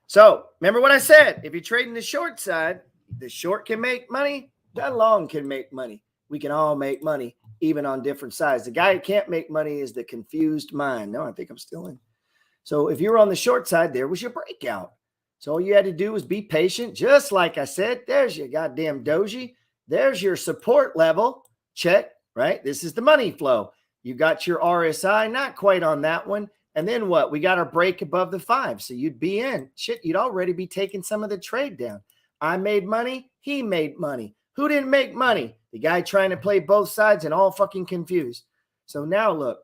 So remember what I said. If you're trading the short side, the short can make money. The long can make money. We can all make money, even on different sides. The guy who can't make money is the confused mind. No, I think I'm still in. So if you're on the short side, there was your breakout. So all you had to do was be patient. Just like I said, there's your goddamn doji. There's your support level. Check, right? This is the money flow. You got your RSI, not quite on that one. And then what? We got our break above the 5. So you'd be in. Shit, you'd already be taking some of the trade down. I made money. He made money. Who didn't make money? The guy trying to play both sides and all fucking confused. So now look,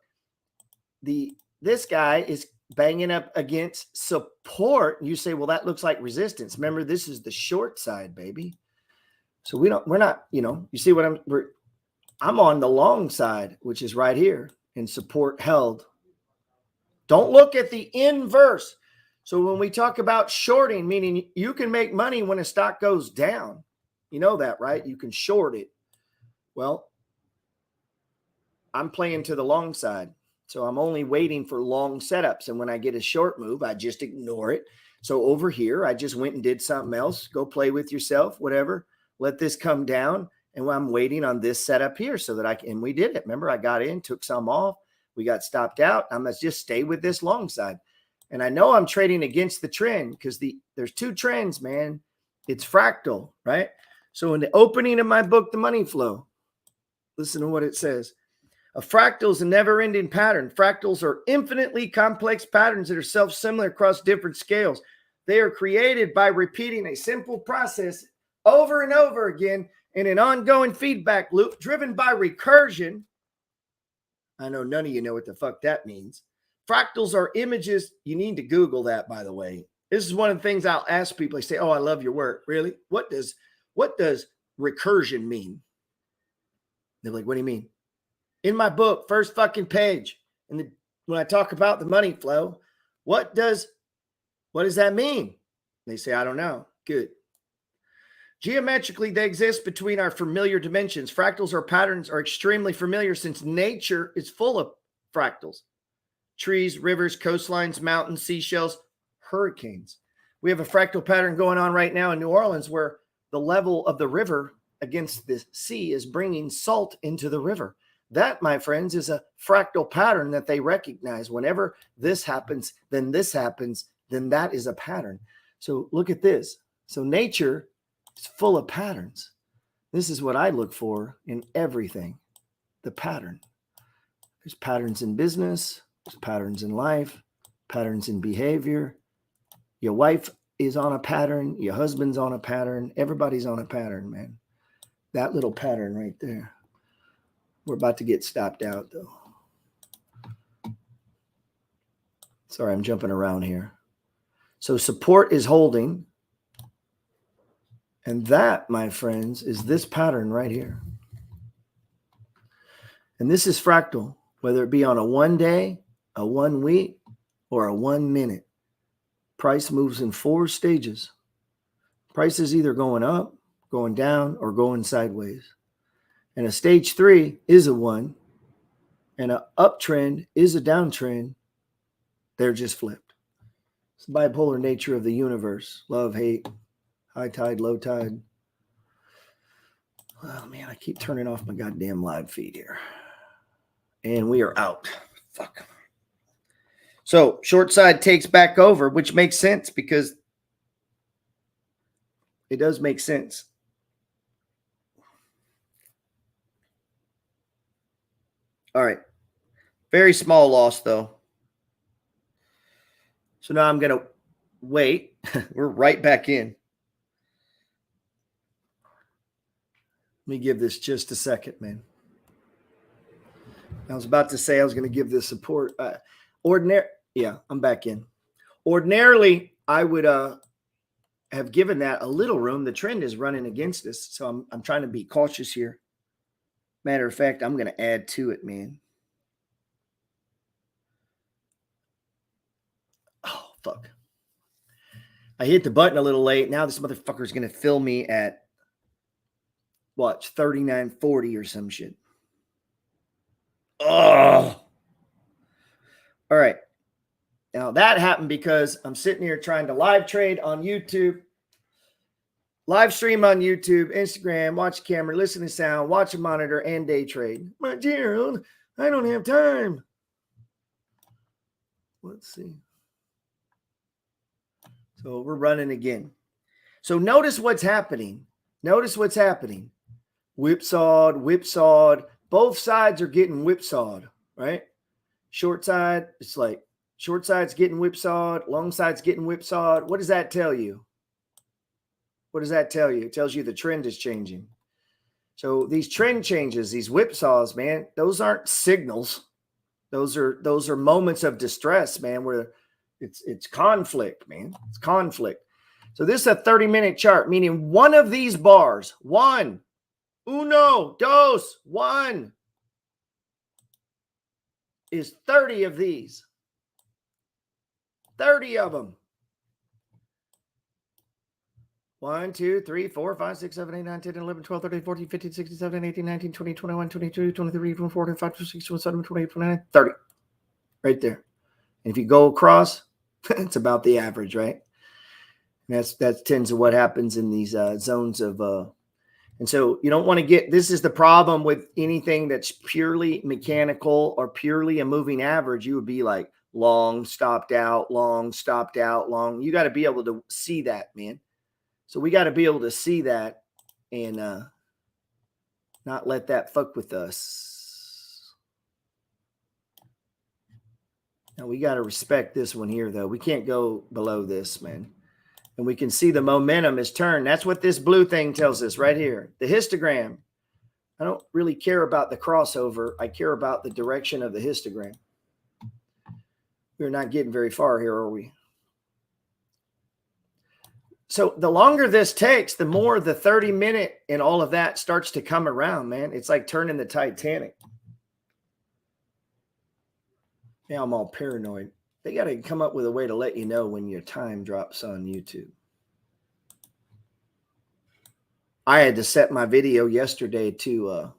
this guy is banging up against support. You say, well, that looks like resistance. Remember, this is the short side, baby. So we're not, you see what I'm on the long side, which is right here, and support held. Don't look at the inverse. So when we talk about shorting, meaning you can make money when a stock goes down. You know that, right? You can short it. Well, I'm playing to the long side. So I'm only waiting for long setups. And when I get a short move, I just ignore it. So over here, I just went and did something else. Go play with yourself, whatever. Let this come down. And I'm waiting on this setup here so that and we did it. Remember, I got in, took some off. We got stopped out. I must just stay with this long side. And I know I'm trading against the trend because there's two trends, man. It's fractal, right? So in the opening of my book, The Money Flow, listen to what it says. A fractal is a never-ending pattern. Fractals are infinitely complex patterns that are self-similar across different scales. They are created by repeating a simple process over and over again in an ongoing feedback loop driven by recursion. I know none of you know what the fuck that means. Fractals are images. You need to Google that, by the way. This is one of the things I'll ask people. They say, oh, I love your work. Really? What does recursion mean? They're like, what do you mean? In my book, first fucking page, and when I talk about the money flow, what does that mean? They say, I don't know. Good. Geometrically, they exist between our familiar dimensions. Fractals or patterns are extremely familiar since nature is full of fractals. trees, rivers, coastlines, mountains, seashells, hurricanes. We have a fractal pattern going on right now in New Orleans where the level of the river against the sea is bringing salt into the river. That, my friends, is a fractal pattern that they recognize. Whenever this happens, then that is a pattern. So look at this. So nature is full of patterns. This is what I look for in everything, the pattern. There's patterns in business, there's patterns in life, patterns in behavior. Your wife is on a pattern, your husband's on a pattern, everybody's on a pattern, man. That little pattern right there. We're about to get stopped out, though. Sorry, I'm jumping around here. So support is holding. And that, my friends, is this pattern right here. And this is fractal, whether it be on a 1 day, a 1 week, or a 1 minute. Price moves in 4 stages. Price is either going up, going down, or going sideways. And a stage 3 is a 1, and an uptrend is a downtrend. They're just flipped. It's the bipolar nature of the universe. Love, hate, high tide, low tide. Oh, man, I keep turning off my goddamn live feed here. And we are out. Fuck. So short side takes back over, which makes sense because it does make sense. All right. Very small loss, though. So now I'm going to wait. We're right back in. Let me give this just a second, man. I was about to say I was going to give this support. Yeah, I'm back in. Ordinarily, I would have given that a little room. The trend is running against us, so I'm trying to be cautious here. Matter of fact, I'm going to add to it, man. Oh, fuck. I hit the button a little late. Now this motherfucker is going to fill me at, watch, 39.40 or some shit. Oh. All right. Now that happened because I'm sitting here trying to live trade on YouTube, live stream on YouTube, Instagram, watch the camera, listen to sound, watch a monitor, and day trade. My Gerald, I don't have time. Let's see. So we're running again. So notice what's happening. Notice what's happening. Whipsawed, whipsawed. Both sides are getting whipsawed, right? Short side, it's like short side's getting whipsawed, long side's getting whipsawed. What does that tell you? What does that tell you? It tells you the trend is changing. So these trend changes, these whipsaws, man, those aren't signals. Those are moments of distress, man, where it's conflict, man. It's conflict. So this is a 30-minute chart, meaning one of these bars, one, uno, dos, one, is 30 of these. 30 of them. 1, 2, 3, 4, 5, 6, 7, 8, 9, 10, 11, 12, 13, 14, 15, 16, 17, 18, 19, 20, 21, 22, 23, 24, 25, 26, 27, 28, 29, 30. Right there. And if you go across, it's about the average, right? And that tends to what happens in these zones of and so you don't want to get, this is the problem with anything that's purely mechanical or purely a moving average. You would be like long, stopped out, long, stopped out, long. You got to be able to see that, man. So we got to be able to see that and not let that fuck with us. Now we got to respect this one here, though. We can't go below this, man. And we can see the momentum is turned. That's what this blue thing tells us right here. The histogram. I don't really care about the crossover. I care about the direction of the histogram. We're not getting very far here, are we? So the longer this takes, the more the 30-minute and all of that starts to come around, man. It's like turning the Titanic. Now I'm all paranoid. They got to come up with a way to let you know when your time drops on YouTube. I had to set my video yesterday to,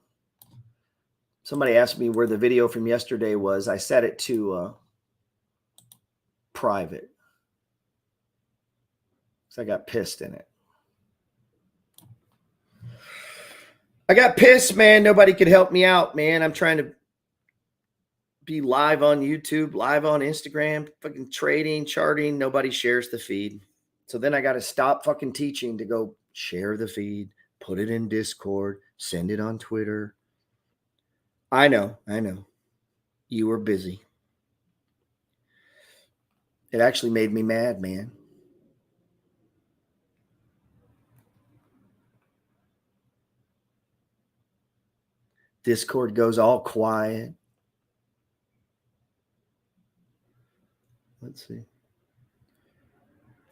somebody asked me where the video from yesterday was. I set it to private. So I got pissed in it. I got pissed, man. Nobody could help me out, man. I'm trying to be live on YouTube, live on Instagram, fucking trading, charting. Nobody shares the feed. So then I got to stop fucking teaching to go share the feed, put it in Discord, send it on Twitter. I know. You were busy. It actually made me mad, man. Discord goes all quiet. Let's see.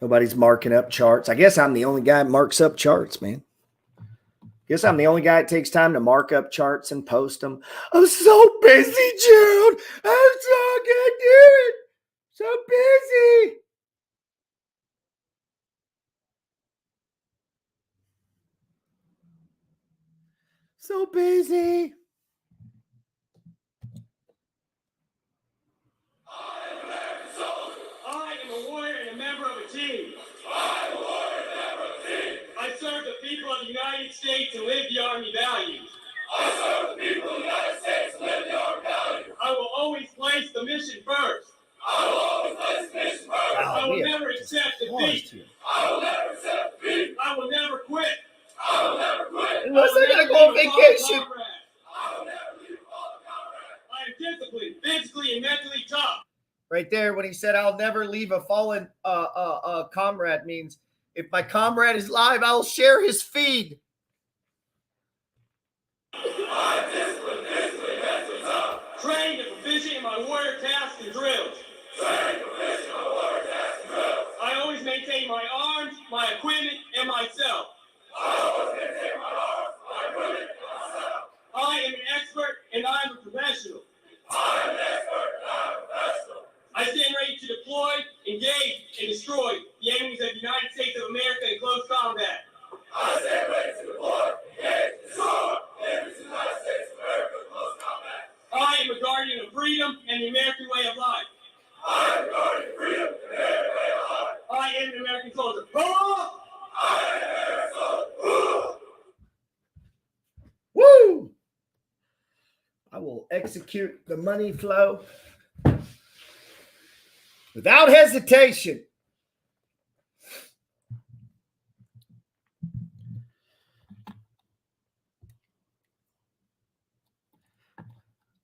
Nobody's marking up charts. I guess I'm the only guy that marks up charts, man. Guess I'm the only guy that takes time to mark up charts and post them. I'm so busy, Gerald. I'm so good to do it. So busy. So busy. I am a warrior and a member of a team. I serve the people of the United States and live the Army values. I will always place the mission first. I will never accept defeat. I will never quit. Unless I gotta go on vacation. I am disciplined, physically and mentally tough. Right there, when he said, I'll never leave a fallen comrade, means if my comrade is live, I'll share his feed. Trained and proficient in my warrior tasks and drills. I always maintain my arms, my equipment, and myself. I am an expert and I am a professional. I stand ready to deploy, engage, and destroy the enemies of the United States of America in close combat. I am a guardian of freedom and the American way of life. I am an American soldier. Woo! I will execute the money flow without hesitation.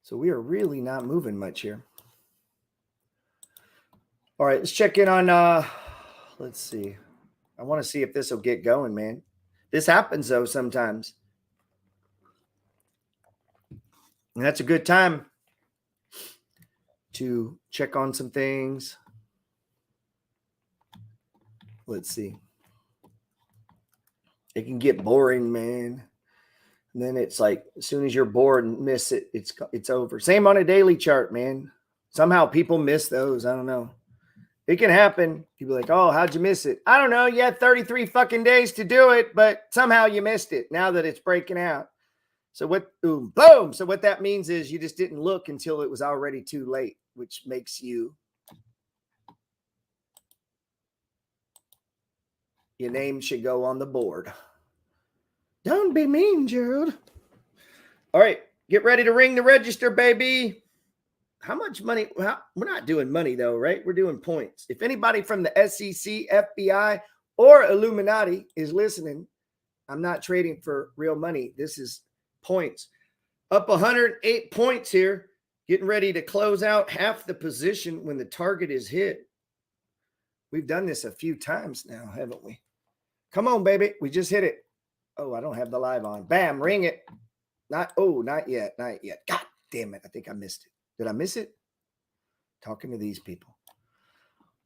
So we are really not moving much here. All right, let's check in on, let's see. I want to see if this will get going, man. This happens, though, sometimes. And that's a good time to check on some things. Let's see. It can get boring, man. And then it's like, as soon as you're bored and miss it, it's over. Same on a daily chart, man. Somehow people miss those. I don't know. It can happen. People are like, oh, how'd you miss it? I don't know. You had 33 fucking days to do it, but somehow you missed it now that it's breaking out. So what, boom. So what that means is you just didn't look until it was already too late, which makes you, your name should go on the board. Don't be mean, Gerald. All right, get ready to ring the register, baby. How much money? We're not doing money, though, right? We're doing points. If anybody from the SEC, FBI, or Illuminati is listening, I'm not trading for real money. This is points. Up 108 points here. Getting ready to close out half the position when the target is hit. We've done this a few times now, haven't we? Come on, baby. We just hit it. Oh, I don't have the live on. Bam, ring it. Not yet. God damn it. I think I missed it. Did I miss it? Talking to these people.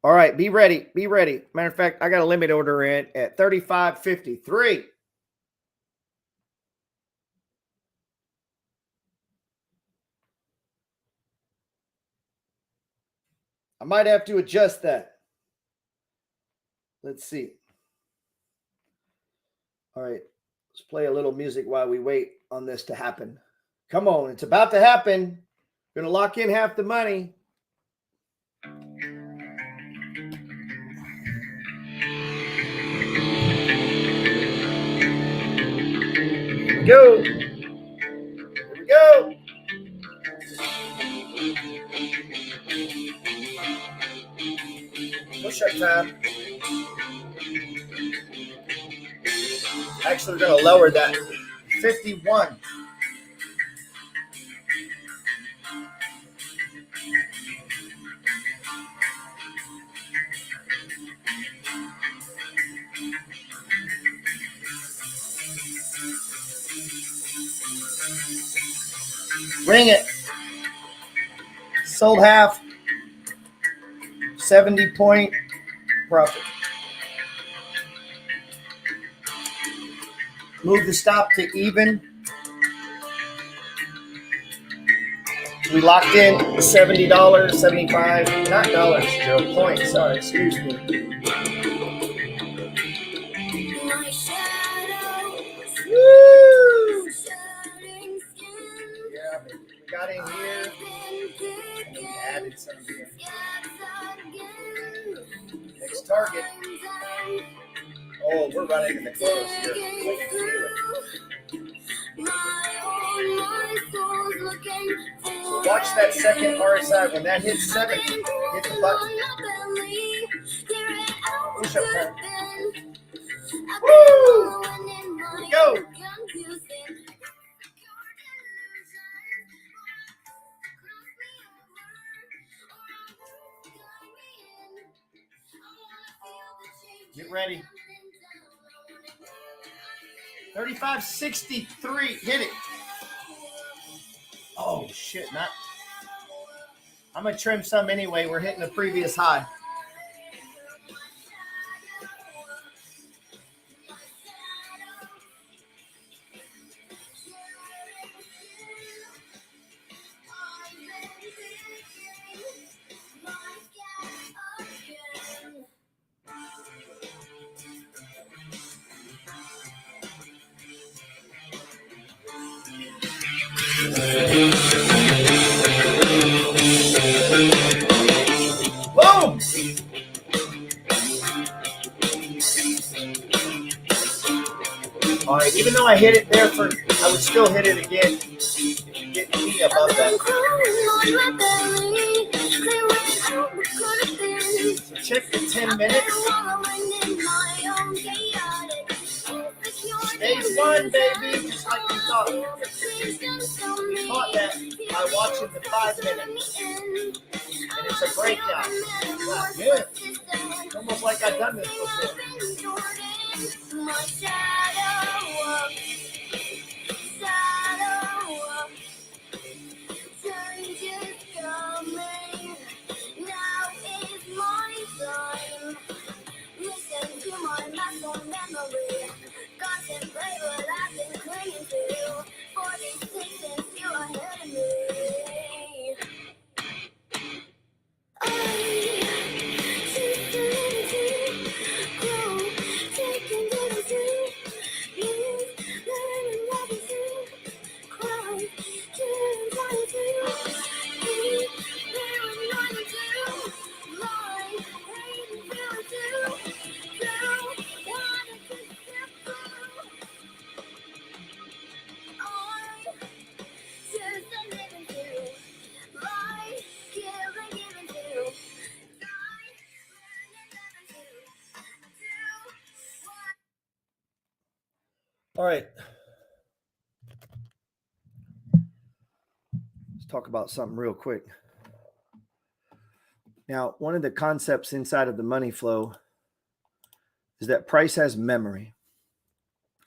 All right, be ready. Matter of fact, I got a limit order in at 35.53. I might have to adjust that. Let's see. All right, let's play a little music while we wait on this to happen. Come on, it's about to happen. Gonna lock in half the money. we go. Here we go. Push-up time. Actually, we're going to lower that. 51. Ring it. Sold half. 70-point profit. Move the stop to even. We locked in $70, $75, not dollars, 0 points. Sorry, excuse me. Woo! Yeah, we got in here and we added some here. Next target. Oh, we're running in the close here. So watch that second RSI. When that hits 70, hit the button. Push up time. Woo! Here we go. Get ready. 35.63. Hit it. Oh, shit. Not. I'm going to trim some anyway. We're hitting the previous high. Boom! All right, even though I hit it there for, I would still hit it again. Get me above that. So check the 10 minutes. Phase one, baby, just like we thought. We caught that by watching the 5 minutes. And it's a breakdown. Wow, good. It's almost like I've done this before. All right. Let's talk about something real quick. Now, one of the concepts inside of the money flow is that price has memory.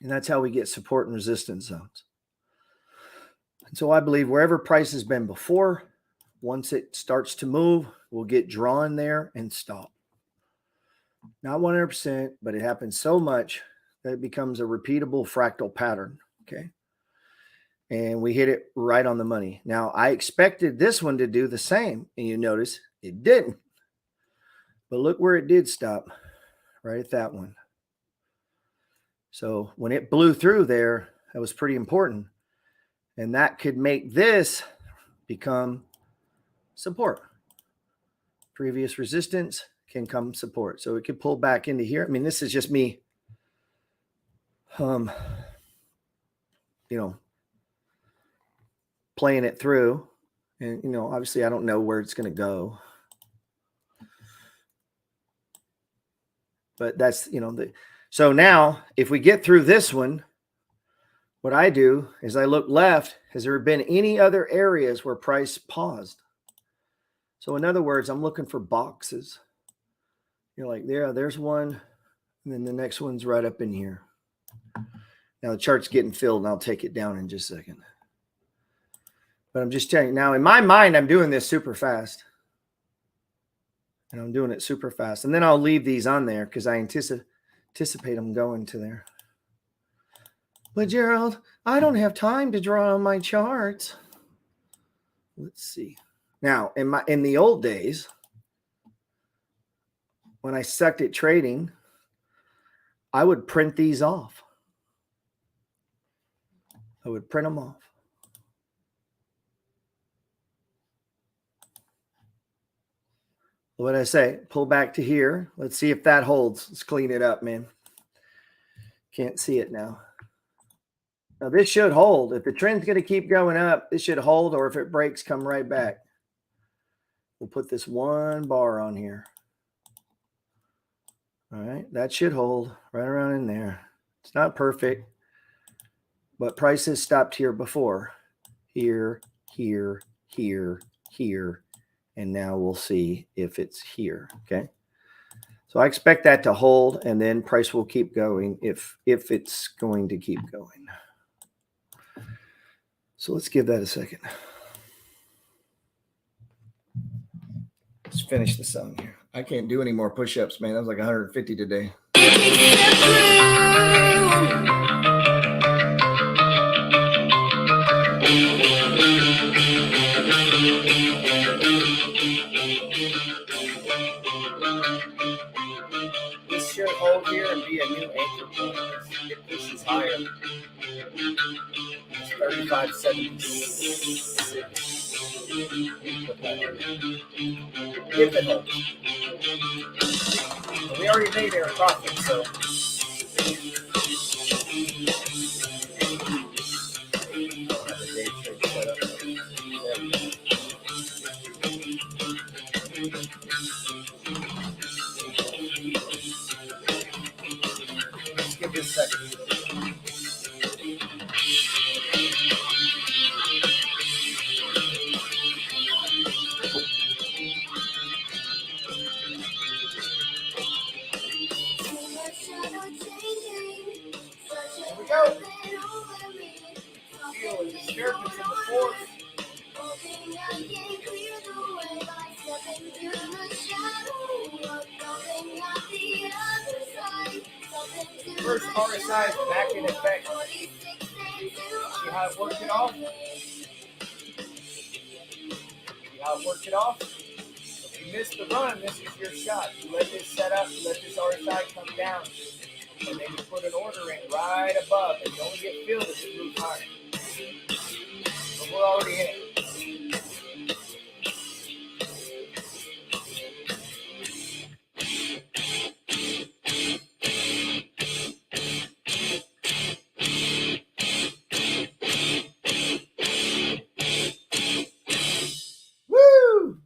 And that's how we get support and resistance zones. And so I believe wherever price has been before, once it starts to move, we'll get drawn there and stop. Not 100%, but it happens so much that it becomes a repeatable fractal pattern. Okay. And we hit it right on the money. Now, I expected this one to do the same. And you notice it didn't. But look where it did stop. Right at that one. So when it blew through there, that was pretty important. And that could make this become support. Previous resistance can come support. So it could pull back into here. I mean, this is just me playing it through. And, obviously I don't know where it's going to go. But that's, so now if we get through this one, what I do is I look left. Has there been any other areas where price paused? So in other words, I'm looking for boxes. You're like, there's one. And then the next one's right up in here. Now the chart's getting filled and I'll take it down in just a second. But I'm just telling you now, in my mind, I'm doing this super fast. And I'm doing it super fast. And then I'll leave these on there because I anticipate them going to there. But Gerald, I don't have time to draw on my charts. Let's see. Now, in the old days, when I sucked at trading, I would print these off. I would print them off. What did I say? Pull back to here. Let's see if that holds. Let's clean it up, man. Can't see it now. Now, this should hold. If the trend's going to keep going up, this should hold, or if it breaks, come right back. We'll put this one bar on here. All right, that should hold right around in there. It's not perfect, but prices stopped here before. Here, here, here, here, and now we'll see if it's here, okay? So I expect that to hold, and then price will keep going if it's going to keep going. So let's give that a second. Let's finish the song here. I can't do any more push-ups, man. That was like 150 today. This should hold here and be a new anchor point. It pushes higher. It's 35.76. If it holds. We already made our profit, so. Let's give this a second. First RSI is back in effect. See how it worked it off? See how it worked it off? If you missed the run, this is your shot. You let this set up, you let this RSI come down, and then you put an order in right above, and you only get filled if it moves higher. But we're already in it.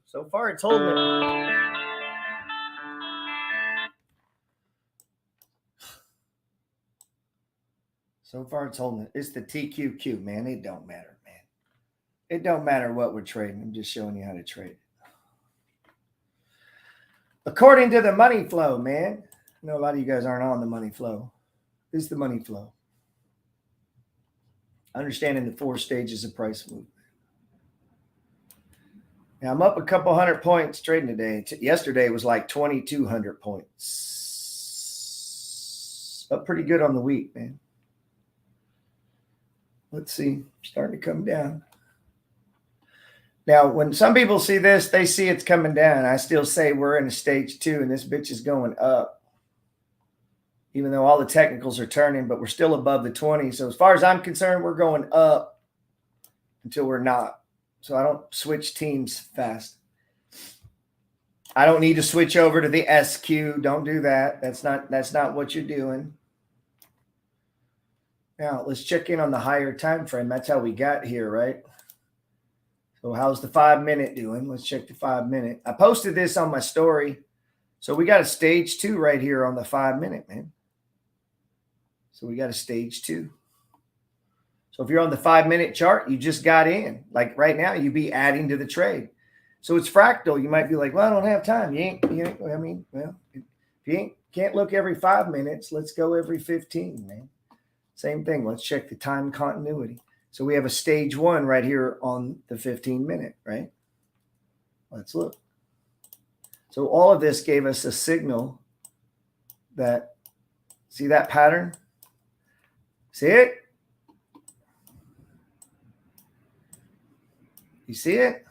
So far, it's holding it. So far, it's holding it. It's the Tqqq, man. It don't matter, man. It don't matter what we're trading. I'm just showing you how to trade it. According to the money flow, man. I know a lot of you guys aren't on the money flow. This is the money flow. Understanding the 4 stages of price movement. Now, I'm up a couple hundred points trading today. Yesterday was like 2,200 points. Up pretty good on the week, man. Let's see. Starting to come down. Now, when some people see this, they see it's coming down. I still say we're in a stage 2 and this bitch is going up. Even though all the technicals are turning, but we're still above the 20. So as far as I'm concerned, we're going up until we're not. So I don't switch teams fast. I don't need to switch over to the SQ. Don't do that. That's not what you're doing. Now let's check in on the higher time frame. That's how we got here, right? So how's the 5 minute doing? Let's check the 5 minute. I posted this on my story. So we got a stage 2 right here on the 5 minute, man. So we got a stage 2. So if you're on the 5 minute chart, you just got in. Like right now, you'd be adding to the trade. So it's fractal. You might be like, well, I don't have time. I mean, well, if you can't look every 5 minutes, let's go every 15, man. Same thing. Let's check the time continuity. So we have a stage 1 right here on the 15 minute, right? Let's look. So all of this gave us a signal that, see that pattern? See it? You see it?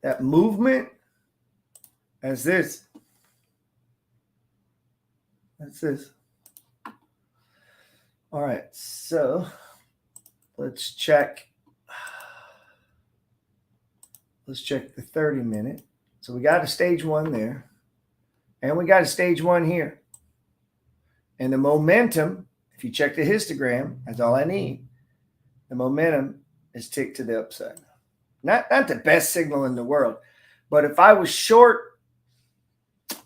That movement as this. That's this. All right, so let's check. Let's check the 30 minute. So we got a stage 1 there. And we got a stage 1 here. And the momentum, if you check the histogram, that's all I need. The momentum is ticked to the upside. Not the best signal in the world. But if I was short,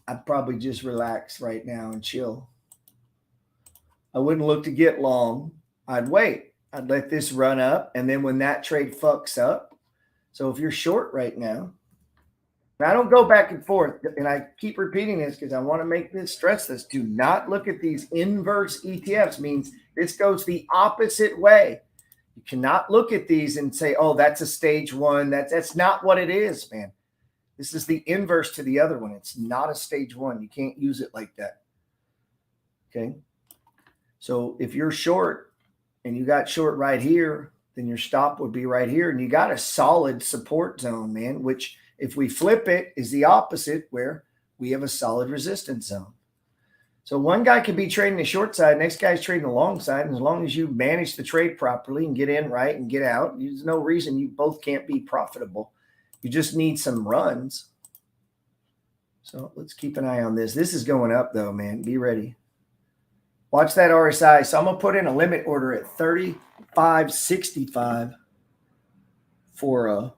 I'd probably just relax right now and chill. I wouldn't look to get long. I'd wait. I'd let this run up. And then when that trade fucks up, so if you're short right now, and I don't go back and forth, and I keep repeating this because I want to make this, stress this. Do not look at these inverse ETFs. Means this goes the opposite way. You cannot look at these and say, oh, that's a stage 1. That's not what it is, man. This is the inverse to the other one. It's not a stage 1. You can't use it like that. Okay. So if you're short and you got short right here, then your stop would be right here. And you got a solid support zone, man, which if we flip it is the opposite, where we have a solid resistance zone. So one guy could be trading the short side, next guy's trading the long side. And as long as you manage the trade properly and get in right and get out, there's no reason you both can't be profitable. You just need some runs. So let's keep an eye on this. This is going up though, man. Be ready. Watch that RSI. So I'm going to put in a limit order at 35.65 for a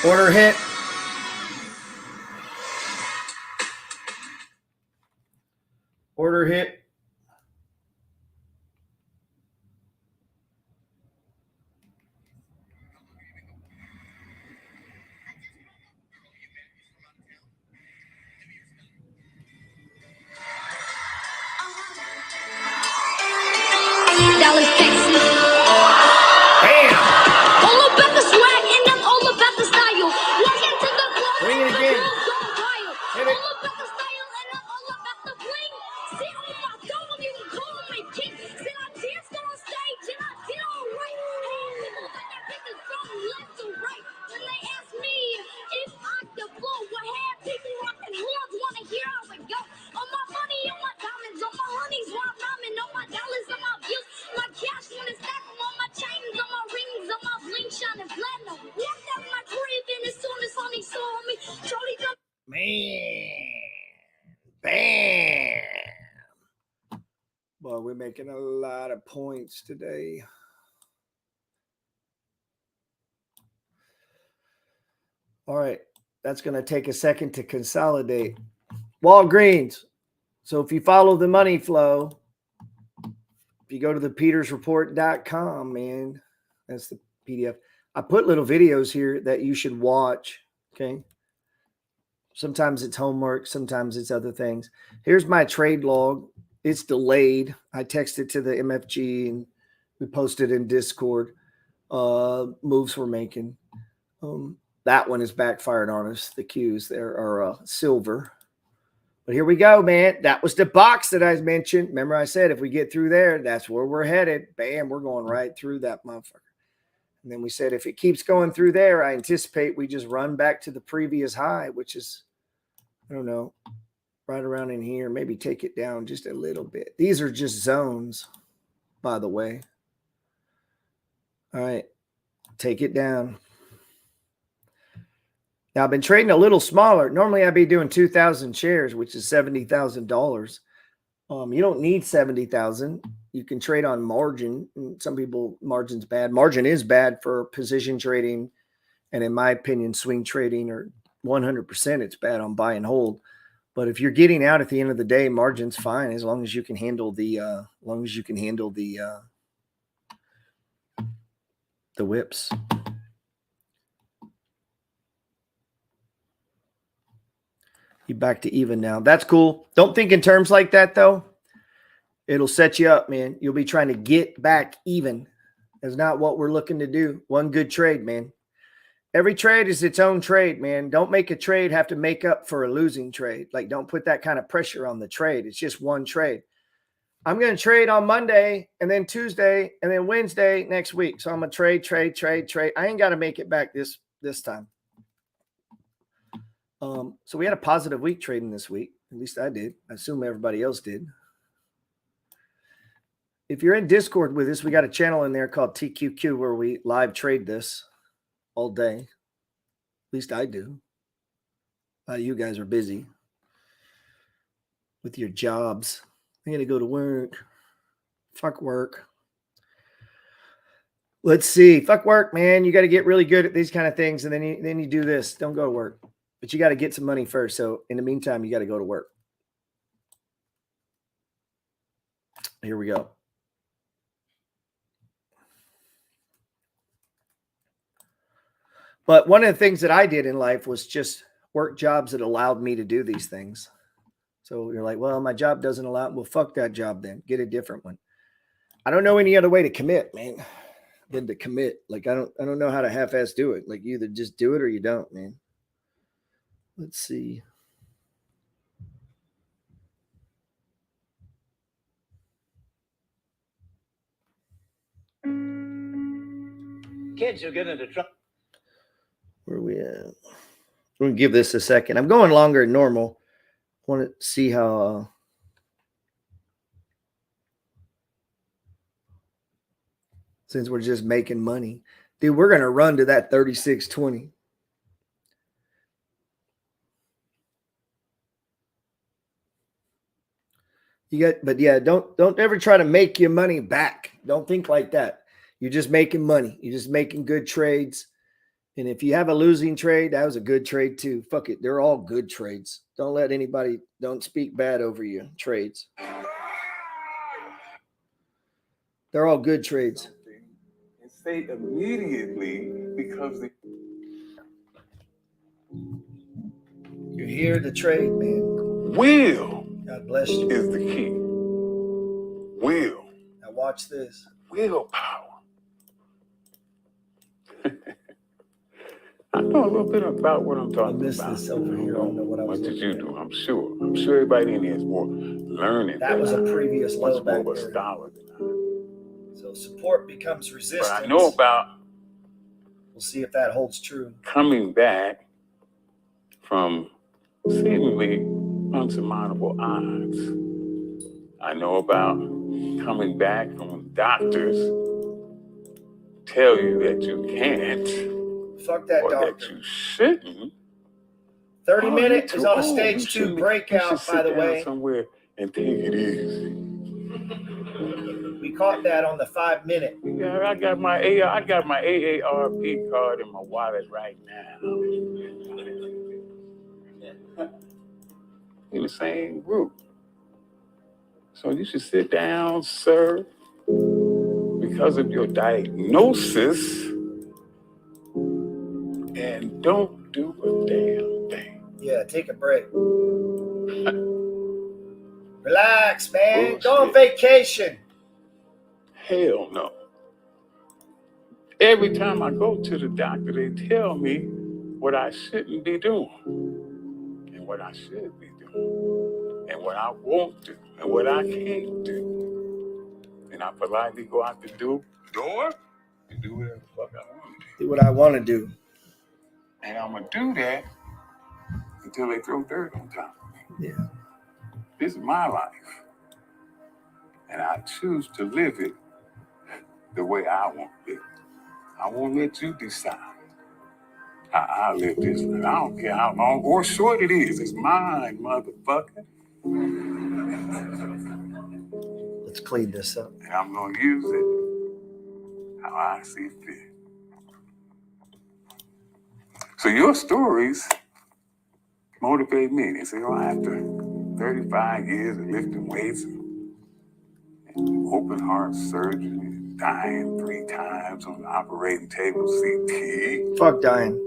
order hit. Order hit. Dallas, Texas. Bam! All about the swag and I'm all about the style. Walk into the club. Bring it again. Hit it. All about the style and I'm all about the bling. Sit on my dome, you can call me king. Said I danced on stage and I did all right. Hey, people think I pick a song left to right. When they ask me if I could blow, what have people rocking horns wanna hear how it go. On my money, on my diamonds, on my honeys, while I'm rhyming, on my dollars, on my bills, my cash when it's stack on my chains, on my rings, on my bling, shining platinum. Walked out my crib and as soon as honey saw me, Jody come. Man. Bam. Boy, we're making a lot of points today. All right. That's going to take a second to consolidate. Walgreens. So if you follow the money flow, if you go to the petersreport.com, man, that's the PDF. I put little videos here that you should watch. Okay. Sometimes it's homework. Sometimes it's other things. Here's my trade log. It's delayed. I texted to the MFG and we posted in Discord. moves we're making. That one is backfired on us. The Qs there are silver. But here we go, man. That was the box that I mentioned. Remember I said if we get through there, that's where we're headed. Bam, we're going right through that motherfucker. And then we said if it keeps going through there, I anticipate we just run back to the previous high, which is, I don't know, right around in here. Maybe take it down just a little bit. These are just zones, by the way. All right, take it down. Now, I've been trading a little smaller. Normally, I'd be doing 2,000 shares, which is $70,000. You don't need 70,000. You can trade on margin. Some people, margin's bad. Margin is bad for position trading. And in my opinion, swing trading, or 100%, it's bad on buy and hold. But if you're getting out at the end of the day, margin's fine as long as you can handle the whips. You back to even now. That's cool. Don't think in terms like that, though. It'll set you up, man. You'll be trying to get back even. That's not what we're looking to do. One good trade, man. Every trade is its own trade, man. Don't make a trade have to make up for a losing trade. Like, don't put that kind of pressure on the trade. It's just one trade. I'm going to trade on Monday and then Tuesday and then Wednesday next week. So I'm going to trade. I ain't got to make it back this time. So we had a positive week trading this week. At least I did. I assume everybody else did. If you're in Discord with us, we got a channel in there called Tqqq where we live trade this all day. At least I do. You guys are busy with your jobs. I got to go to work. Fuck work. Let's see. Fuck work, man. You got to get really good at these kind of things, and then you do this. Don't go to work. But you got to get some money first. So in the meantime, you got to go to work. Here we go. But one of the things that I did in life was just work jobs that allowed me to do these things. So you're like, well, my job doesn't allow it. Well, fuck that job then. Get a different one. I don't know any other way to commit, man, than to commit. Like, I don't know how to half-ass do it. Like, you either just do it or you don't, man. Let's see. Kids will get into trouble. Where are we at? We're going to give this a second. I'm going longer than normal. I want to see how... since we're just making money. Dude, we're going to run to that 36.20. But yeah, don't ever try to make your money back. Don't think like that. You're just making money. You're just making good trades. And if you have a losing trade, that was a good trade too. Fuck it. They're all good trades. Don't speak bad over your trades. They're all good trades. And say immediately because You're here to trade, man. will God bless you. is the key. Will. Now watch this. Willpower. I know a little bit about what I'm talking missed about. this over here. I don't know what I was What did looking you at. do? I'm sure. I'm sure everybody in here is more learning. That was a previous low much more back of a there. scholar than I. So support becomes resistance. But I know about We'll see if that holds true. coming back from seemingly unsurmountable odds. I know about coming back from when doctors tell you that you can't Fuck that or doctor. that you shouldn't. 30 minutes you're is on a too old. stage You 2 should breakout, sit by the down way. somewhere and take it easy. We caught that on the 5 minute. Yeah, I got my AARP card in my wallet right now. In the same group. So you should sit down, sir, because of your diagnosis, and don't do a damn thing. Yeah, take a break. Relax, man. Bullshit. Go on vacation. Hell no. Every time I go to the doctor, they tell me what I shouldn't be doing and what I should be doing and what I won't do and what I can't do. And I politely go out the door and do whatever the fuck I want to do. Do what I want to do. And I'm going to do that until they throw dirt on top of me. Yeah. This is my life. And I choose to live it the way I want to live it. I won't let you decide how I live this life. I don't care how long or short it is. It's mine, motherfucker. Let's clean this up. And I'm going to use it how I see fit. So your stories motivate me. They say, oh, after 35 years of lifting weights and open heart surgery, and dying 3 times on the operating table, CT. Fuck dying.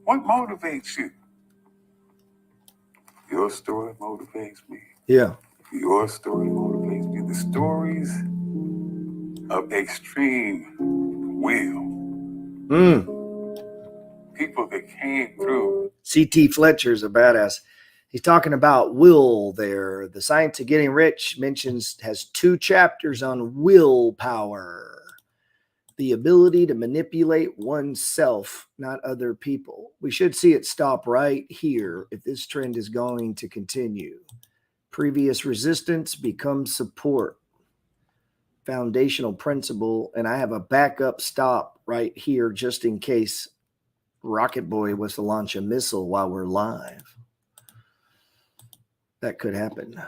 What motivates you? Your story motivates me. Yeah. Your story motivates me. The stories of extreme will. People that came through. CT Fletcher's a badass. He's talking about will there. The Science of Getting Rich has 2 chapters on willpower. The ability to manipulate oneself, not other people. We should see it stop right here if this trend is going to continue. Previous resistance becomes support. Foundational principle. And I have a backup stop right here just in case Rocket Boy was to launch a missile while we're live. That could happen.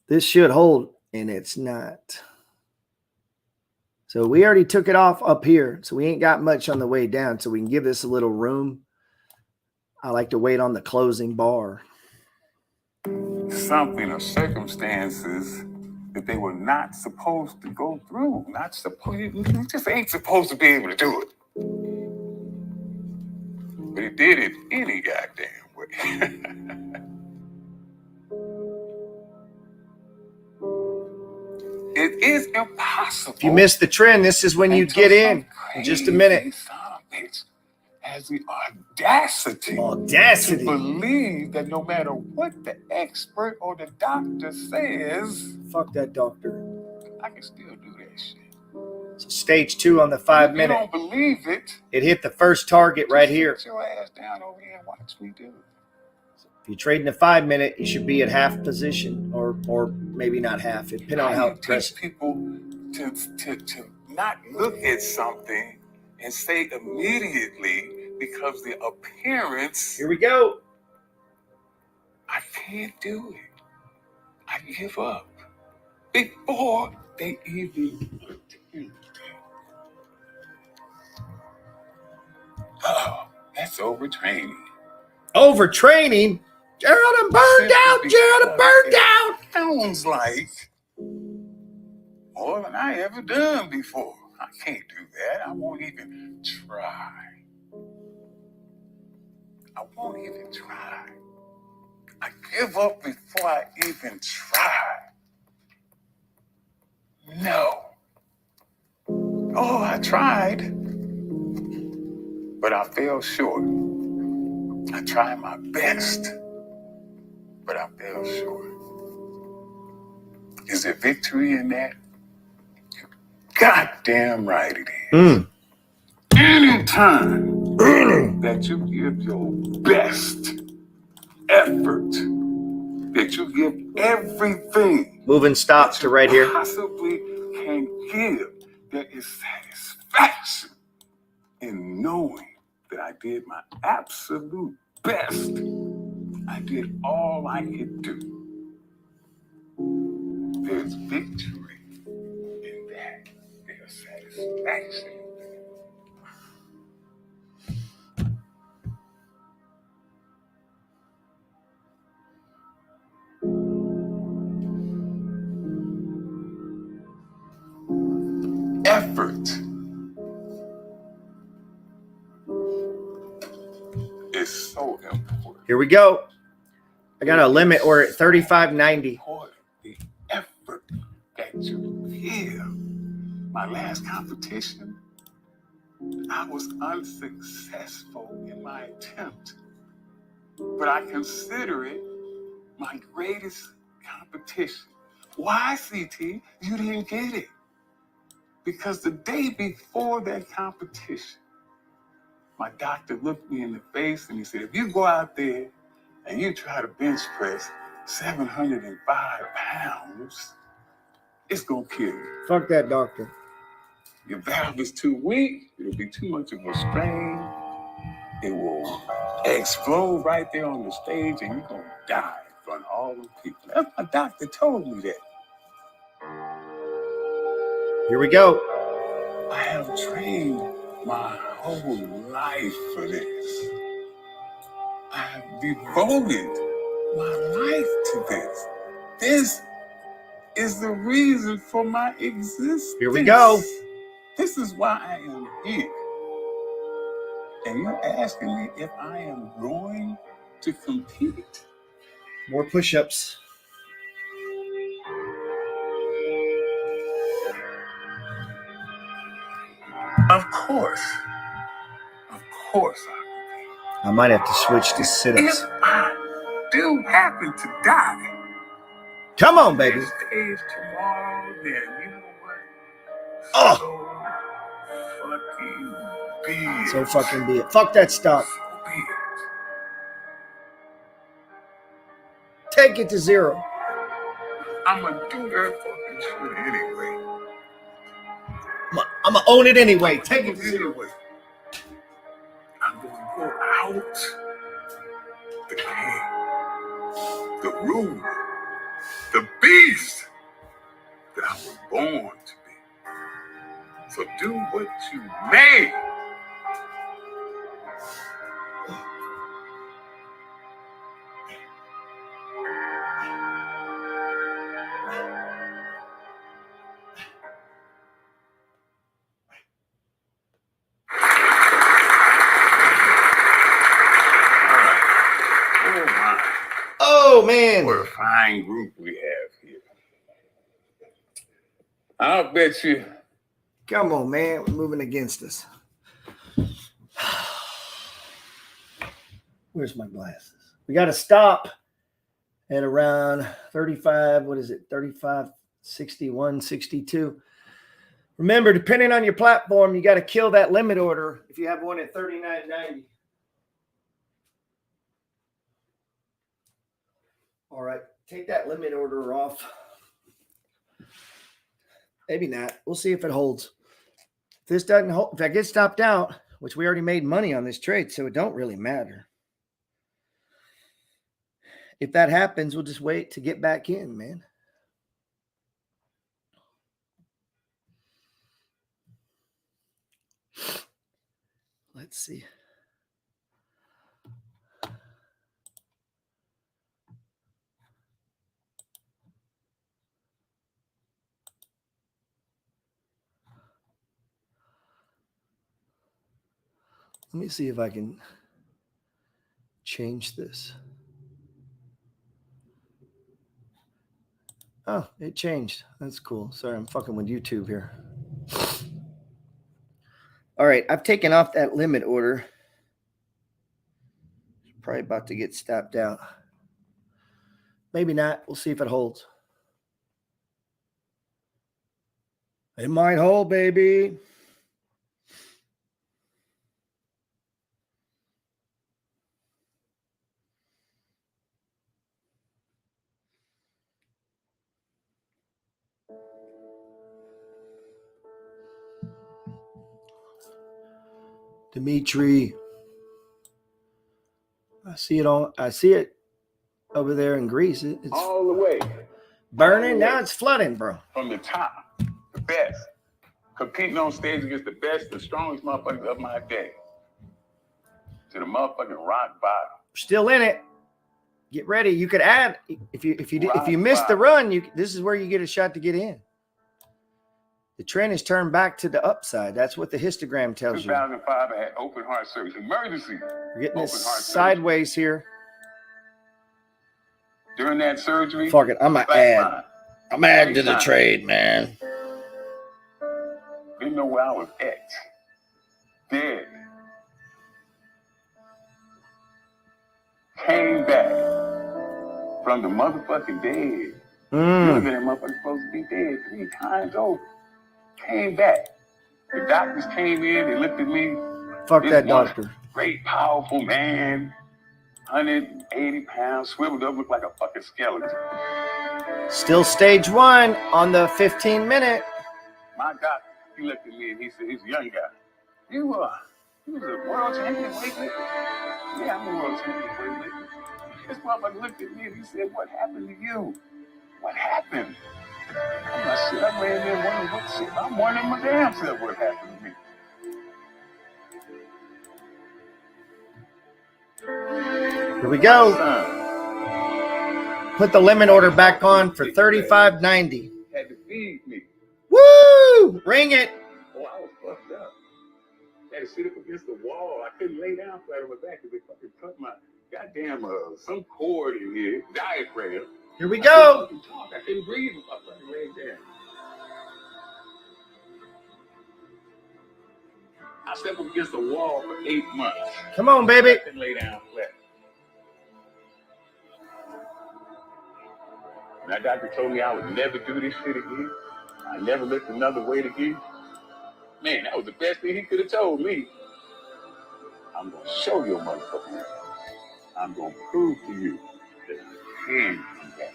This should hold, and it's not. So we already took it off up here, so we ain't got much on the way down, so we can give this a little room. I like to wait on the closing bar. Something or circumstances that they were not supposed to go through. You just ain't supposed to be able to do it. But he did it any goddamn way. It is impossible. If you miss the trend, this is when you get in just a minute. Has the audacity to believe that no matter what the expert or the doctor says, fuck that doctor, I can still do that shit. So stage 2 on the 5 minute. You don't believe it. It hit the first target right here. Sit your ass down over here and watch me do it. If you're trading a 5 minute, you should be at half position, or maybe not half. It depends on how it takes people to not look at something and say immediately, because the appearance. Here we go. I can't do it. I give up before they even attempt it. Oh, that's overtraining. Overtraining? Gerald and burned out. Gerald and burned out. Sounds like more than I ever done before. I can't do that. I won't even try. I won't even try. I give up before I even try. No. Oh, I tried, but I fell short. I tried my best, but I fell short. Is there victory in that? You're goddamn right it is. Anytime that you give your best effort, that you give everything, moving stop to right here, possibly can give, there is satisfaction in knowing that I did my absolute best. I did all I could do. There's victory in that. There's satisfaction. Effort is so important. Here we go. I got a limit. We're at 35.90. The effort that you give my last competition, I was unsuccessful in my attempt. But I consider it my greatest competition. Why, CT? You didn't get it. Because the day before that competition, my doctor looked me in the face and he said, if you go out there and you try to bench press 705 pounds, it's going to kill you. Fuck that doctor. Your valve is too weak. It'll be too much of a strain. It will explode right there on the stage and you're going to die in front of all the people. That's my doctor told me that. Here we go. I have trained my whole life for this. I have devoted my life to this. This is the reason for my existence. Here we go. This is why I am here. And you're asking me if I am going to compete? More push-ups. Of course. Of course I might have to switch to sit-ups. If I do happen to die, Come on, baby. stage tomorrow, then you know what? Oh. So fucking be it. So fucking be it. Fuck that stop. So be it. Take it to 0. I'm gonna do that fucking shit anyway. I'm gonna own it anyway. Take it to 0. Anyway, I'm gonna go out the king, the ruler, the beast that I was born to be. So do what you may. Oh, man. What a fine group we have here. I'll bet you. Come on, man. We're moving against us. Where's my glasses? We got to stop at around 35. What is it? 35, 61, 62. Remember, depending on your platform, you got to kill that limit order if you have one at 39.90. All right, take that limit order off. Maybe not. We'll see if it holds. If this doesn't hold, if I get stopped out, which we already made money on this trade, so it don't really matter. If that happens, we'll just wait to get back in, man. Let's see. Let me see if I can change this. Oh, it changed. That's cool. Sorry, I'm fucking with YouTube here. All right, I've taken off that limit order. Probably about to get stopped out. Maybe not. We'll see if it holds. It might hold, baby. Dimitri. I see it over there in Greece. It's All the way. burning. Now it's flooding, bro. From the top, the best. Competing on stage against the best, the strongest motherfuckers of my day. To the motherfucking rock bottom. Still in it. Get ready. You could add if you miss the run. This is where you get a shot to get in. The trend is turned back to the upside. That's what the histogram tells you. 2005, I had open heart surgery. Emergency. We're getting this Open heart sideways here. During that surgery, Fuck it. I'm gonna flatline. add to the trade, man. Didn't know where I was at. Dead. Came back from the motherfucking dead. You know that motherfucker's supposed to be dead 3 times over. Came back. The doctors came in, they looked at me. Fuck This that one doctor. Great, powerful man, 180 pounds, swiveled up, looked like a fucking skeleton. Still stage 1 on the 15-minute. My doctor, he looked at me and he said, he's a young guy. You was a world champion weightlifter? Yeah, I'm a world champion weightlifter. This motherfucker looked at me and he said, what happened to you? What happened? I'm like, shit, I'm laying there wondering what shit. I'm wondering my damn self what happened to me. Here we go. Son, Put the limit order back on for $35.90. had to feed me. Woo! Ring it. Oh, I was fucked up. Had to sit up against the wall. I couldn't lay down flat on my back because they fucking cut my goddamn some cord in here, diaphragm. Here we go. I couldn't breathe if I fucking laid down. I stepped up against the wall for 8 months. Come on, baby. I couldn't lay down flat. And that doctor told me I would never do this shit again. I never lift another weight again. Man, that was the best thing he could have told me. I'm going to show your motherfucking ass. I'm going to prove to you that I can come back,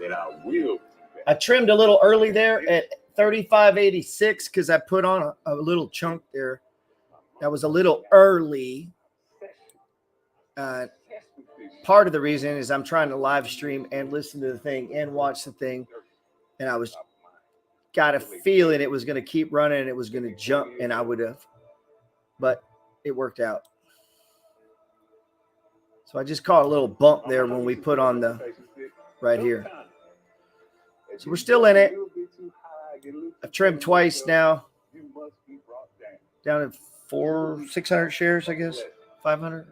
that I will come back. I trimmed a little early there at 35.86 because I put on a little chunk there. That was a little early. Part of the reason is I'm trying to live stream and listen to the thing and watch the thing. And I was got a feeling it was going to keep running and it was going to jump, and I would have. But it worked out. So I just caught a little bump there when we put on the right here. So we're still in it. I've trimmed twice now. Down to 600 shares, I guess. 500.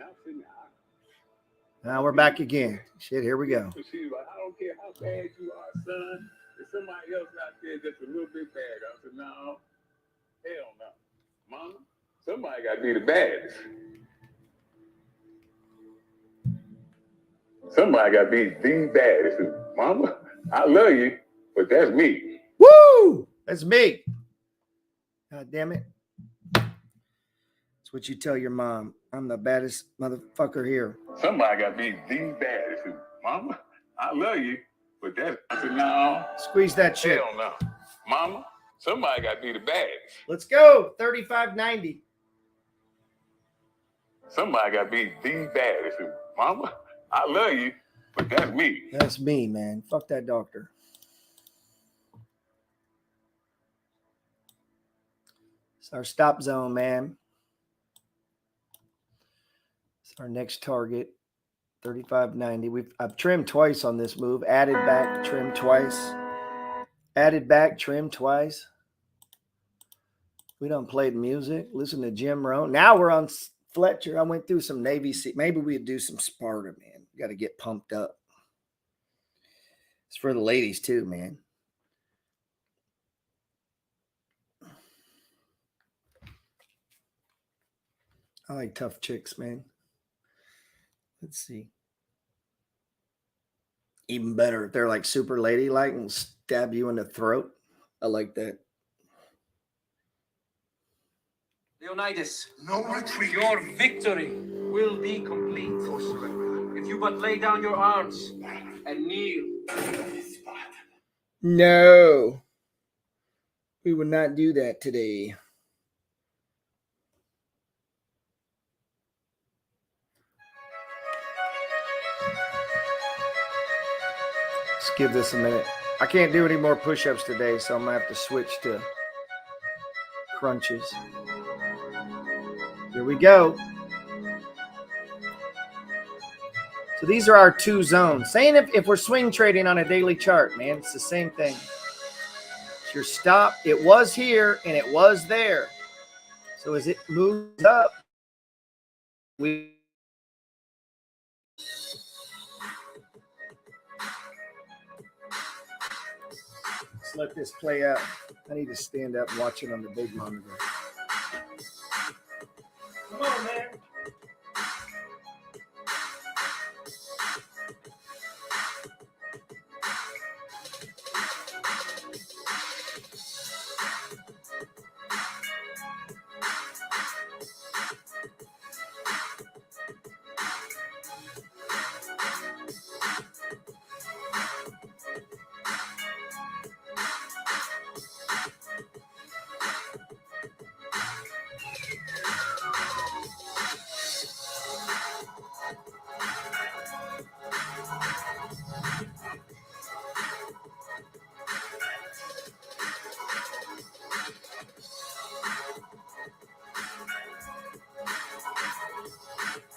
Now we're back again. Shit, here we go. She's like, I don't care how bad you are, son. If somebody else out there just a little bit bad, I said, no, hell no. Mama, somebody got to be the baddest. Somebody got to be the baddest. Mama, I love you, but that's me. Woo! That's me. God damn it. That's what you tell your mom. I'm the baddest motherfucker here. Somebody got to be the baddest. Mama, I love you, but that's... I said, no. Squeeze that shit. Hell no. Mama, somebody got to be the baddest. Let's go. 35.90. Somebody got to be the baddest. Mama, I love you, but that's me. That's me, man. Fuck that doctor. It's our stop zone, man. It's our next target. 35.90. I've trimmed twice on this move. Added back, trimmed twice. Added back, trimmed twice. We done played music. Listen to Jim Rohn. Now we're on Fletcher. I went through some Navy Sea. Maybe we'd do some Sparta, man. Got to get pumped up. It's for the ladies too, man. I like tough chicks, man. Let's see. Even better if they're like super ladylike and stab you in the throat. I like that. Leonidas, no retreat. Your victory will be complete. If you but lay down your arms and kneel. No. We will not do that today. Let's give this a minute. I can't do any more push-ups today, so I'm going to have to switch to crunches. Here we go. So these are our two zones. Saying if we're swing trading on a daily chart, man, it's the same thing. It's your stop. It was here and it was there. So as it moves up, we Let's let this play out. I need to stand up and watch it on the big monitor. Come on, man.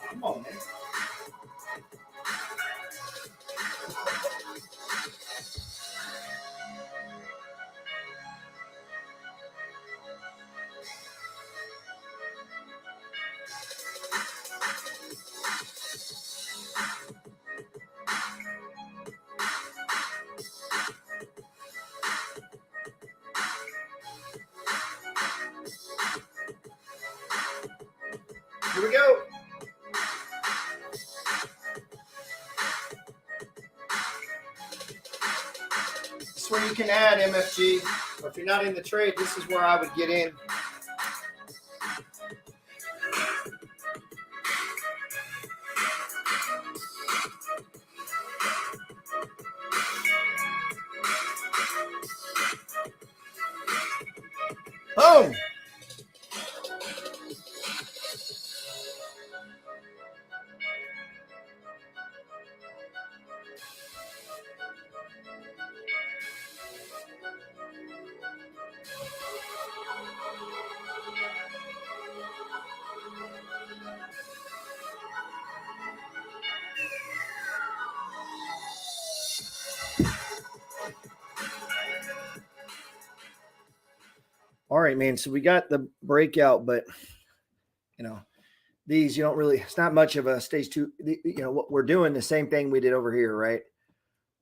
Come on, man. Here we go. This is where you can add MFG. Or if you're not in the trade, this is where I would get in. Boom. All right, man. So we got the breakout, but these you don't really. It's not much of a stage two. What we're doing the same thing we did over here, right?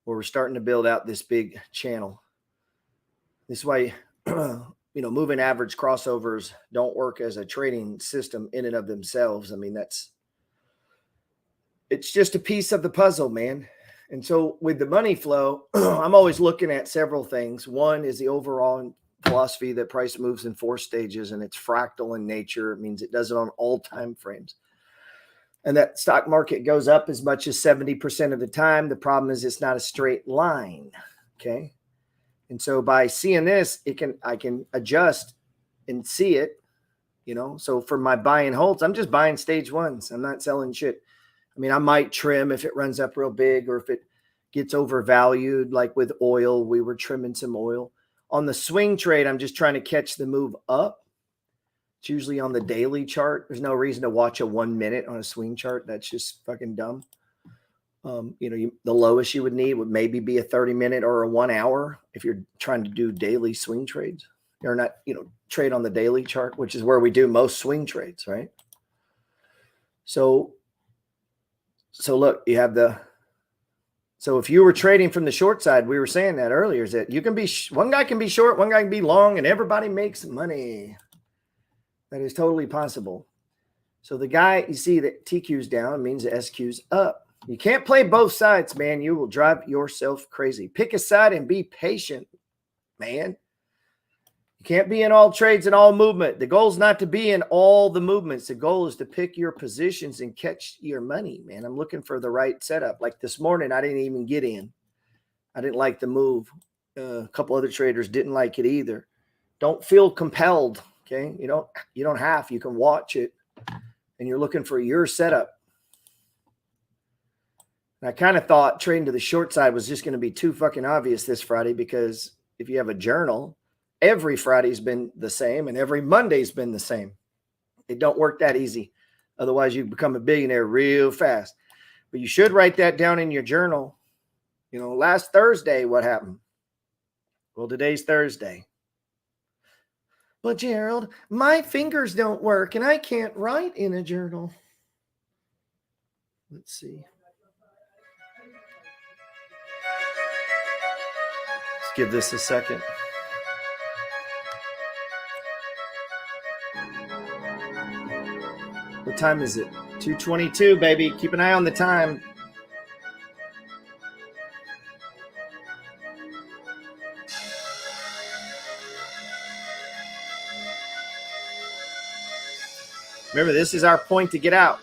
Where we're starting to build out this big channel. This is why moving average crossovers don't work as a trading system in and of themselves. I mean, it's just a piece of the puzzle, man. And so with the money flow, I'm always looking at several things. One is the overall philosophy that price moves in 4 stages, and it's fractal in nature. It means it does it on all time frames. And that stock market goes up as much as 70% of the time. The problem is it's not a straight line. Okay. And so by seeing this, I can adjust and see it, So for my buy and holds, I'm just buying stage ones. I'm not selling shit. I mean, I might trim if it runs up real big or if it gets overvalued, like with oil, we were trimming some oil. On the swing trade, I'm just trying to catch the move up. It's usually on the daily chart. There's no reason to watch a 1 minute on a swing chart. That's just fucking dumb. The lowest you would need would maybe be a 30-minute or a 1 hour if you're trying to do daily swing trades. Or not, trade on the daily chart, which is where we do most swing trades, right? So look, you have so if you were trading from the short side, we were saying that earlier, is that you can be, one guy can be short, one guy can be long, and everybody makes money. That is totally possible. So the guy, you see that TQ's down means the SQ's up. You can't play both sides, man. You will drive yourself crazy. Pick a side and be patient, man. You can't be in all trades and all movement. The goal is not to be in all the movements. The goal is to pick your positions and catch your money, man. I'm looking for the right setup. Like this morning, I didn't even get in. I didn't like the move. A couple other traders didn't like it either. Don't feel compelled, okay? You don't have. You can watch it, and you're looking for your setup. And I kind of thought trading to the short side was just going to be too fucking obvious this Friday, because if you have a journal, every Friday's been the same and every Monday's been the same. It don't work that easy. Otherwise, you become a billionaire real fast. But you should write that down in your journal. Last Thursday, what happened? Well, today's Thursday. But Gerald, my fingers don't work and I can't write in a journal. Let's see. give this a second. What time is it? 2:22, baby. Keep an eye on the time. Remember, this is our point to get out.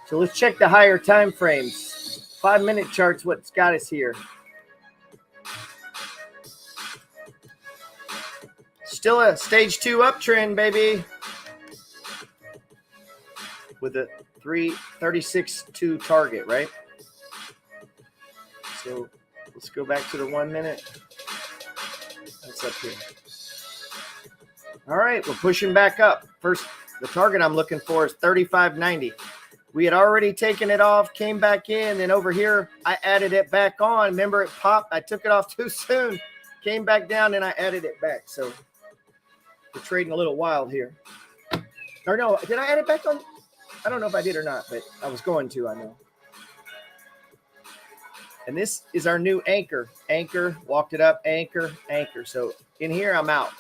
So let's check the higher time frames. 5-minute charts, what's got us here. Still a stage 2 uptrend, baby. With a 336.2 target, right? So let's go back to the 1 minute. That's up here. All right, we're pushing back up. First, the target I'm looking for is 35.90. We had already taken it off, came back in, and over here, I added it back on. Remember, it popped. I took it off too soon. Came back down, and I added it back. So we're trading a little wild here. Or no, did I add it back on? I don't know if I did or not, but I was going to, I know. And this is our new anchor. Anchor, walked it up, anchor, anchor. So in here, I'm out.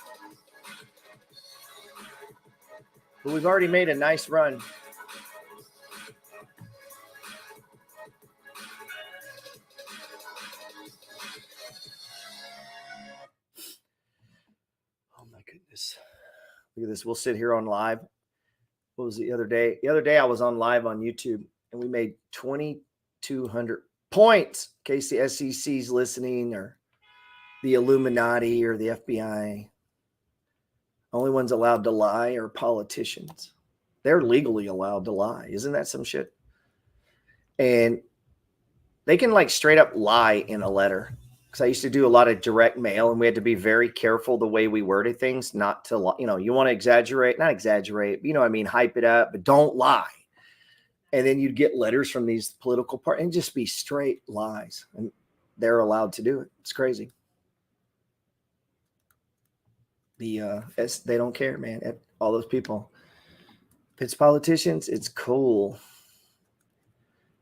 But we've already made a nice run. Oh my goodness. Look at this. We'll sit here on live. What was the other day? The other day I was on live on YouTube and we made 2,200 points. In case the SEC's listening or the Illuminati or the FBI. Only ones allowed to lie are politicians. They're legally allowed to lie. Isn't that some shit? And they can like straight up lie in a letter. Because I used to do a lot of direct mail and we had to be very careful the way we worded things, not to, you know, you want to exaggerate, not exaggerate, but you know what I mean, hype it up, but don't lie. And then you'd get letters from these political parties and just be straight lies. And they're allowed to do it. It's crazy. They don't care, man. All those people. If it's politicians, it's cool.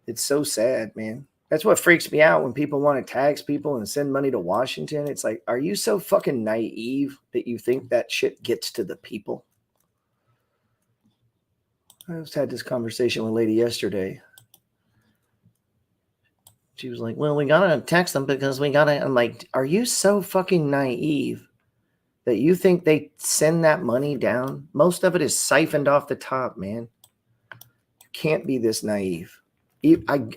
It's so sad, man. That's what freaks me out when people want to tax people and send money to Washington. It's like, are you so fucking naive that you think that shit gets to the people? I just had this conversation with a lady yesterday. She was like, well, we got to tax them because we got to. I'm like, are you so fucking naive that you think they send that money down? Most of it is siphoned off the top, man. You can't be this naive.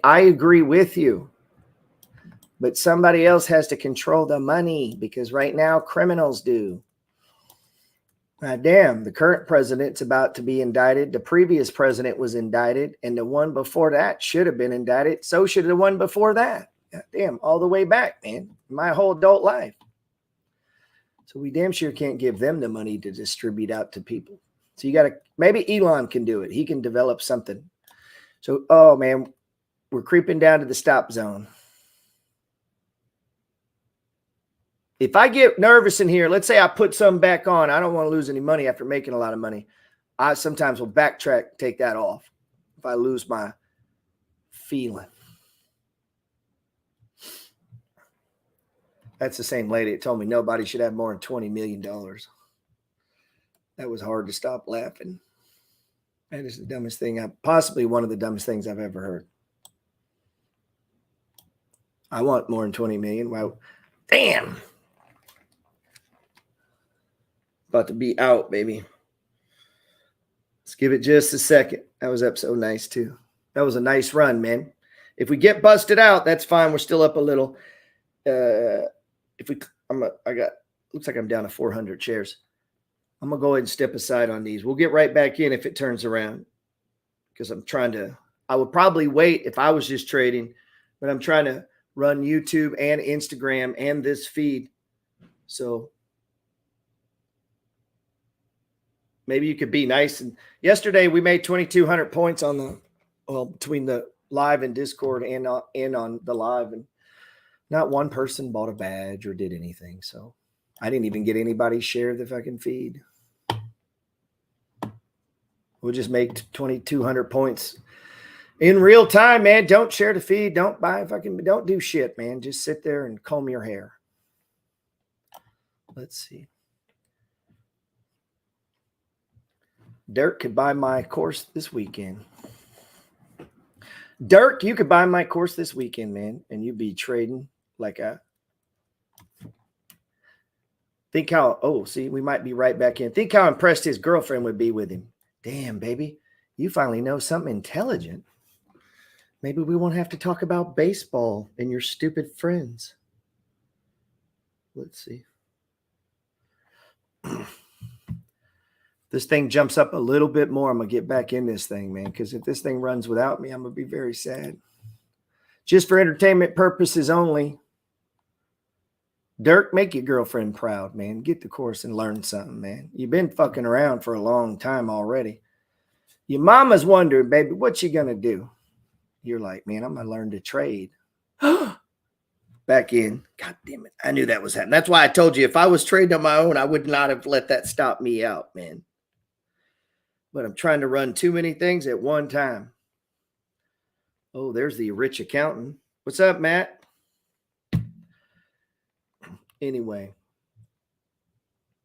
I agree with you. But somebody else has to control the money because right now criminals do. God damn, the current president's about to be indicted. The previous president was indicted. And the one before that should have been indicted. So should the one before that. God damn, all the way back, man. My whole adult life. So we damn sure can't give them the money to distribute out to people. So you got to, maybe Elon can do it. He can develop something. So, oh man, we're creeping down to the stop zone. If I get nervous in here, let's say I put some back on. I don't want to lose any money after making a lot of money. I sometimes will backtrack, take that off if I lose my feeling. That's the same lady that told me nobody should have more than $20 million. That was hard to stop laughing. That is the dumbest thing, possibly one of the dumbest things I've ever heard. I want more than 20 million. Wow. Damn. About to be out, baby. Let's give it just a second. That was up so nice too. That was a nice run, man. If we get busted out, that's fine. We're still up a little. Looks like I'm down to 400 shares. I'm going to go ahead and step aside on these. We'll get right back in if it turns around because I would probably wait if I was just trading, but I'm trying to run YouTube and Instagram and this feed. So maybe you could be nice. And yesterday we made 2,200 points between the live and Discord and on the live. And not one person bought a badge or did anything. So I didn't even get anybody share the fucking feed. We'll just make 2,200 points in real time, man. Don't share the feed. Don't do shit, man. Just sit there and comb your hair. Let's see. Dirk could buy my course this weekend. Dirk, you could buy my course this weekend, man, and you'd be trading like a. Think how, oh, see, we might be right back in. Think how impressed his girlfriend would be with him. Damn, baby, you finally know something intelligent. Maybe we won't have to talk about baseball and your stupid friends. Let's see. This thing jumps up a little bit more, I'm going to get back in this thing, man, because if this thing runs without me, I'm going to be very sad. Just for entertainment purposes only. Dirk, make your girlfriend proud, man. Get the course and learn something, man. You've been fucking around for a long time already. Your mama's wondering, baby, what you going to do? You're like, man, I'm going to learn to trade. Back in. God damn it. I knew that was happening. That's why I told you if I was trading on my own, I would not have let that stop me out, man. But I'm trying to run too many things at one time. Oh, there's the rich accountant. What's up, Matt? Anyway,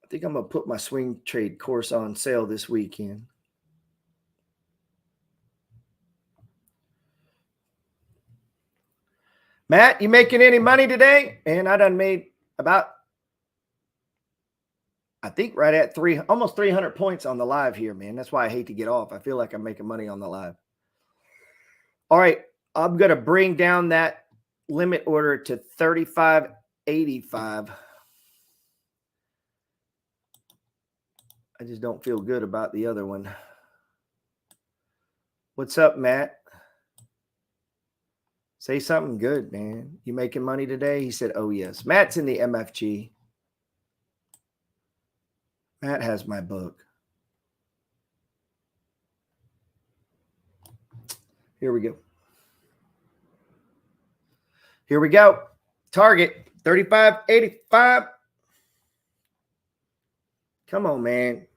I think I'm going to put my swing trade course on sale this weekend. Matt, you making any money today? And I done made about, I think right at almost 300 points on the live here, man. That's why I hate to get off. I feel like I'm making money on the live. All right. I'm going to bring down that limit order to 35.85. I just don't feel good about the other one. What's up, Matt? Say something good, man. You making money today? He said, oh, yes. Matt's in the MFG. Matt has my book. Here we go. Here we go. Target 35.85. Come on, man.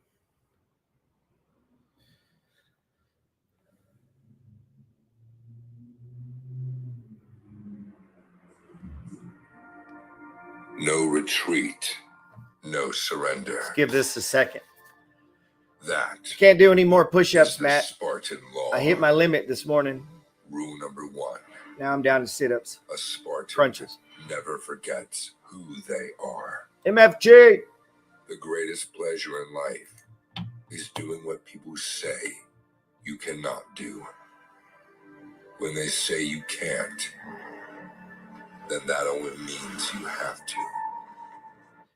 No retreat, no surrender. Let's give this a second. That can't do any more push-ups, Matt. Spartan law. I hit my limit this morning. Rule number 1. Now I'm down to sit-ups. A Spartan crunches. Never forgets who they are. MFG. The greatest pleasure in life is doing what people say you cannot do. When they say you can't, then that only means you have to.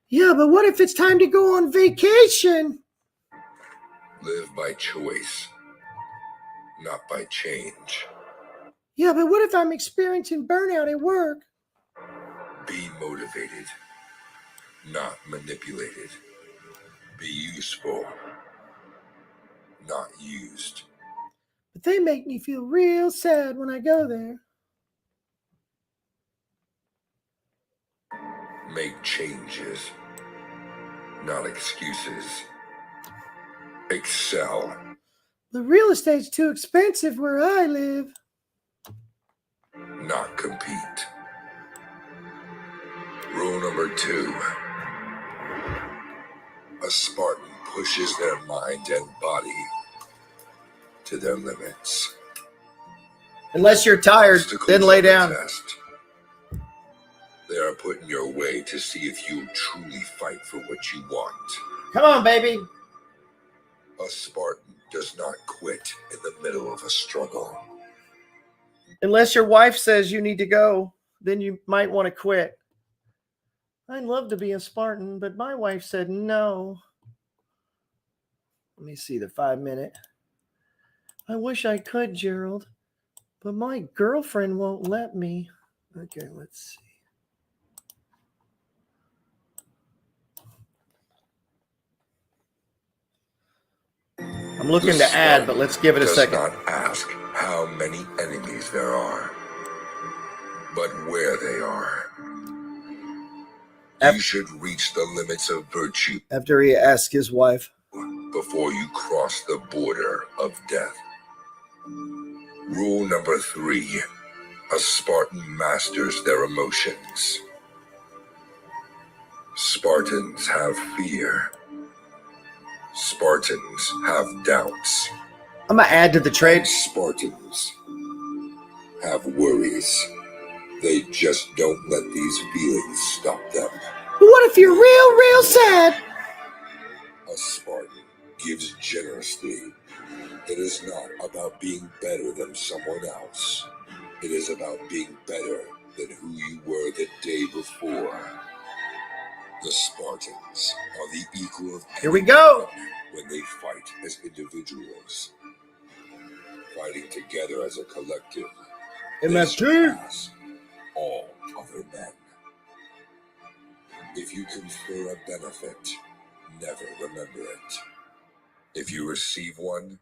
Yeah, but what if it's time to go on vacation? Live by choice, not by change. Yeah, but what if I'm experiencing burnout at work? Be motivated, not manipulated. Be useful, not used. But they make me feel real sad when I go there. Make changes, not excuses. Excel. The real estate's too expensive where I live. Not compete. Rule number 2. A Spartan pushes their mind and body to their limits. Unless you're tired, then lay down. Test. They are put in your way to see if you truly fight for what you want. Come on, baby. A Spartan does not quit in the middle of a struggle. Unless your wife says you need to go, then you might want to quit. I'd love to be a Spartan, but my wife said no. Let me see the 5-minute. I wish I could, Gerald, but my girlfriend won't let me. Okay, let's see. I'm looking to add, but let's give it a second. Does not ask how many enemies there are, but where they are. You should reach the limits of virtue after he asked his wife before you cross the border of death. Rule number 3. A Spartan masters their emotions. Spartans have fear. Spartans have doubts. I'm going to add to the trade. Spartans have worries. They just don't let these feelings stop them. But what if you're real sad? A Spartan gives generously. It is not about being better than someone else. It is about being better than who you were the day before. The Spartans are the equal of Here we go. when they fight as individuals. Fighting together as a collective. MFT. surpass all other men. If you confer a benefit, never remember it. If you receive one,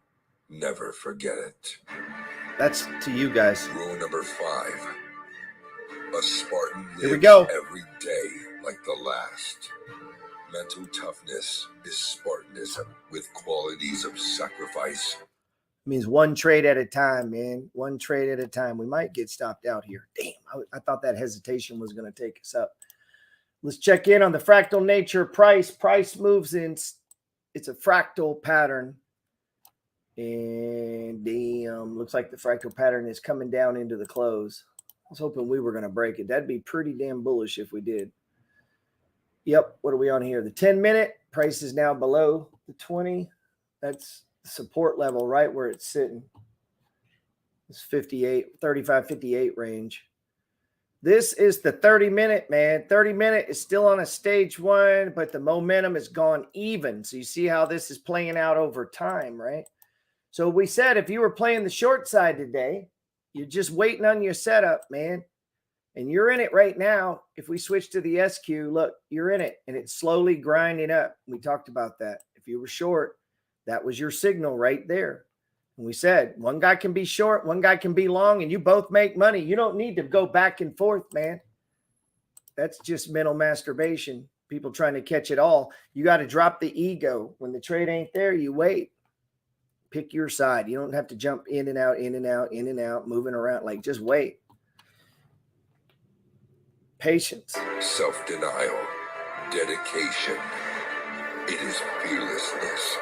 never forget it. That's to you guys. Rule number 5. A Spartan Here we lives go. every day like the last. Mental toughness is Spartanism with qualities of sacrifice. Means one trade at a time, man. One trade at a time. We might get stopped out here. Damn, I thought that hesitation was going to take us up. Let's check in on the fractal nature price. Price moves in. It's a fractal pattern. And damn, looks like the fractal pattern is coming down into the close. I was hoping we were going to break it. That'd be pretty damn bullish if we did. Yep. What are we on here? The 10-minute price is now below the 20. That's support level right where it's sitting. It's 35, 58 range. This is the 30-minute, man. 30-minute is still on a stage 1, but the momentum is gone even. So you see how this is playing out over time, right? So we said if you were playing the short side today, you're just waiting on your setup, man. And you're in it right now. If we switch to the SQ, look, you're in it. And it's slowly grinding up. We talked about that. If you were short, that was your signal right there. And we said one guy can be short, one guy can be long, and you both make money. You don't need to go back and forth, man. That's just mental masturbation. People trying to catch it all. You got to drop the ego. When the trade ain't there, you wait. Pick your side. You don't have to jump in and out, in and out, in and out, moving around. Like, just wait. Patience. Self-denial. Dedication. It is fearlessness.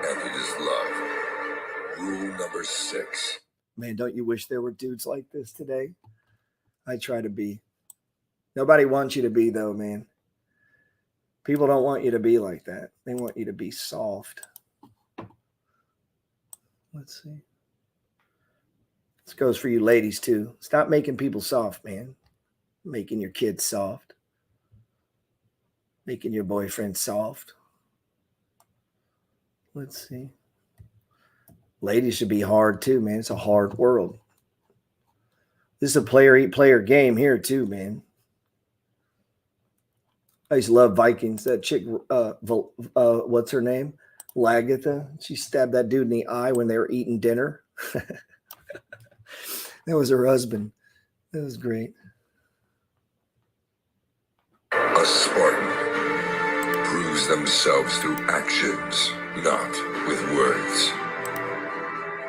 And it is love. Rule number 6. Man, don't you wish there were dudes like this today? I try to be. Nobody wants you to be, though, man. People don't want you to be like that. They want you to be soft. Let's see. This goes for you ladies, too. Stop making people soft, man. Making your kids soft. Making your boyfriend soft. Let's see. Ladies should be hard, too, man. It's a hard world. This is a player-eat-player game here, too, man. I used to love Vikings. That chick, what's her name? Lagatha. She stabbed that dude in the eye when they were eating dinner. That was her husband. That was great. A Spartan proves themselves through actions, not with words.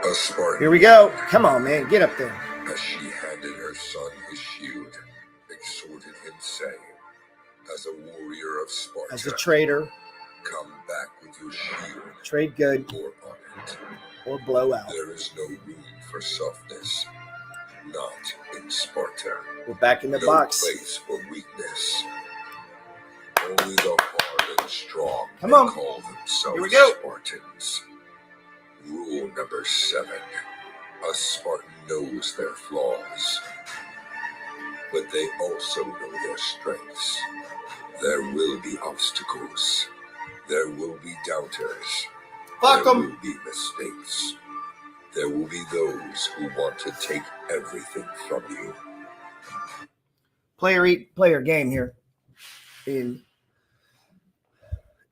A Spartan. Here we go. Come on, man. Get up there. As she handed her son his shield, exhorted him, saying, as a warrior of Sparta, As a trader, come back with your shield. trade good Or on it. or blow out. There is no room for softness, not in Sparta. We're back in the No box. place for weakness. Only the hard and strong Come on. call themselves Here we go. Spartans. Rule number 7. A Spartan knows their flaws, but they also know their strengths. There will be obstacles. There will be doubters. Fuck There 'em. will be mistakes. There will be those who want to take everything from you. Player game here in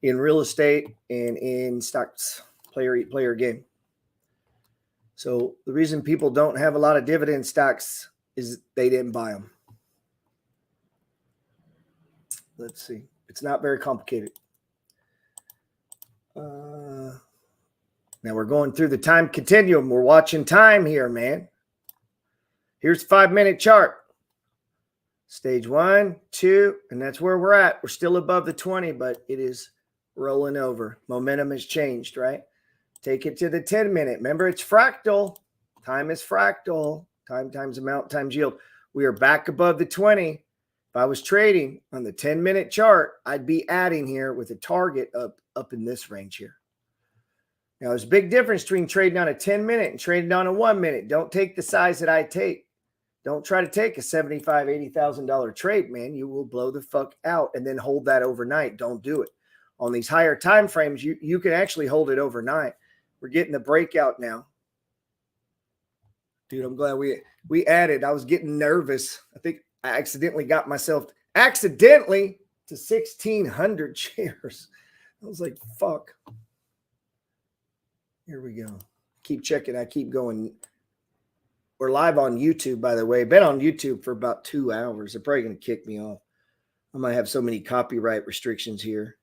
real estate and in stocks. Player game. So the reason people don't have a lot of dividend stocks is they didn't buy them. Let's see. It's not very complicated. Now we're going through the time continuum. We're watching time here, man. Here's the 5-minute chart. Stage 1, 2, and that's where we're at. We're still above the 20, but it is rolling over. Momentum has changed, right? Take it to the 10-minute. Remember, it's fractal. Time is fractal. Time times amount times yield. We are back above the 20. If I was trading on the 10-minute chart, I'd be adding here with a target up in this range here. Now, there's a big difference between trading on a 10-minute and trading on a 1-minute. Don't take the size that I take. Don't try to take a $75,000, $80,000 trade, man. You will blow the fuck out and then hold that overnight. Don't do it. On these higher time frames, you can actually hold it overnight. We're getting the breakout now. Dude, I'm glad we added. I was getting nervous. I think I accidentally got myself to 1,600 shares. I was like, fuck. Here we go. Keep checking. I keep going. We're live on YouTube, by the way. Been on YouTube for about 2 hours. They're probably going to kick me off. I might have so many copyright restrictions here.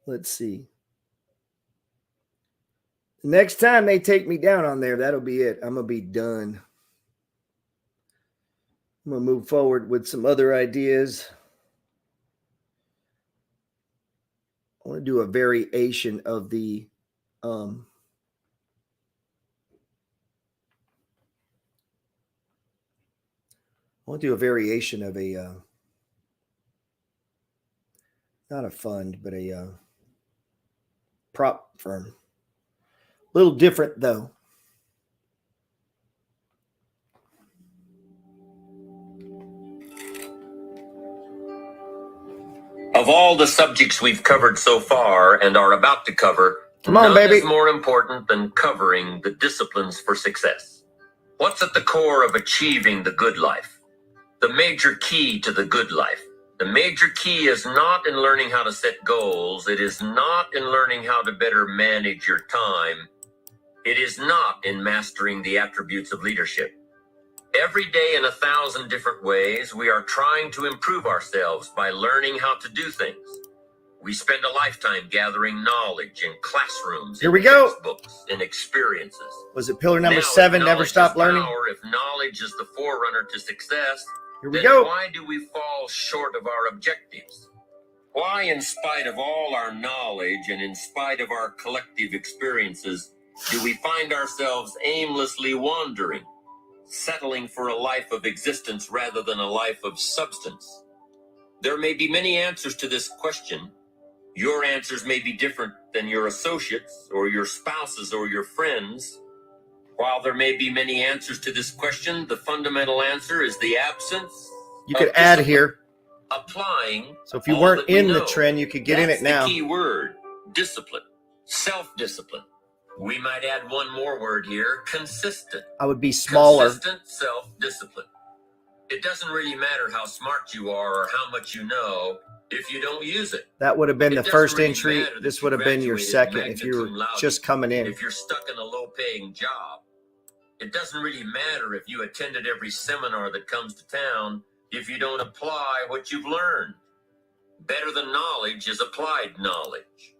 Let's see. Next time they take me down on there, that'll be it. I'm going to be done. I'm going to move forward with some other ideas. I want to do a variation of the I want to do a variation of a not a fund, but a prop firm. A little different, though. Of all the subjects we've covered so far and are about to cover, come on, none baby, is more important than covering the disciplines for success. What's at the core of achieving the good life? The major key to the good life. The major key is not in learning how to set goals. It is not in learning how to better manage your time. It is not in mastering the attributes of leadership. Every day in 1,000 different ways, we are trying to improve ourselves by learning how to do things. We spend a lifetime gathering knowledge in classrooms, here in we go, textbooks, in experiences. Was it pillar number Now, 7, if never stop knowledge is learning? power, if knowledge is the forerunner to success, Here we then go. why do we fall short of our objectives? Why, in spite of all our knowledge and in spite of our collective experiences, do we find ourselves aimlessly wandering, settling for a life of existence rather than a life of substance? There may be many answers to this question. Your answers may be different than your associates or your spouses or your friends. While there may be many answers to this question, the fundamental answer is the absence. You could add discipline. here. Applying. So if you all weren't that we in the know. trend, you could get in That's it now. The key word, discipline, self-discipline. We might add one more word here, consistent. I would be smaller. Consistent self-discipline. It doesn't really matter how smart you are or how much you know if you don't use it. That would have been It the doesn't first really entry. matter that This you would have been your graduated second magna if you were cum laude. just coming in. If you're stuck in a low-paying job, it doesn't really matter if you attended every seminar that comes to town if you don't apply what you've learned. Better than knowledge is applied knowledge.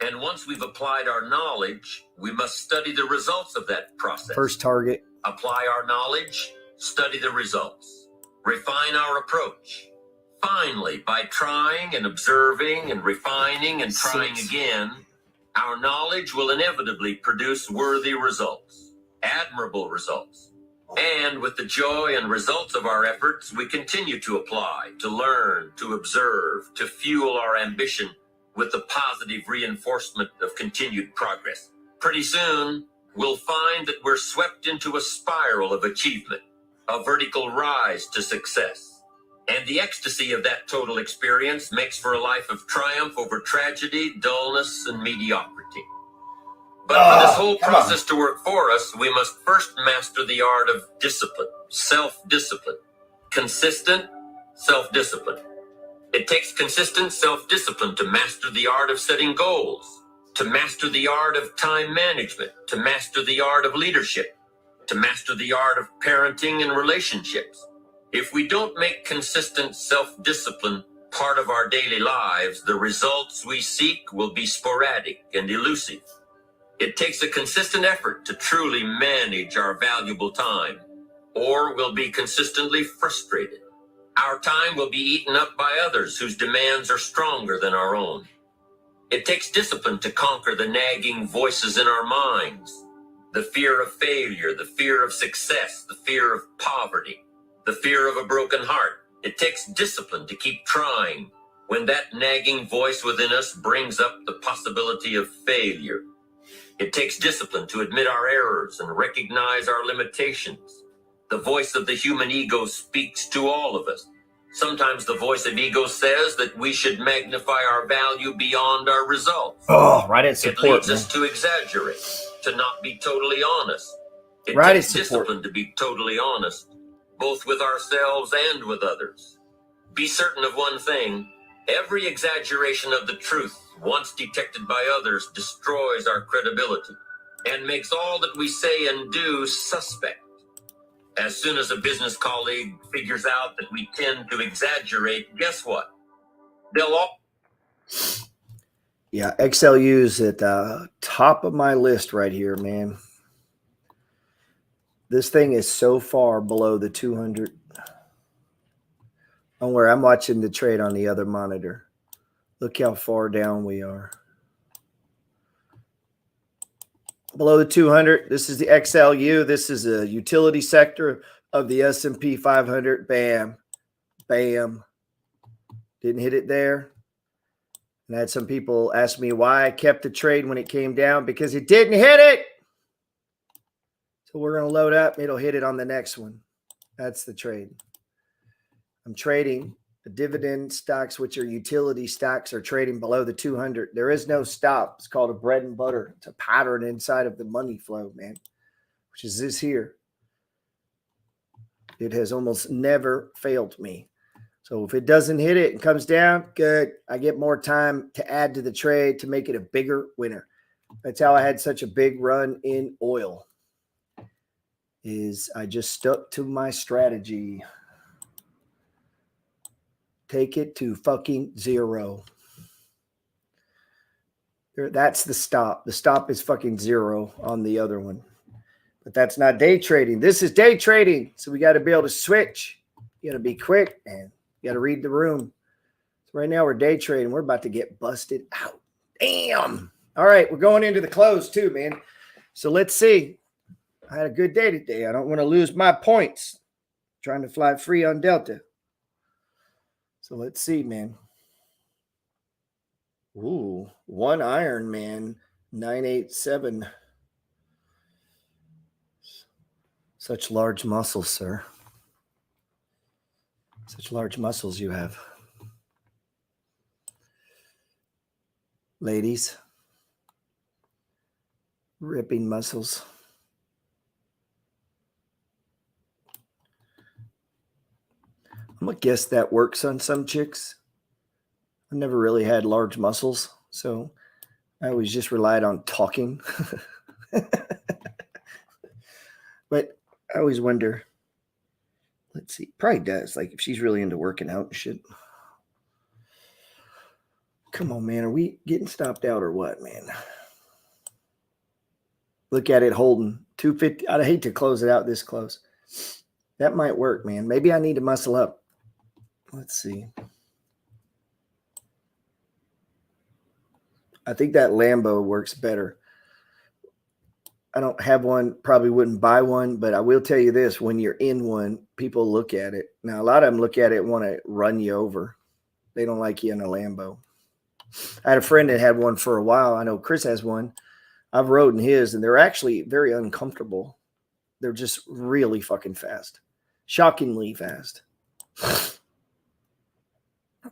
And once we've applied our knowledge, we must study the results of that process. First target. Apply our knowledge, study the results, refine our approach. Finally, by trying and observing and refining and trying again, our knowledge will inevitably produce worthy results, admirable results. And with the joy and results of our efforts, we continue to apply, to learn, to observe, to fuel our ambition with the positive reinforcement of continued progress. Pretty soon, we'll find that we're swept into a spiral of achievement, a vertical rise to success. And the ecstasy of that total experience makes for a life of triumph over tragedy, dullness, and mediocrity. But for this whole process to work for us, we must first master the art of discipline, self-discipline, consistent self-discipline. It takes consistent self-discipline to master the art of setting goals, to master the art of time management, to master the art of leadership, to master the art of parenting and relationships. If we don't make consistent self-discipline part of our daily lives, the results we seek will be sporadic and elusive. It takes a consistent effort to truly manage our valuable time. or we'll be consistently frustrated. Our time will be eaten up by others whose demands are stronger than our own. It takes discipline to conquer the nagging voices in our minds. The fear of failure, the fear of success, the fear of poverty, the fear of a broken heart. It takes discipline to keep trying when that nagging voice within us brings up the possibility of failure. It takes discipline to admit our errors and recognize our limitations. The voice of the human ego speaks to all of us. Sometimes the voice of ego says that we should magnify our value beyond our results. Oh, right at support. It leads man. us to exaggerate, to not be totally honest. It Right takes at support. discipline to be totally honest, both with ourselves and with others. Be certain of one thing: every exaggeration of the truth, once detected by others, destroys our credibility and makes all that we say and do suspect. As soon as a business colleague figures out that we tend to exaggerate, guess what? They'll all... Yeah, XLU's at the top of my list right here, man. This thing is so far below the 200. Don't worry, I'm watching the trade on the other monitor. Look how far down we are. Below the 200, this is the XLU. This is a utility sector of the S&P 500. Bam, bam. Didn't hit it there. And I had some people ask me why I kept the trade when it came down, because it didn't hit it. So we're going to load up. It'll hit it on the next one. That's the trade. I'm trading the dividend stocks, which are utility stocks, are trading below the 200. There is no stop. It's called a bread and butter. It's a pattern inside of the money flow, man, which is this here. It has almost never failed me. So if it doesn't hit it and comes down, good. I get more time to add to the trade to make it a bigger winner. That's how I had such a big run in oil, is I just stuck to my strategy. Take it to fucking zero. That's the stop. The stop is fucking zero on the other one. But that's not day trading. This is day trading. So we got to be able to switch. You got to be quick, man. You got to read the room. So right now we're day trading. We're about to get busted out. Damn. All right. We're going into the close too, man. So let's see. I had a good day today. I don't want to lose my points. Trying to fly free on Delta. So let's see, man. Ooh, one iron, man. 987. Such large muscles, sir. Such large muscles you have. Ladies. Ripping muscles. I'm going to guess that works on some chicks. I've never really had large muscles, so I always just relied on talking. But I always wonder, let's see, probably does, like if she's really into working out and shit. Come on, man, are we getting stopped out or what, man? Look at it holding 250. I'd hate to close it out this close. That might work, man. Maybe I need to muscle up. Let's see. I think that Lambo works better. I don't have one, probably wouldn't buy one, but I will tell you this. When you're in one, people look at it. Now, a lot of them look at it and want to run you over. They don't like you in a Lambo. I had a friend that had one for a while. I know Chris has one. I've rode in his, and they're actually very uncomfortable. They're just really fucking fast. Shockingly fast.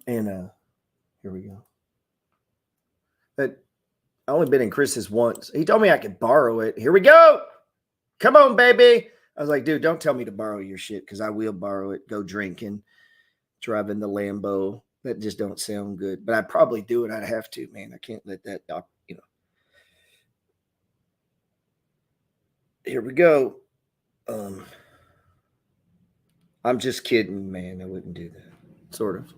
And here we go. But I only been in Chris's once. He told me I could borrow it. Here we go. Come on, baby. I was like, dude, don't tell me to borrow your shit, because I will borrow it. Go drinking, driving the Lambo. That just don't sound good. But I'd probably do it. I'd have to, man. I can't let that, Here we go. I'm just kidding, man. I wouldn't do that. Sort of.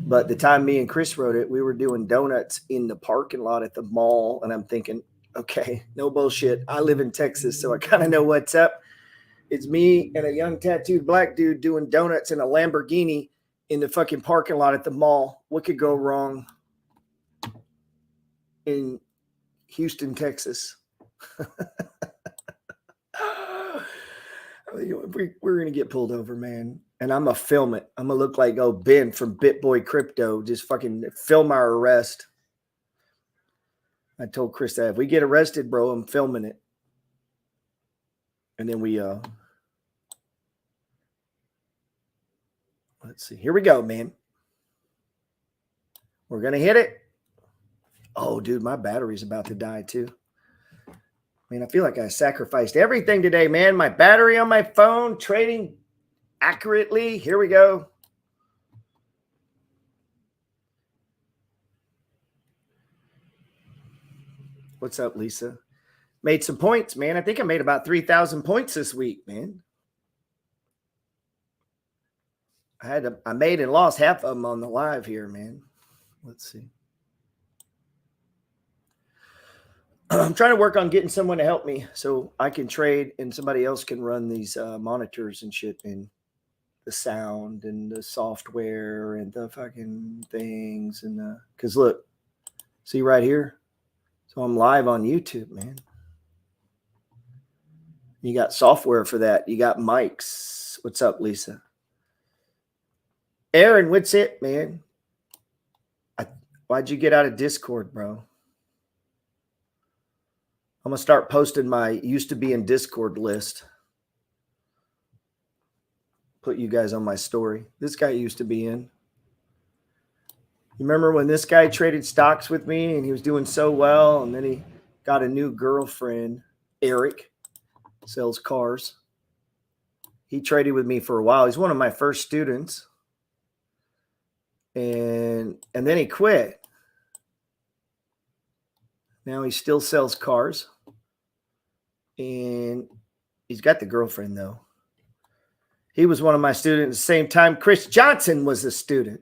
But the time me and Chris wrote it, we were doing donuts in the parking lot at the mall. And I'm thinking, okay, no bullshit. I live in Texas, so I kind of know what's up. It's me and a young tattooed black dude doing donuts in a Lamborghini in the fucking parking lot at the mall. What could go wrong in Houston, Texas? We're going to get pulled over, man. And I'm going to film it. I'm going to look like, Ben from BitBoy Crypto. Just fucking film our arrest. I told Chris that if we get arrested, bro, I'm filming it. And then we, let's see. Here we go, man. We're going to hit it. Oh, dude, my battery's about to die too. Man, I feel like I sacrificed everything today, man. My battery on my phone, trading accurately. Here we go. What's up, Lisa? Made some points, man. I think I made about 3,000 points this week, man. I made and lost half of them on the live here, man. Let's see. I'm trying to work on getting someone to help me so I can trade and somebody else can run these monitors and shit and the sound and the software and the fucking things. And because look, see right here? So I'm live on YouTube, man. You got software for that. You got mics. What's up, Lisa? Aaron, what's it, man? Why'd you get out of Discord, bro? I'm going to start posting my used to be in Discord list. Put you guys on my story. This guy used to be in. You remember when this guy traded stocks with me and he was doing so well and then he got a new girlfriend, Eric, sells cars. He traded with me for a while. He's one of my first students. And then he quit. Now he still sells cars. And he's got the girlfriend, though. He was one of my students at the same time Chris Johnson was a student.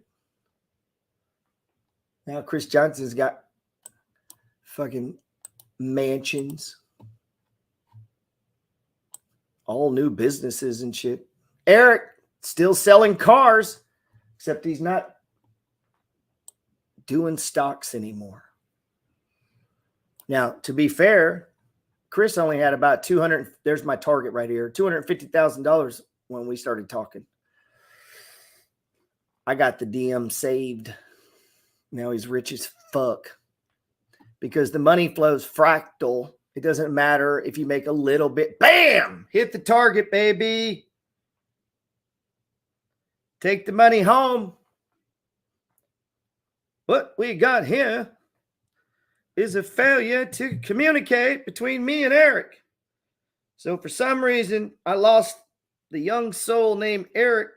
Now Chris Johnson's got fucking mansions. All new businesses and shit. Eric still selling cars, except he's not doing stocks anymore. Now, to be fair, Chris only had about 200. There's my target right here. $250,000 when we started talking. I got the DM saved. Now he's rich as fuck because the money flows fractal. It doesn't matter if you make a little bit. Bam! Hit the target, baby. Take the money home. What we got here is a failure to communicate between me and Eric. So for some reason, I lost the young soul named Eric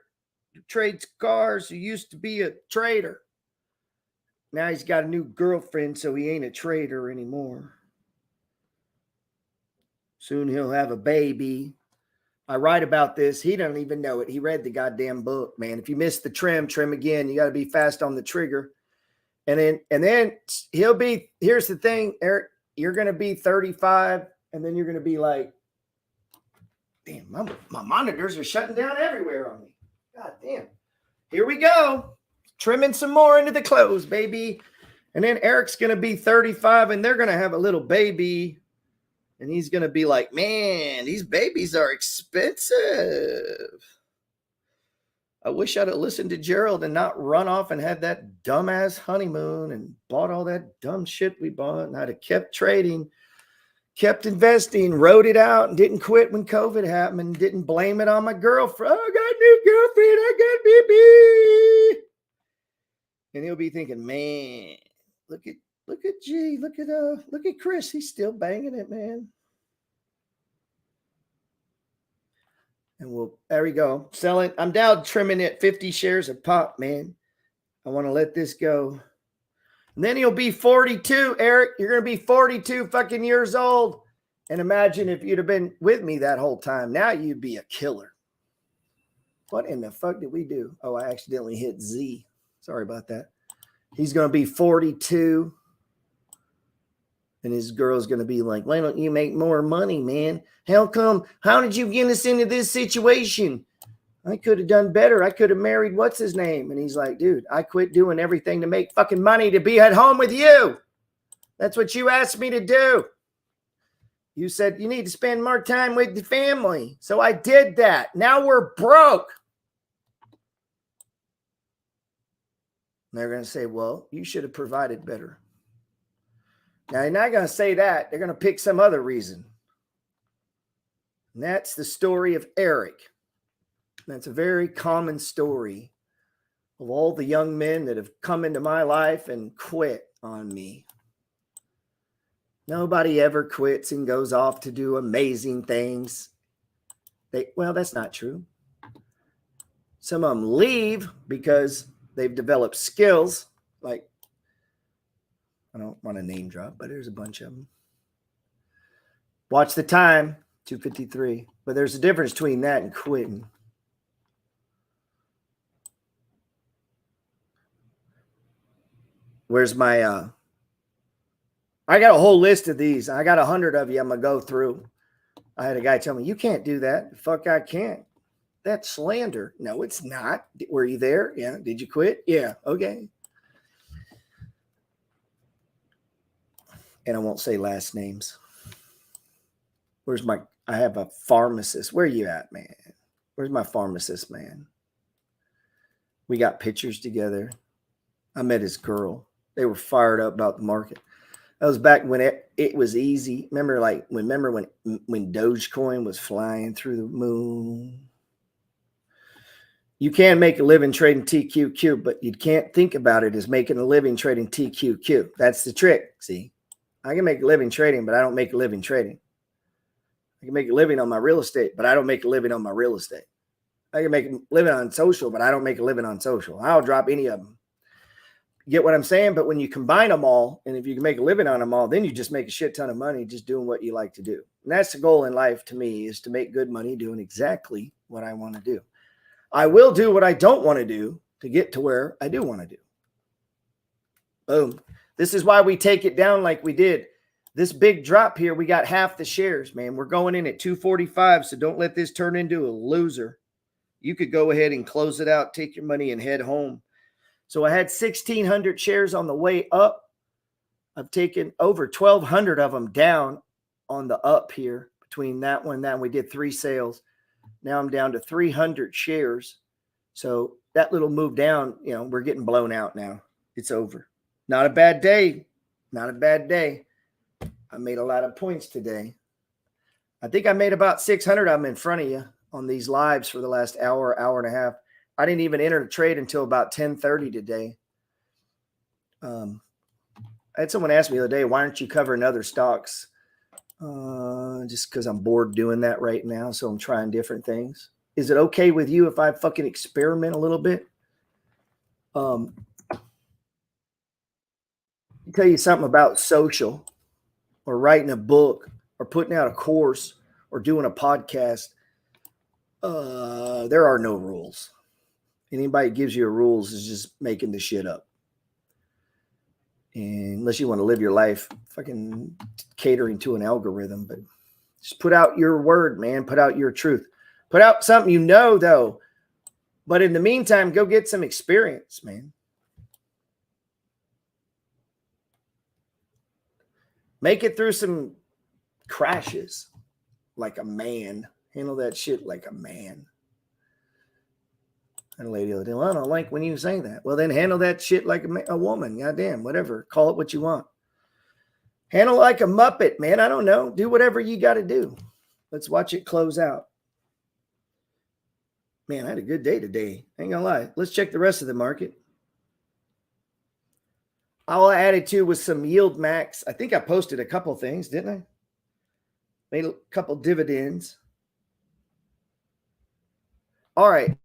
who trades cars, who used to be a trader. Now he's got a new girlfriend, so he ain't a trader anymore. Soon he'll have a baby. I write about this. He doesn't even know it. He read the goddamn book, man. If you miss the trim again. You got to be fast on the trigger. And then he'll be, here's the thing, Eric, you're going to be 35, and then you're going to be like, damn, my monitors are shutting down everywhere on me. God damn. Here we go. Trimming some more into the clothes, baby. And then Eric's going to be 35, and they're going to have a little baby. And he's going to be like, man, these babies are expensive. I wish I'd have listened to Gerald and not run off and had that dumbass honeymoon and bought all that dumb shit we bought. And I'd have kept trading, kept investing, rode it out, and didn't quit when COVID happened and didn't blame it on my girlfriend. Oh, I got a new girlfriend. I got BB. And he'll be thinking, man, look at G, look at Chris. He's still banging it, man. And there we go. Selling. I'm down trimming it 50 shares a pop, man. I want to let this go. And then he'll be 42, Eric. You're going to be 42 fucking years old. And imagine if you'd have been with me that whole time. Now you'd be a killer. What in the fuck did we do? Oh, I accidentally hit Z. Sorry about that. He's going to be 42. And his girl's going to be like, why don't you make more money, man? How come? How did you get us into this situation? I could have done better. I could have married what's his name. And he's like, dude, I quit doing everything to make fucking money to be at home with you. That's what you asked me to do. You said you need to spend more time with the family. So I did that. Now we're broke. And they're going to say, well, you should have provided better. Now, they're not going to say that. They're going to pick some other reason. And that's the story of Eric. That's a very common story of all the young men that have come into my life and quit on me. Nobody ever quits and goes off to do amazing things. Well, that's not true. Some of them leave because they've developed skills. Like, I don't want to name drop, but there's a bunch of them. Watch the time, 2:53. But there's a difference between that and quitting. Where's my I got a whole list of these. I got 100 of you I'm going to go through. I had a guy tell me, you can't do that. Fuck, I can't. That's slander. No, it's not. Were you there? Yeah. Did you quit? Yeah. Okay. And I won't say last names. I have a pharmacist. Where you at, man? Where's my pharmacist, man? We got pictures together. I met his girl. They were fired up about the market. That was back when it was easy. Remember when Dogecoin was flying through the moon? You can make a living trading TQQ, but you can't think about it as making a living trading TQQ. That's the trick. See, I can make a living trading, but I don't make a living trading. I can make a living on my real estate, but I don't make a living on my real estate. I can make a living on social, but I don't make a living on social. I'll drop any of them. You get what I'm saying? But when you combine them all, and if you can make a living on them all, then you just make a shit ton of money just doing what you like to do. And that's the goal in life to me, is to make good money doing exactly what I want to do. I will do what I don't want to do to get to where I do want to do. Boom. This is why we take it down like we did. This big drop here, we got half the shares, man. We're going in at 245, so don't let this turn into a loser. You could go ahead and close it out, take your money, and head home. So I had 1,600 shares on the way up. I've taken over 1,200 of them down on the up here between that one and that one. We did 3 sales. Now I'm down to 300 shares. So that little move down, we're getting blown out now. It's over. Not a bad day. Not a bad day. I made a lot of points today. I think I made about 600 of them in front of you on these lives for the last hour, hour and a half. I didn't even enter the trade until about 10:30 today. I had someone ask me the other day, why aren't you covering other stocks? Just because I'm bored doing that right now. So I'm trying different things. Is it okay with you if I fucking experiment a little bit? I'll tell you something about social, or writing a book, or putting out a course, or doing a podcast. There are no rules. Anybody that gives you rules is just making the shit up. And unless you want to live your life fucking catering to an algorithm, but just put out your word, man. Put out your truth. Put out something though. But in the meantime, go get some experience, man. Make it through some crashes like a man. Handle that shit like a man. And a lady the other day, well, I don't like when you say that. Well, then handle that shit like a woman. Goddamn, whatever. Call it what you want. Handle like a Muppet, man. I don't know. Do whatever you got to do. Let's watch it close out. Man, I had a good day today. Ain't gonna lie. Let's check the rest of the market. All I added to was some yield max. I think I posted a couple things, didn't I? Made a couple dividends. All right.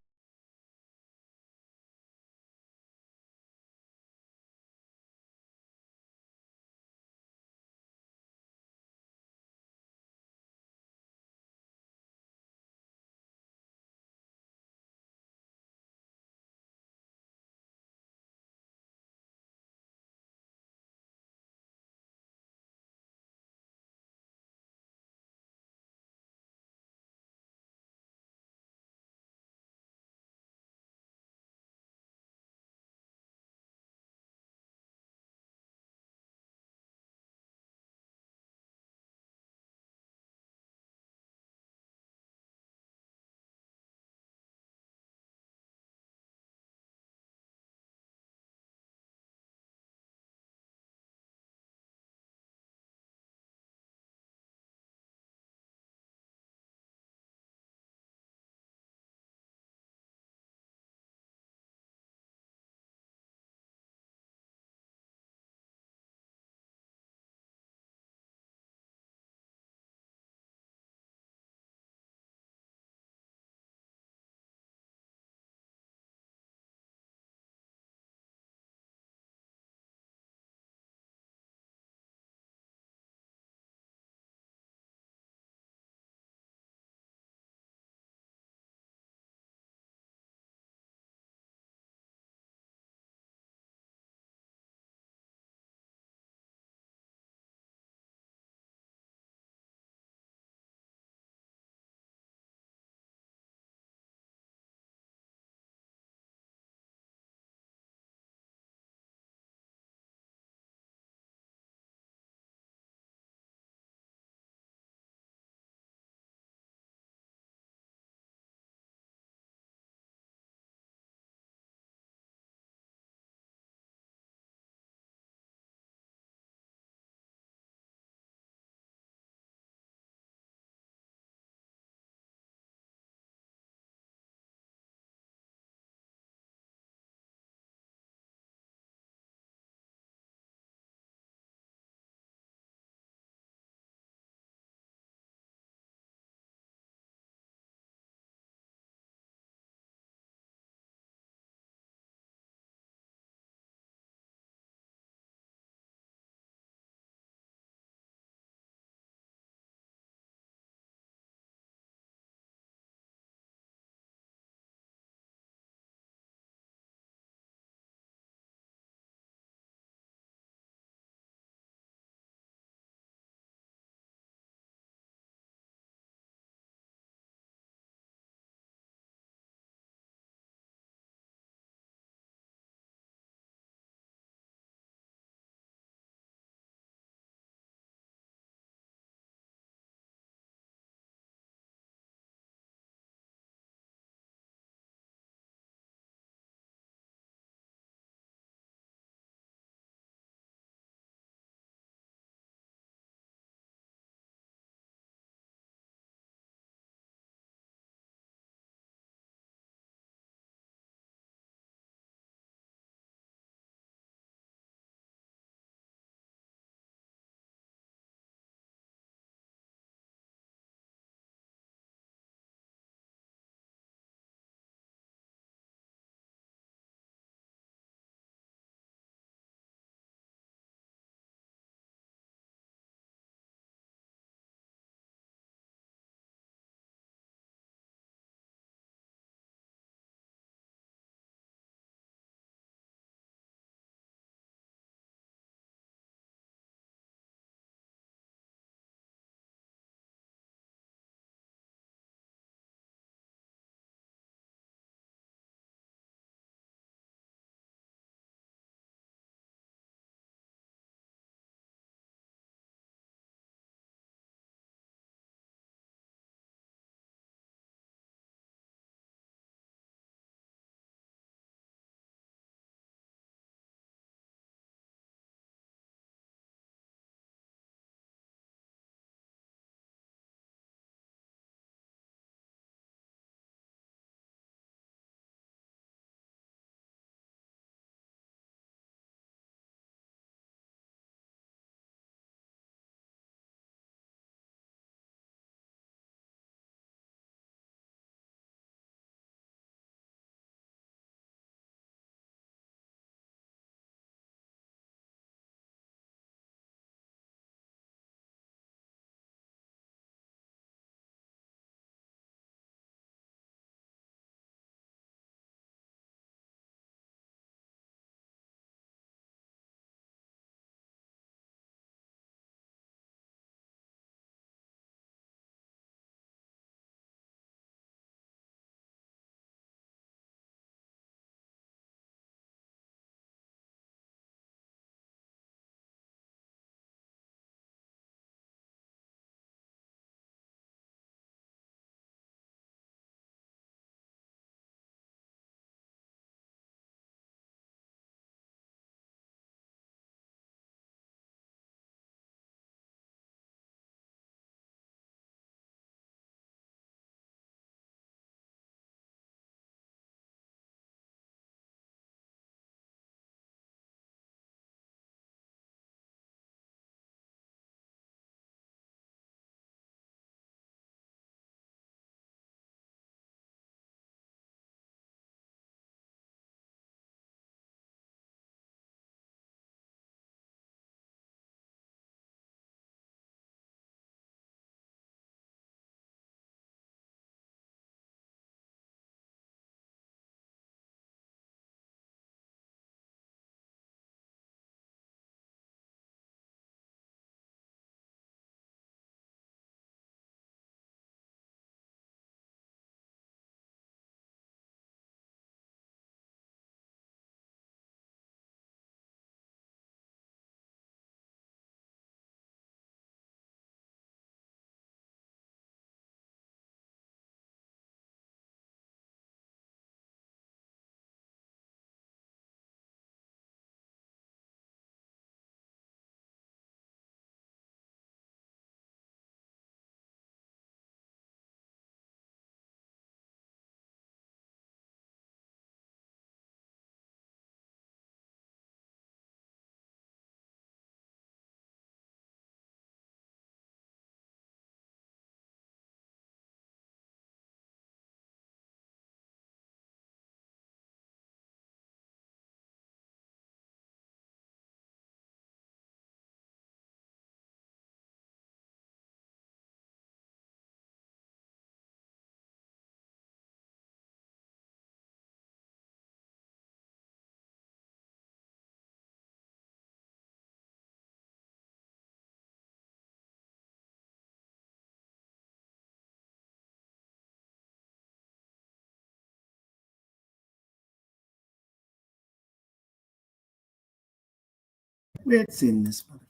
Where's in this mother?